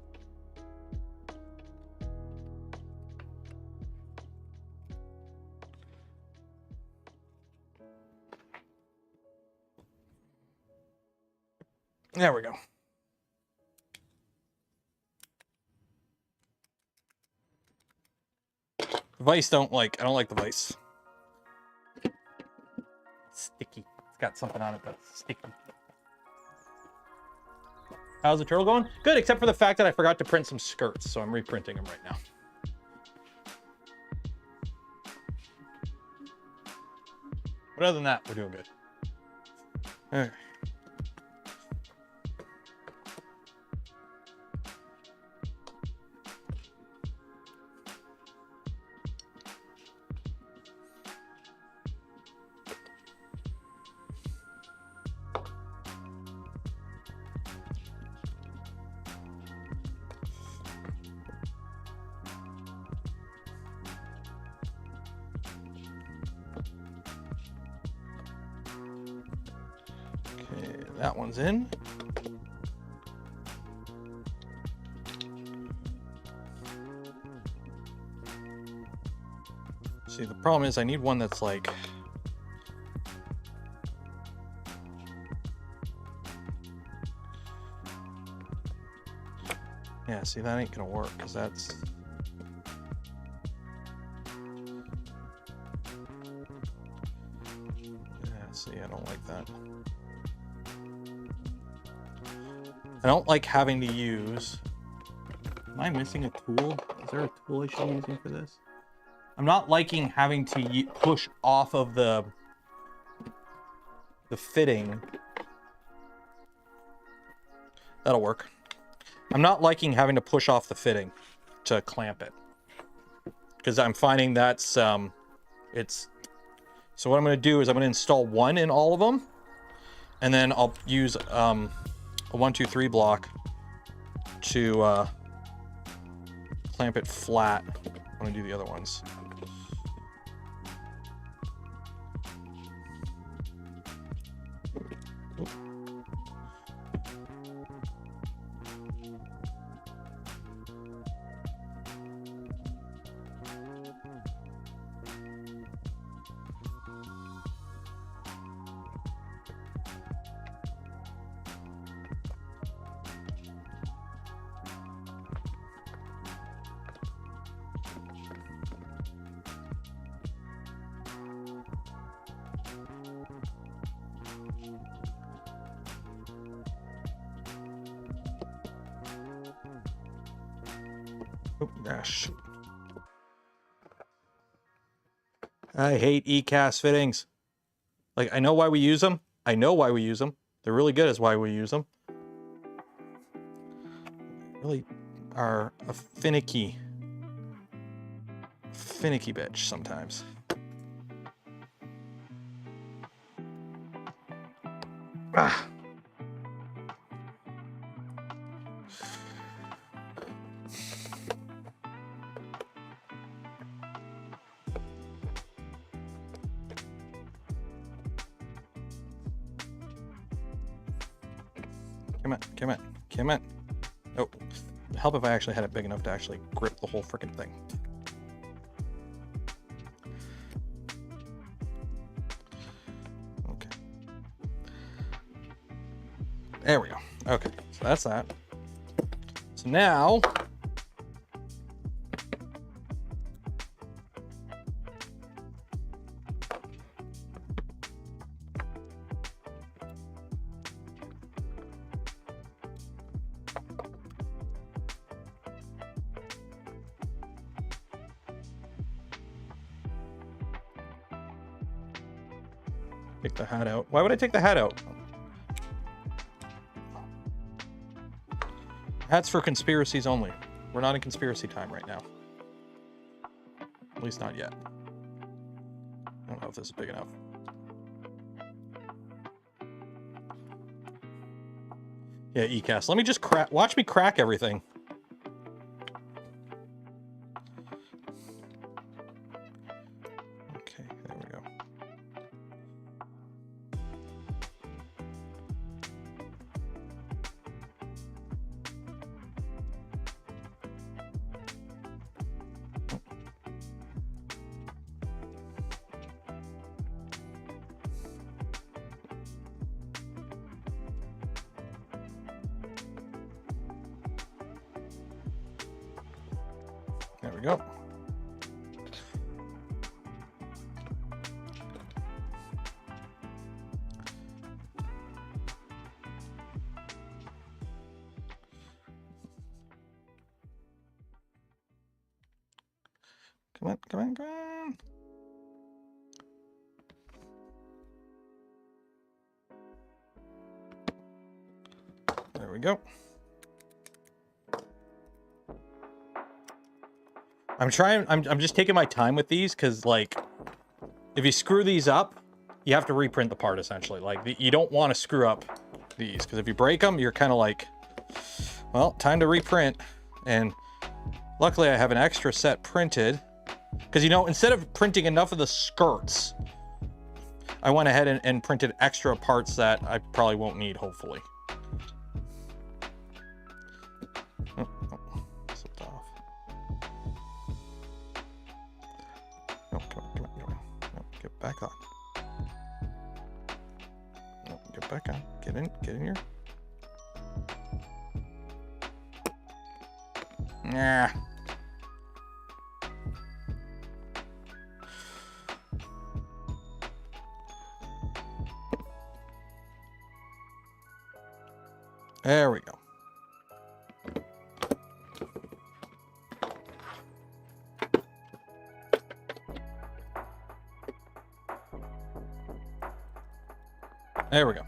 There we go. Vise I don't like the vise. It's sticky. It's got something on it that's sticky. How's the turtle going? Good, except for the fact that I forgot to print some skirts, so I'm reprinting them right now. But other than that, we're doing good. All right. That one's in. See, the problem is I need one that's like... Yeah, see, that ain't gonna work because that's... Yeah, see, I don't like that. I don't like having to use... Am I missing a tool? Is there a tool I should be using for this? I'm not liking having to push off of the fitting. That'll work. I'm not liking having to push off the fitting to clamp it. Because I'm finding that's... it's... So what I'm going to do is I'm going to install one in all of them. And then I'll use... a 1, 2, 3 block to clamp it flat when I do the other ones. Oh, gosh. I hate Ecas fittings. Like, I know why we use them. I know why we use them. They're really good as why we use them. Really are a finicky bitch sometimes. Ah. Come on, come on, come on. Oh, it'd help if I actually had it big enough to actually grip the whole freaking thing. Okay. There we go. Okay, so that's that. So now, take the hat out. Why would I take the hat out? Hats for conspiracies only. We're not in conspiracy time right now. At least not yet. I don't know if this is big enough. Yeah, Ecas. Let me just crack. Watch me crack everything. Okay, there we go. There we go. Come on, come on, come on. There we go. I'm just taking my time with these because, like, if you screw these up, you have to reprint the part essentially. Like, you don't want to screw up these because if you break them, you're kind of like, well, time to reprint. And luckily I have an extra set printed because, you know, instead of printing enough of the skirts, I went ahead and printed extra parts that I probably won't need, hopefully. Slipped off. No, come on, come on, come on. No, get back on. No, get back on. Get in here. Nah. There we go. There we go.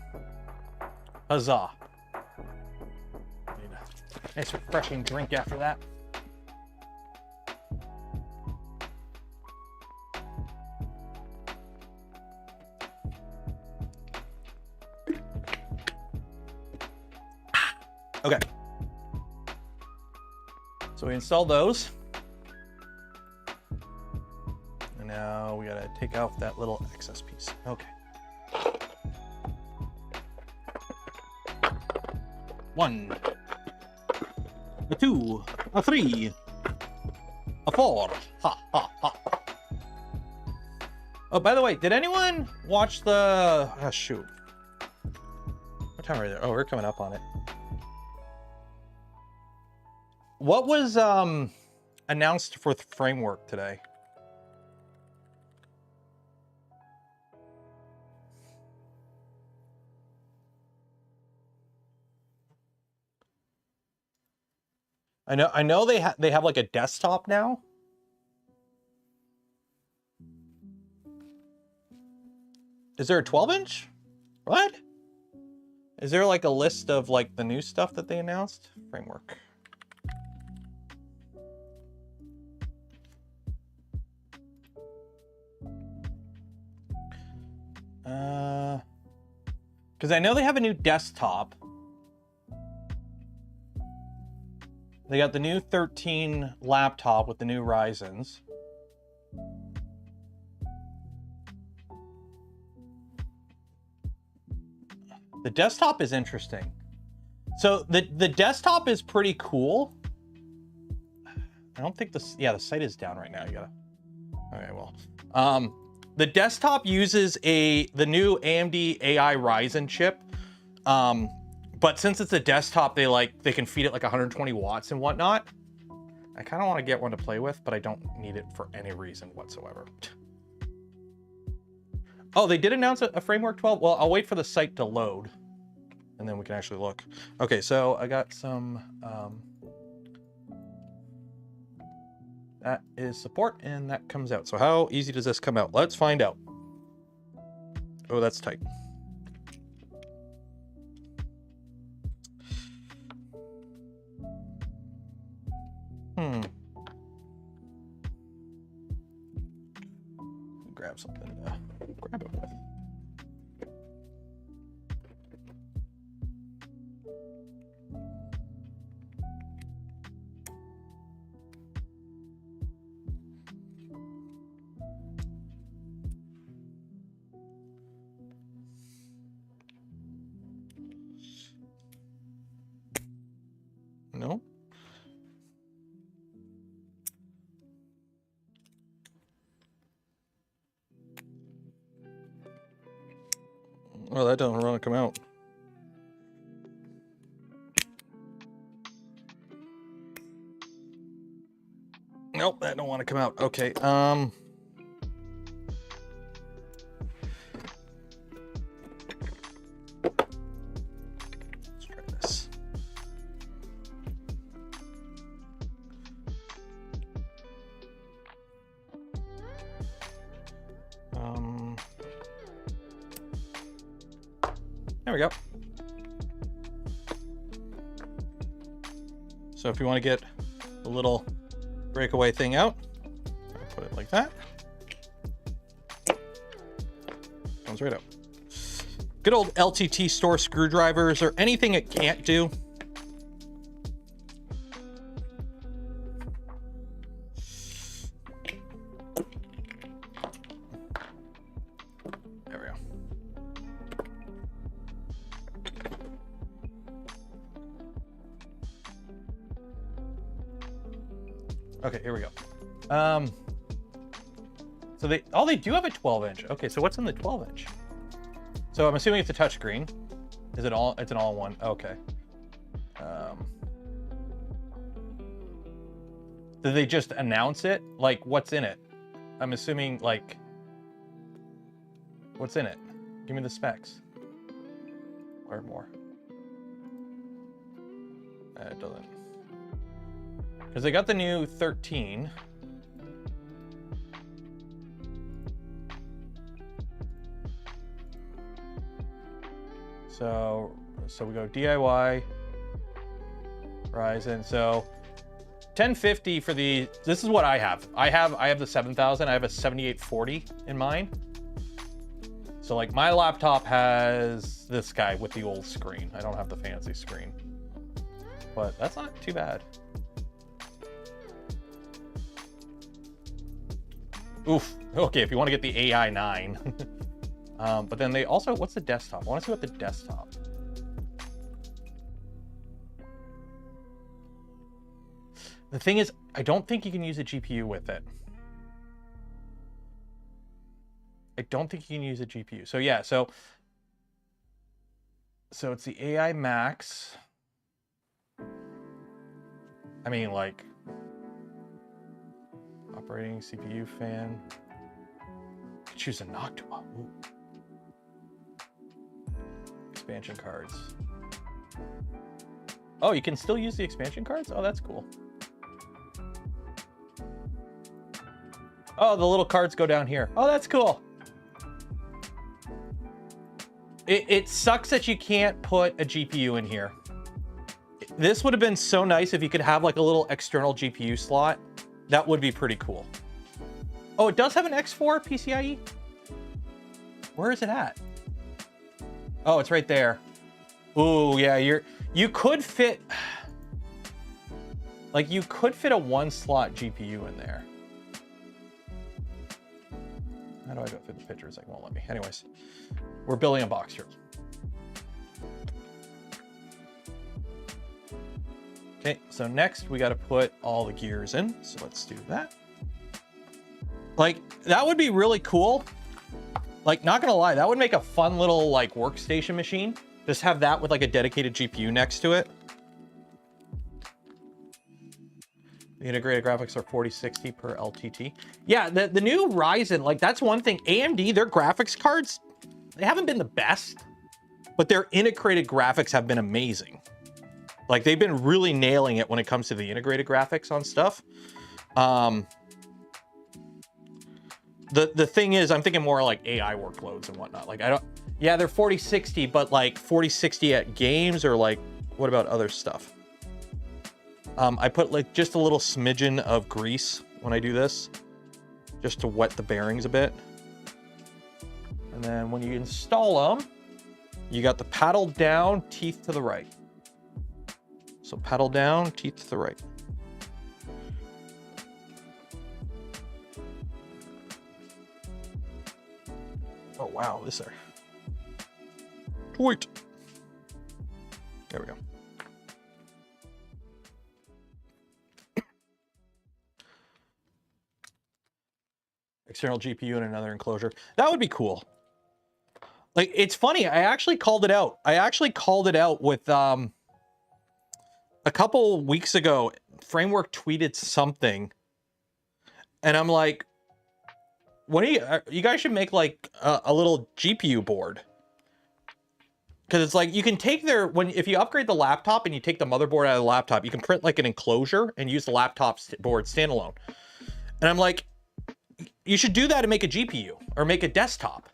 Huzzah. Need a nice refreshing drink after that. Okay. So we installed those. And now we gotta take off that little excess piece. Okay. 1, a 2, a 3, a 4. Ha, ha, ha. Oh, by the way, did anyone watch the... Oh, shoot. What time are they? Oh, we're coming up on it. What was announced for the framework today? I know they have like a desktop now. Is there a 12-inch? What? Is there like a list of like the new stuff that they announced? Framework. Because I know they have a new desktop. They got the new 13 laptop with the new Ryzens. The desktop is interesting. So the desktop is pretty cool. I don't think the site is down right now. You gotta, okay, well, the desktop uses the new AMD AI Ryzen chip. But since it's a desktop, they can feed it like 120 watts and whatnot. I kind of want to get one to play with, but I don't need it for any reason whatsoever. Oh, they did announce a Framework 12. Well, I'll wait for the site to load and then we can actually look. Okay, so I got some, that is support and that comes out. So how easy does this come out? Let's find out. Oh, that's tight. Grab something to grab it with. No. Well, that doesn't want to come out. Nope, that don't want to come out. Okay, let's try this. There we go. So if you want to get a little breakaway thing out, I'll put it like that. Comes right out. Good old LTT store screwdrivers, or anything it can't do. There we go. Okay, here we go. So they do have a 12-inch. Okay, so what's in the 12-inch? So I'm assuming it's a touchscreen. Is it all? It's an all-in-one. Okay. Did they just announce it? Like, what's in it? I'm assuming, like, what's in it? Give me the specs. Or more. It doesn't. Because they got the new 13. So we go DIY, Ryzen. So 1050 for the, this is what I have. I have the 7000. I have a 7840 in mine. So like my laptop has this guy with the old screen. I don't have the fancy screen, but that's not too bad. Oof. Okay, if you want to get the AI 9. But then they also, what's the desktop? I want to see what the desktop. The thing is, I don't think you can use a GPU with it. I don't think you can use a GPU. So yeah, so it's the AI Max. I mean, like, operating CPU fan. Choose a Noctua. Ooh. Expansion cards. Oh, you can still use the expansion cards? Oh, that's cool. Oh, the little cards go down here. Oh, that's cool. It sucks that you can't put a GPU in here. This would have been so nice if you could have like a little external GPU slot. That would be pretty cool. Oh, it does have an X4 PCIe? Where is it at? Oh, it's right there. Ooh, yeah, you could fit, like you could fit a 1-slot GPU in there. How do I go through the pictures? It won't let me. Anyways, we're building a box here. Okay, so next we got to put all the gears in. So let's do that. Like, that would be really cool. Like, not gonna lie, that would make a fun little like workstation machine. Just have that with like a dedicated GPU next to it. The integrated graphics are 4060 per LTT. Yeah, the new Ryzen, like that's one thing. AMD, their graphics cards, they haven't been the best, but their integrated graphics have been amazing. Like they've been really nailing it when it comes to the integrated graphics on stuff. The thing is, I'm thinking more like AI workloads and whatnot. Like yeah, they're 4060, but like 4060 at games, or like, what about other stuff? I put like just a little smidgen of grease when I do this, just to wet the bearings a bit. And then when you install them, you got the paddle down, teeth to the right. So paddle down, teeth to the right. Oh wow, this are tweet. There we go. External GPU and another enclosure. That would be cool. Like, it's funny, I actually called it out. I actually called it out with a couple weeks ago. Framework tweeted something, and I'm like, what do you guys should make like a little GPU board. Because it's like, you can take if you upgrade the laptop and you take the motherboard out of the laptop, you can print like an enclosure and use the laptop board standalone. And I'm like, you should do that and make a GPU or make a desktop.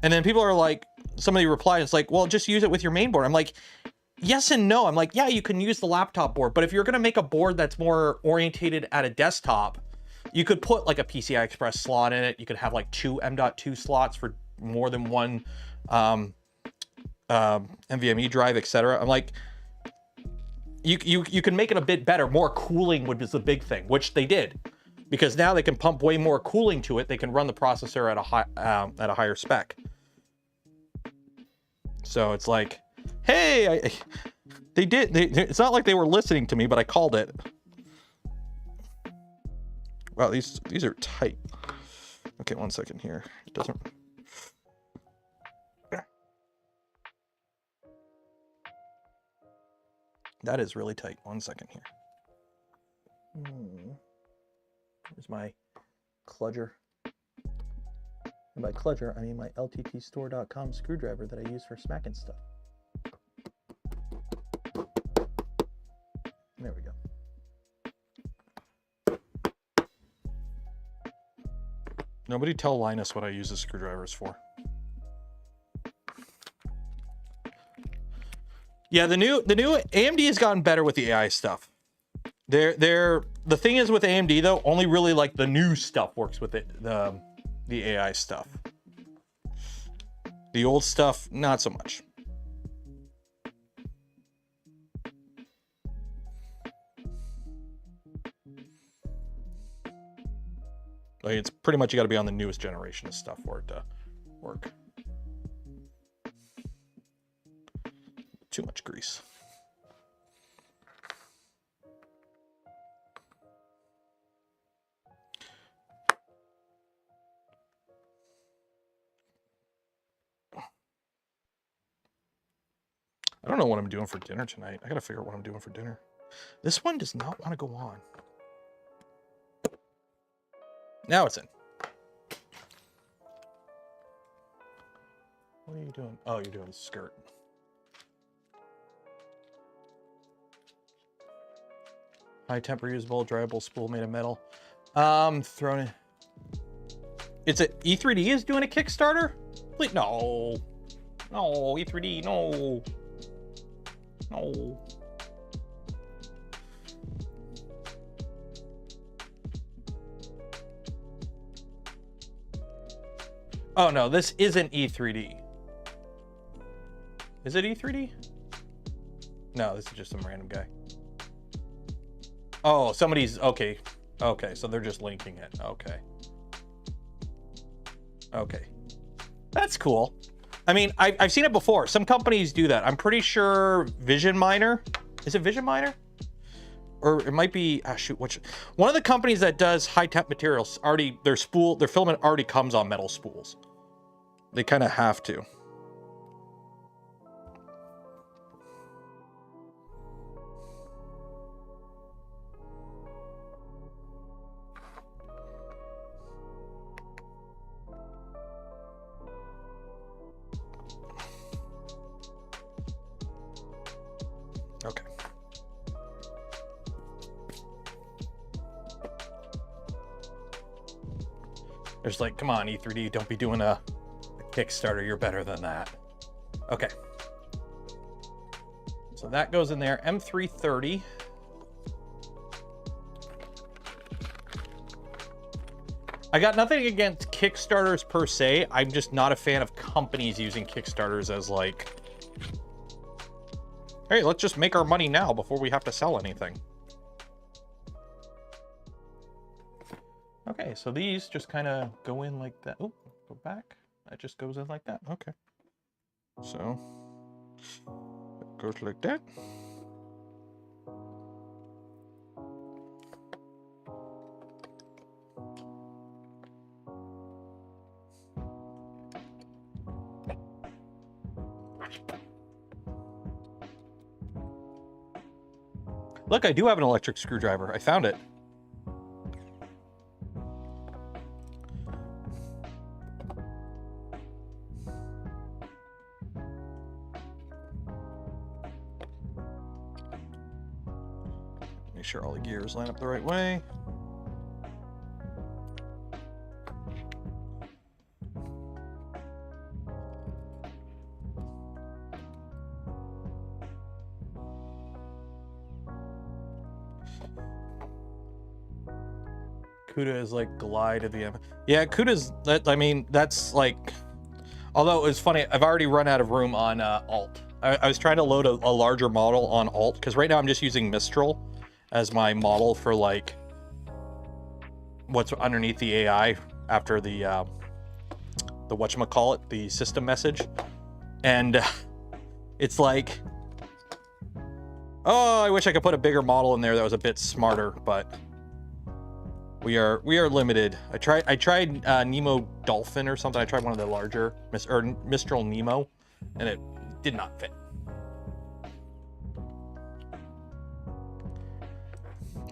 And then people are like, somebody replied, it's like, well, just use it with your main board. I'm like, yes and no. I'm like, yeah, you can use the laptop board, but if you're going to make a board that's more orientated at a desktop, you could put like a PCI Express slot in it. You could have like 2 M.2 slots for more than one NVMe drive, etc. I'm like, you can make it a bit better. More cooling is the big thing, which they did. Because now they can pump way more cooling to it. They can run the processor at a higher spec. So it's like, hey, it's not like they were listening to me, but I called it. Wow, these are tight. Okay, 1 second here. It doesn't. That is really tight. 1 second here. Here's my kludger. And by kludger, I mean my lttstore.com screwdriver that I use for smacking stuff. There we go. Nobody tell Linus what I use the screwdrivers for. Yeah, the new AMD has gotten better with the AI stuff. The thing is with AMD though, only really like the new stuff works with it, the AI stuff. The old stuff, not so much. Like, it's pretty much, you got to be on the newest generation of stuff for it to work. Too much grease. I don't know what I'm doing for dinner tonight. I gotta figure out what I'm doing for dinner. This one does not want to go on. Now it's in. What are you doing? Oh, you're doing skirt. High temp reusable, dryable spool made of metal. Thrown in. It's a E3D is doing a Kickstarter? Please, no. No, E3D, no. No. Oh no, this isn't E3D. Is it E3D? No, this is just some random guy. Oh, somebody's, okay. Okay, so they're just linking it. Okay. Okay. That's cool. I mean, I've seen it before. Some companies do that. I'm pretty sure Vision Miner. Is it Vision Miner? or it might be, shoot, one of the companies that does high temp materials already, their filament already comes on metal spools. They kind of have to. Okay. There's like, come on, E3D, don't be doing a Kickstarter. You're better than that. Okay. So that goes in there. M330. I got nothing against Kickstarters per se. I'm just not a fan of companies using Kickstarters as like, hey, let's just make our money now before we have to sell anything. Okay, so these just kind of go in like that. Oh, go back. That just goes in like that. Okay. So it goes like that. Look, I do have an electric screwdriver. I found it. Make sure all the gears line up the right way. CUDA is like glide of the M. Yeah, CUDA's that. I mean, that's like. Although it's funny, I've already run out of room on Alt. I was trying to load a larger model on Alt because right now I'm just using Mistral as my model for like what's underneath the AI after the whatchamacallit, the system message, and it's like, oh, I wish I could put a bigger model in there that was a bit smarter, but. We are limited. I tried Nemo Dolphin or something. I tried one of the larger Mistral Nemo, and it did not fit.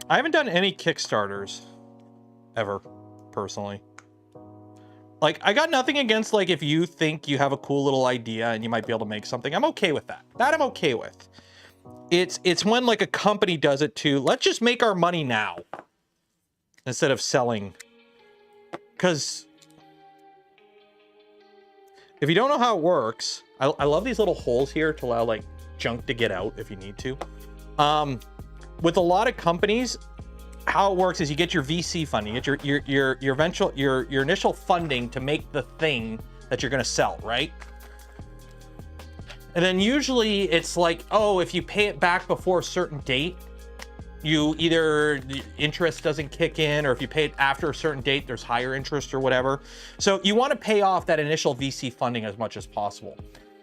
I haven't done any Kickstarters ever, personally. Like, I got nothing against like if you think you have a cool little idea and you might be able to make something. I'm okay with that. That I'm okay with. It's when like a company does it too. Let's just make our money now. Instead of selling, because if you don't know how it works, I love these little holes here to allow like junk to get out if you need to. With a lot of companies, how it works is you get your VC funding, you get your initial funding to make the thing that you're going to sell, right? And then usually it's like, oh, if you pay it back before a certain date, you either the interest doesn't kick in, or if you pay it after a certain date, there's higher interest or whatever. So you want to pay off that initial VC funding as much as possible.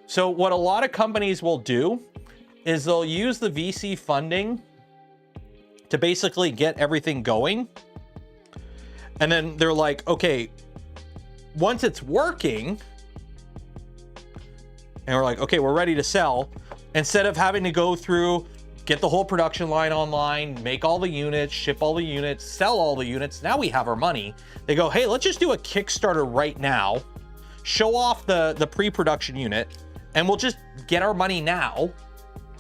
So what a lot of companies will do is they'll use the VC funding to basically get everything going. And then they're like, okay, once it's working, and we're like, okay, we're ready to sell, instead of having to go through get the whole production line online, make all the units, ship all the units, sell all the units. Now we have our money. They go, hey, let's just do a Kickstarter right now, show off the pre-production unit, and we'll just get our money now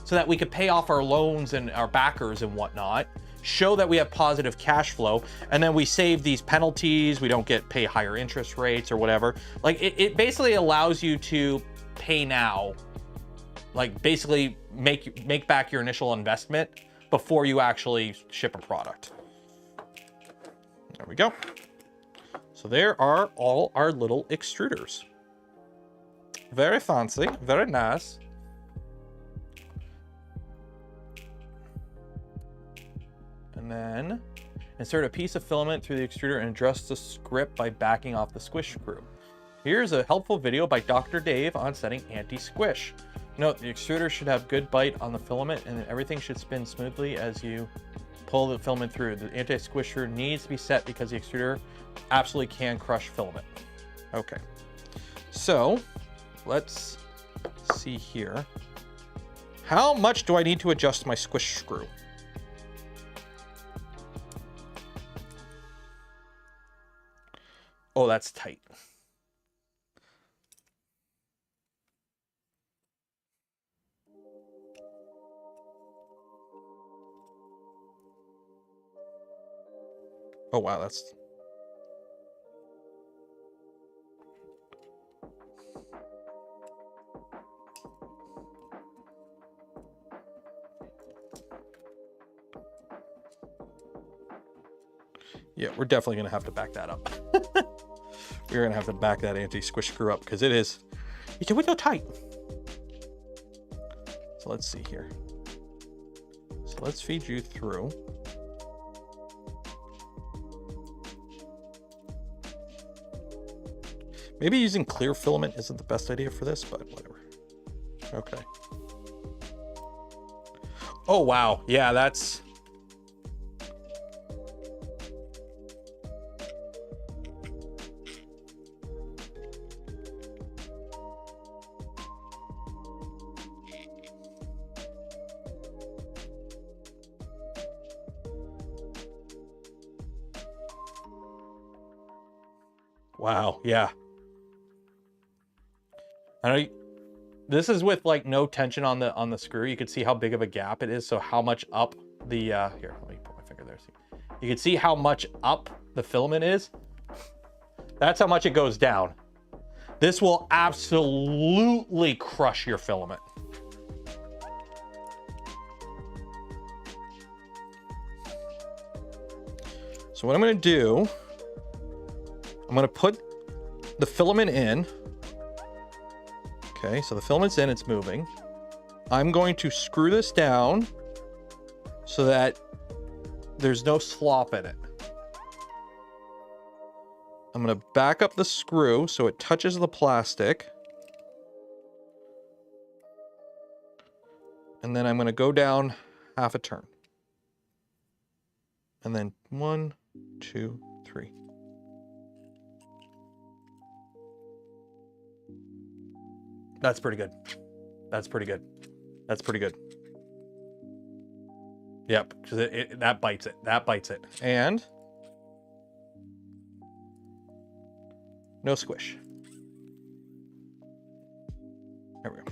so that we could pay off our loans and our backers and whatnot, show that we have positive cash flow, and then we save these penalties. We don't pay higher interest rates or whatever. Like it basically allows you to pay now, like basically make back your initial investment before you actually ship a product. There we go. So there are all our little extruders. Very fancy, very nice. And then insert a piece of filament through the extruder and adjust the script by backing off the squish screw. Here's a helpful video by Dr. Dave on setting anti-squish. Note, the extruder should have good bite on the filament and everything should spin smoothly as you pull the filament through. The anti-squish screw needs to be set because the extruder absolutely can crush filament. Okay, so let's see here. How much do I need to adjust my squish screw? Oh, that's tight. Oh, wow, that's... Yeah, we're definitely going to have to back that up. We're going to have to back that anti-squish screw up because it's a window tight. So let's see here. So let's feed you through. Maybe using clear filament isn't the best idea for this, but whatever. Okay. Oh, wow. Yeah, that's... Wow, yeah. I know this is with like no tension on the screw. You can see how big of a gap it is. So how much up the here, let me put my finger there. See, you can see how much up the filament is. That's how much it goes down. This will absolutely crush your filament. So what I'm going to do, I'm going to put the filament in. Okay, so the filament's in, it's moving. I'm going to screw this down so that there's no slop in it. I'm going to back up the screw so it touches the plastic. And then I'm going to go down half a turn. And then 1, 2, 3. That's pretty good. That's pretty good. That's pretty good. Yep, because that bites it. That bites it. And no squish. There we go.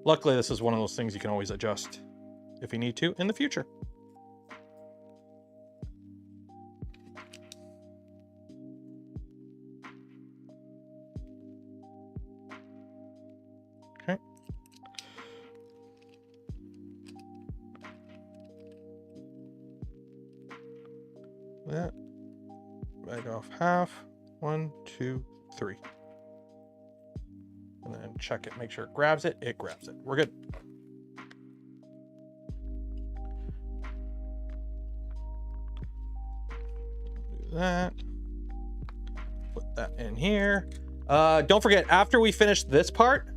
Luckily, this is one of those things you can always adjust if you need to in the future. Okay. That right off half. 1, 2, 3. And then check it, make sure it grabs it. It grabs it. We're good. Do that. Put that in here. Don't forget, after we finish this part,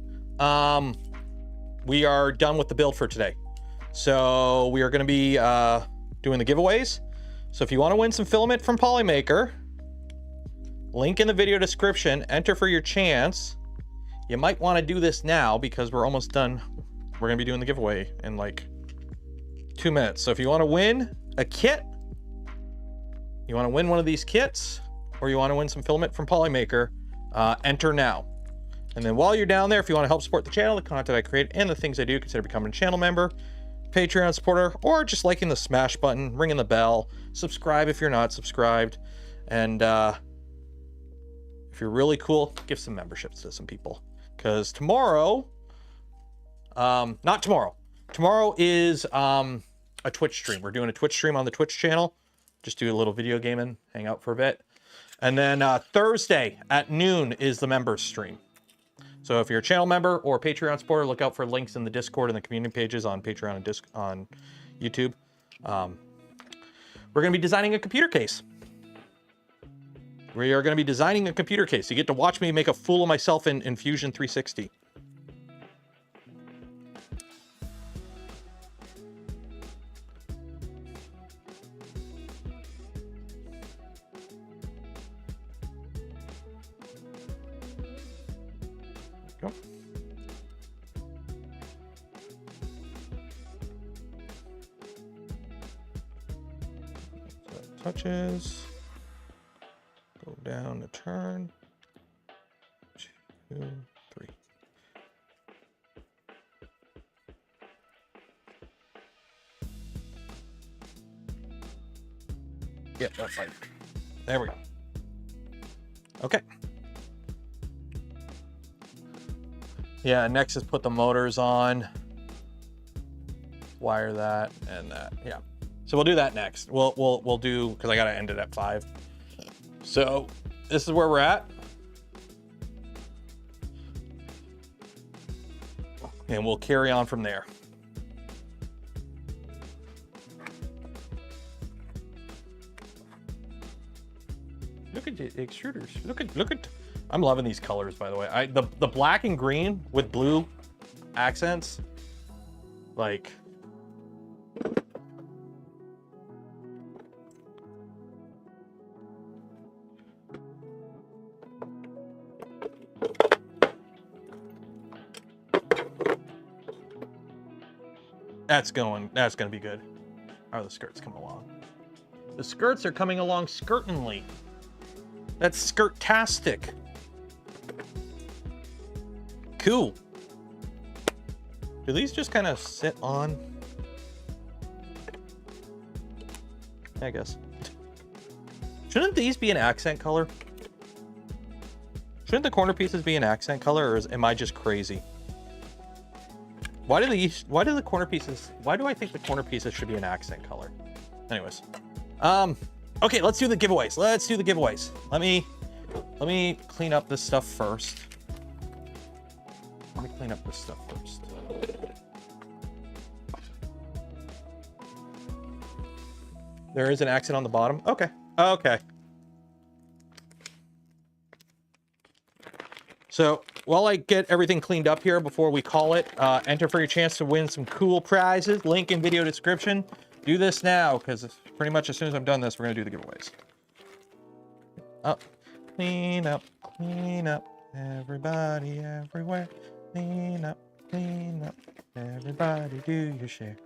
we are done with the build for today. So we are going to be doing the giveaways. So if you want to win some filament from Polymaker, link in the video description, enter for your chance. You might want to do this now because we're almost done. We're going to be doing the giveaway in like 2 minutes. So if you want to win a kit, you want to win one of these kits, or you want to win some filament from Polymaker, enter now. And then while you're down there, if you want to help support the channel, the content I create, and the things I do, consider becoming a channel member, Patreon supporter, or just liking the smash button, ringing the bell, subscribe if you're not subscribed. And if you're really cool, give some memberships to some people. Because tomorrow, not tomorrow, tomorrow is a Twitch stream. We're doing a Twitch stream on the Twitch channel. Just do a little video gaming, hang out for a bit. And then Thursday at noon is the members stream. So if you're a channel member or Patreon supporter, look out for links in the Discord and the community pages on Patreon and on YouTube. We're going to be designing a computer case. We are going to be designing a computer case. You get to watch me make a fool of myself in Fusion 360. Go. So that touches. Go down a turn. 2, 3. Yep, that's right. There we go. Okay. Yeah, next is put the motors on. Wire that and that. Yeah. So we'll do that next. We'll do, because I gotta end it at 5. So this is where we're at. And we'll carry on from there. Look at the extruders. Look at. I'm loving these colors, by the way. The black and green with blue accents, like. That's gonna be good. How are the skirts coming along? The skirts are coming along skirtingly. That's skirtastic. Cool. Do these just kind of sit on? I guess. Shouldn't these be an accent color? Shouldn't the corner pieces be an accent color, or am I just crazy? Why do the corner pieces, why do I think the corner pieces should be an accent color? Anyways. Okay, let's do the giveaways. Let's do the giveaways. Let me clean up this stuff first. Let me clean up this stuff first. There is an accent on the bottom. Okay. Okay. So while I get everything cleaned up here before we call it, enter for your chance to win some cool prizes. Link in video description. Do this now, because pretty much as soon as I'm done this, we're going to do the giveaways. Up, clean up, everybody, everywhere. Clean up, everybody, do your share.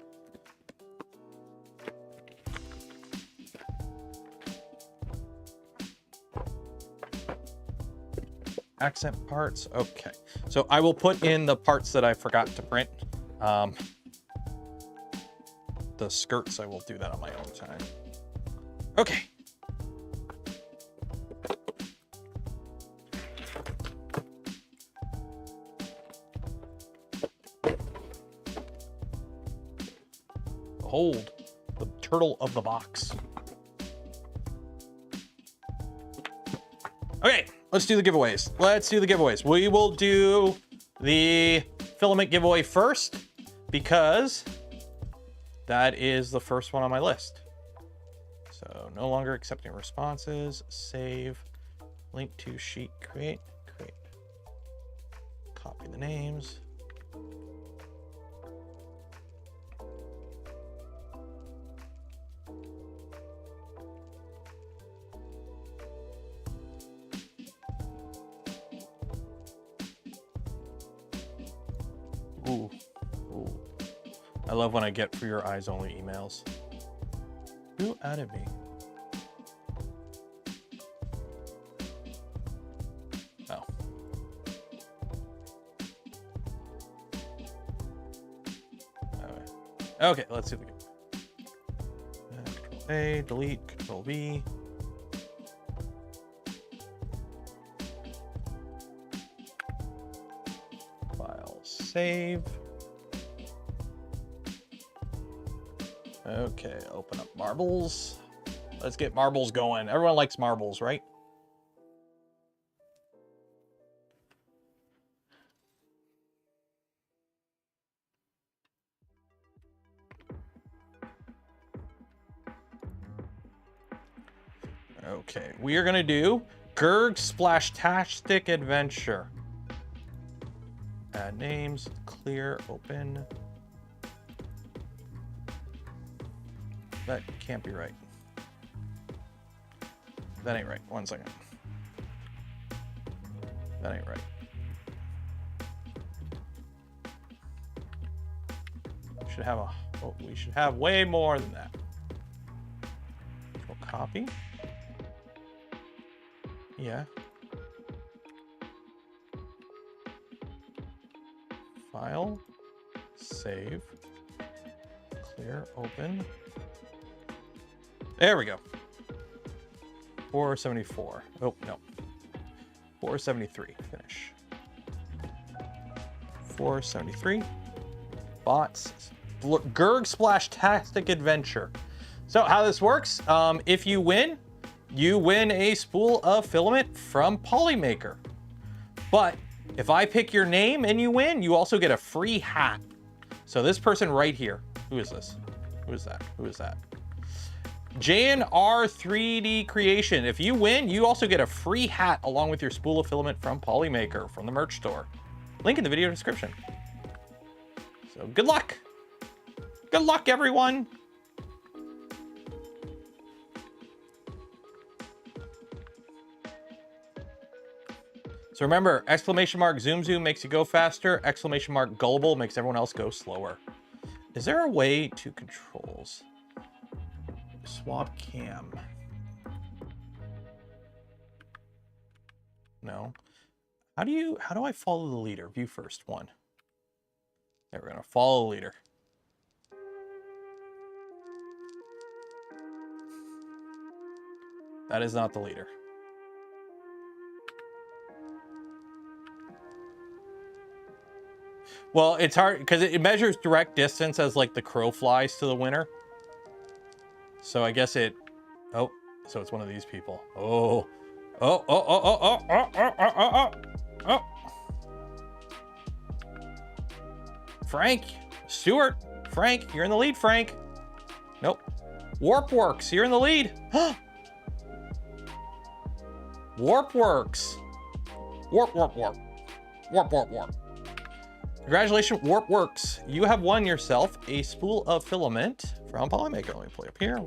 Accent parts, okay. So I will put in the parts that I forgot to print. The skirts, I will do that on my own time. Okay. Behold, the turtle of the box. Okay, let's do the giveaways. Let's do the giveaways. We will do the filament giveaway first because that is the first one on my list. So no longer accepting responses. Save. Link to sheet. Create. Copy the names. Ooh. I love when I get for your eyes only emails. Who added me? Oh. Okay, let's see if we can. Control A, delete, Control V. File, save. Okay, open up marbles. Let's get marbles going. Everyone likes marbles, right? Okay, we are gonna do Gerg Splashtastic Adventure. Add names, clear, open. That can't be right. That ain't right. 1 second. That ain't right. Should have a, oh, we should have way more than that. Control copy. Yeah. File, save, clear, open. There we go. 474. Oh, no. 473. Finish. 473. Bots. Gerg Splashtastic Adventure. So how this works, if you win a spool of filament from Polymaker. But if I pick your name and you win, you also get a free hat. So this person right here, who is this? Who is that? Who is that? JNR 3D Creation. If you win, you also get a free hat along with your spool of filament from Polymaker from the merch store. Link in the video description. So good luck. Good luck, everyone. So remember, exclamation mark zoom zoom makes you go faster. Exclamation mark gullible makes everyone else go slower. Is there a way to controls? Swap cam. No. How do I follow the leader? View first, 1. There, we're gonna follow the leader. That is not the leader. Well, it's hard because it measures direct distance as like the crow flies to the winner. So I guess it, oh, so it's one of these people. Oh, oh, oh, oh, oh, oh, oh, oh, oh, oh, oh. Frank, Stuart, Frank, you're in the lead, Frank. Nope. Warpworks, you're in the lead. Warpworks. Warp, warp, warp. Warp, warp, warp. Congratulations, Warpworks. You have won yourself a spool of filament from Polymaker. Let me play up here.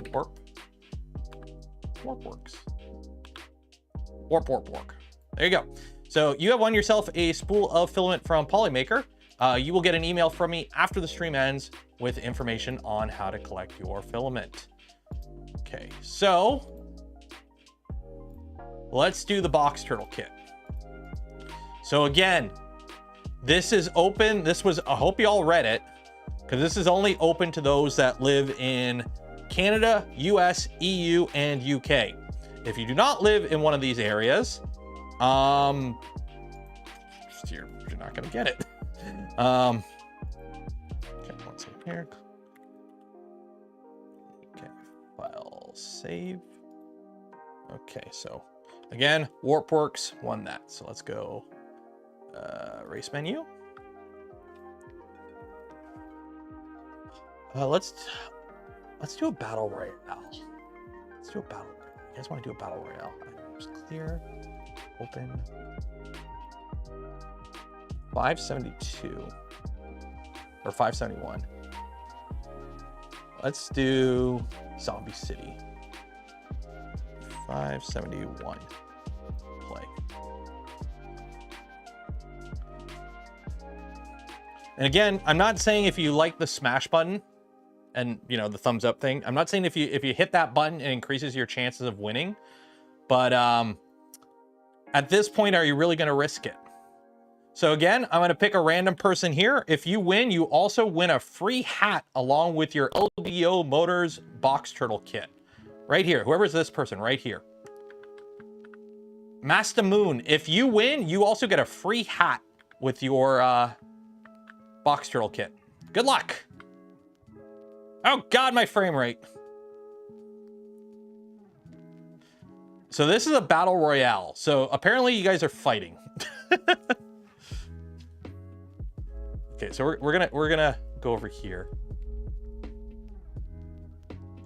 Warpworks. Warp, warp, warp. There you go. So you have won yourself a spool of filament from Polymaker. You will get an email from me after the stream ends with information on how to collect your filament. Okay, so let's do the box turtle kit. So again, this is open. This was, I hope you all read it, because this is only open to those that live in Canada, US, EU, and UK. If you do not live in one of these areas, you're not going to get it. Okay, 1 second here. Okay, file, save. Okay, so again, Warpworks won that. So let's go race menu. Let's do a battle royale. Let's do a battle royale. You guys want to do a battle royale? Just clear, open. 572 or 571. Let's do Zombie City. 571. Play. And again, I'm not saying if you like the smash button and, you know, the thumbs up thing, I'm not saying if you hit that button, it increases your chances of winning. But at this point, are you really going to risk it? So again, I'm going to pick a random person here. If you win, you also win a free hat along with your LBO Motors box turtle kit. Right here. Whoever's this person right here. Master Moon. If you win, you also get a free hat with your box turtle kit. Good luck. Oh God, my frame rate. So this is a battle royale. So apparently you guys are fighting. Okay, so we're gonna go over here.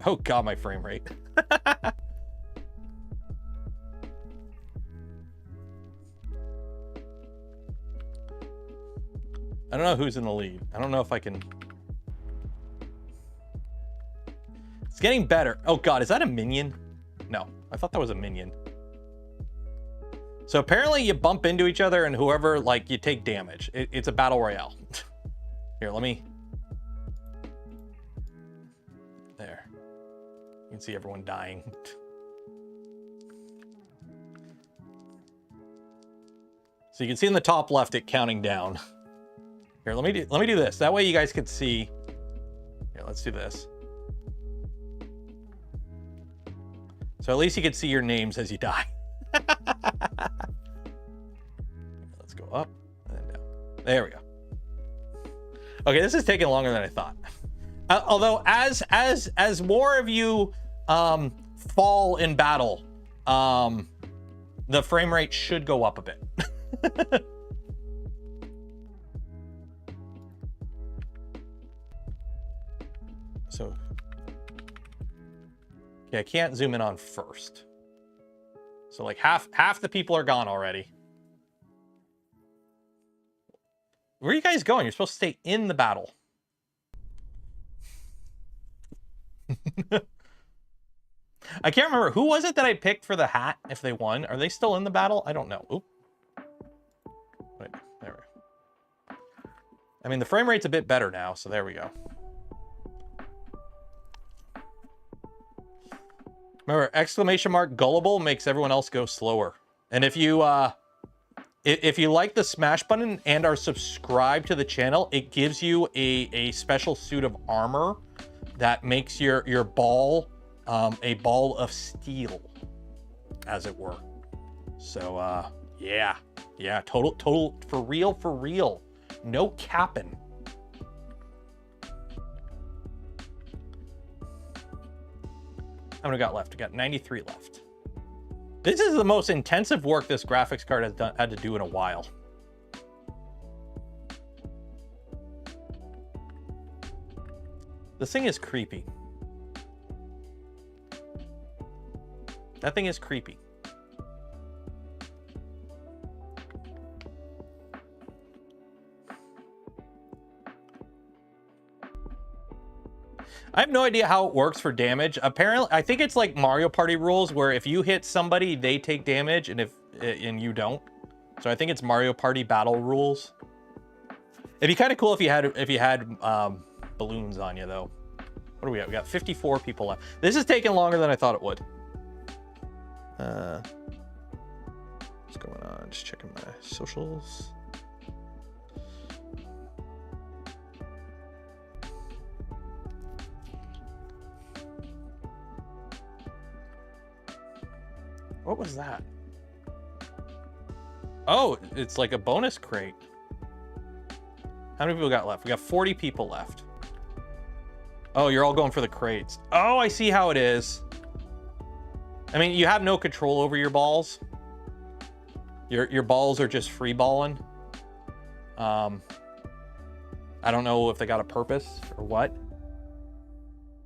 Oh God, my frame rate. I don't know who's in the lead. I don't know if I can. It's getting better. Oh God, is that a minion? No, I thought that was a minion. So apparently you bump into each other and whoever, like, you take damage. It's a battle royale. Here, let me. There. You can see everyone dying. So you can see in the top left it counting down. Here, let me do this. That way you guys can see. Here, let's do this. So at least you can see your names as you die. Let's go up and then down. There we go. Okay, this is taking longer than I thought. Although as more of you fall in battle, the frame rate should go up a bit. So, okay, I can't zoom in on first. So like half the people are gone already. Where are you guys going? You're supposed to stay in the battle. I can't remember. Who was it that I picked for the hat if they won? Are they still in the battle? I don't know. Oop. Wait, there we go. I mean, the frame rate's a bit better now, so there we go. Remember, exclamation mark gullible makes everyone else go slower. And if you like the smash button and are subscribed to the channel, it gives you a special suit of armor that makes your ball a ball of steel, as it were. So yeah, total for real. No capping. How many we got left? We got 93 left. This is the most intensive work this graphics card has had to do in a while. This thing is creepy. That thing is creepy. I have no idea how it works for damage. Apparently, I think it's like Mario Party rules where if you hit somebody, they take damage, and and you don't. So I think it's Mario Party battle rules. It'd be kind of cool if you had balloons on you though. What do we got? We got 54 people left. This is taking longer than I thought it would. What's going on? Just checking my socials. What was that? Oh, it's like a bonus crate. How many people got left? We got 40 people left. Oh, you're all going for the crates. Oh, I see how it is. I mean, you have no control over your balls. Your balls are just free balling. I don't know if they got a purpose or what,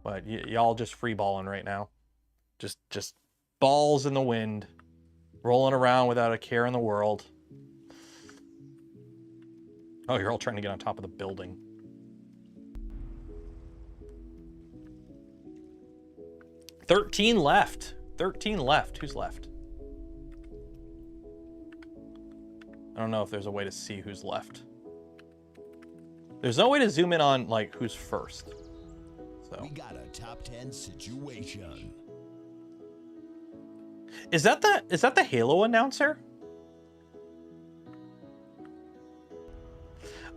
but y'all just free balling right now. Just balls in the wind, rolling around without a care in the world. Oh, you're all trying to get on top of the building. $13 left. 13 left. Who's left? I don't know if there's a way to see who's left. There's no way to zoom in on like who's first. So we got a top 10 situation. Is that the Halo announcer?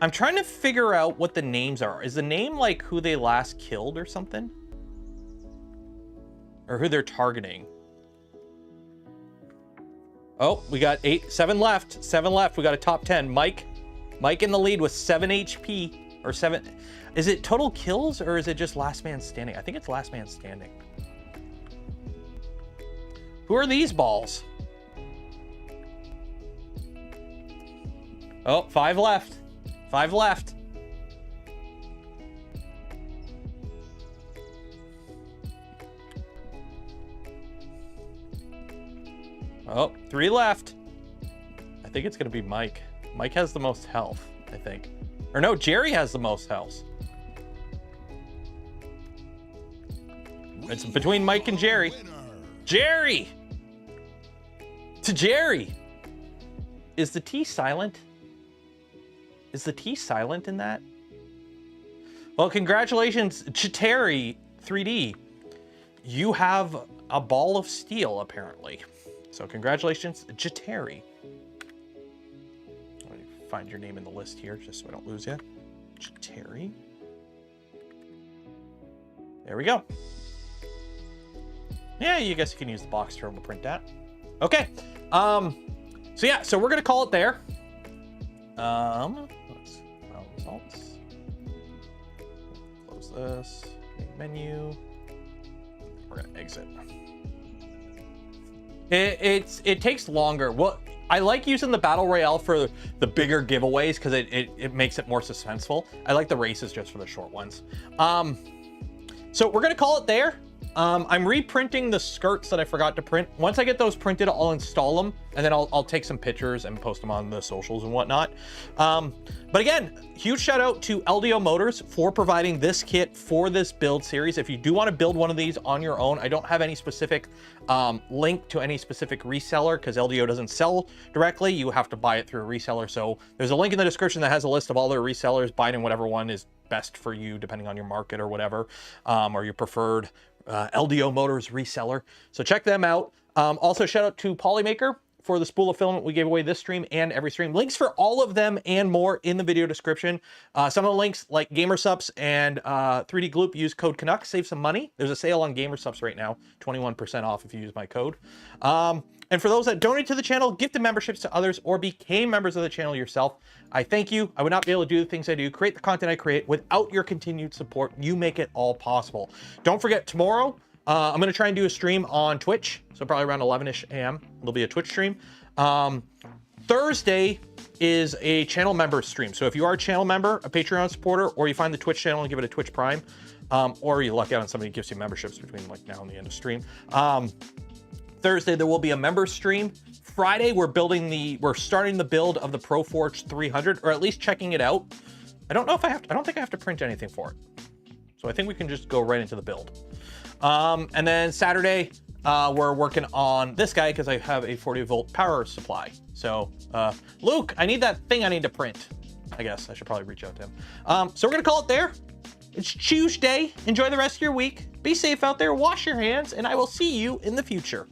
I'm trying to figure out what the names are. Is the name like who they last killed or something? Or who they're targeting? Oh, we got 7 left. 7 left. We got a top 10. Mike in the lead with 7 HP or 7. Is it total kills or is it just last man standing? I think it's last man standing. Who are these balls? Oh, 5 left. 5 left. Oh, 3 left. I think it's gonna be Mike. Mike has the most health, I think. Or no, Jerry has the most health. It's between Mike and Jerry. Jerry! To Jerry! Is the T silent? Is the T silent in that? Well, congratulations, Chiteri 3D. You have a ball of steel, apparently. So congratulations, Chiteri. Let me find your name in the list here, just so I don't lose you. Chiteri. There we go. Yeah, you guess you can use the box term to print that. Okay. So yeah, so we're gonna call it there. Let's results. Close this. Main menu. We're gonna exit. It takes longer. Well, I like using the battle royale for the bigger giveaways because it makes it more suspenseful. I like the races just for the short ones. So we're gonna call it there. I'm reprinting the skirts that I forgot to print. Once I get those printed, I'll install them, and then I'll take some pictures and post them on the socials and whatnot. But again, huge shout out to LDO Motors for providing this kit for this build series. If you do want to build one of these on your own, I don't have any specific link to any specific reseller because LDO doesn't sell directly. You have to buy it through a reseller. So there's a link in the description that has a list of all their resellers. Buy it in whatever one is best for you, depending on your market or whatever, or your preferred LDO Motors reseller. So check them out. Also shout out to Polymaker for the spool of filament we gave away this stream and every stream. Links for all of them and more in the video description. Some of the links like GamerSups and 3D Gloop, use code Canuck, save some money. There's a sale on GamerSups right now, 21% off if you use my code. And for those that donate to the channel, gifted memberships to others, or became members of the channel yourself, I thank you. I would not be able to do the things I do, create the content I create without your continued support. You make it all possible. Don't forget, tomorrow, I'm going to try and do a stream on Twitch. So probably around 11-ish a.m. There'll be a Twitch stream. Thursday is a channel member stream. So if you are a channel member, a Patreon supporter, or you find the Twitch channel and give it a Twitch Prime, or you luck out and somebody gives you memberships between like now and the end of stream. Thursday, there will be a member stream. Friday, we're starting the build of the ProForge 300, or at least checking it out. I don't think I have to print anything for it. So I think we can just go right into the build. And then Saturday, we're working on this guy because I have a 40-volt power supply. So, Luke, I need that thing I need to print. I guess I should probably reach out to him. So we're gonna call it there. It's Tuesday. Enjoy the rest of your week. Be safe out there, wash your hands, and I will see you in the future.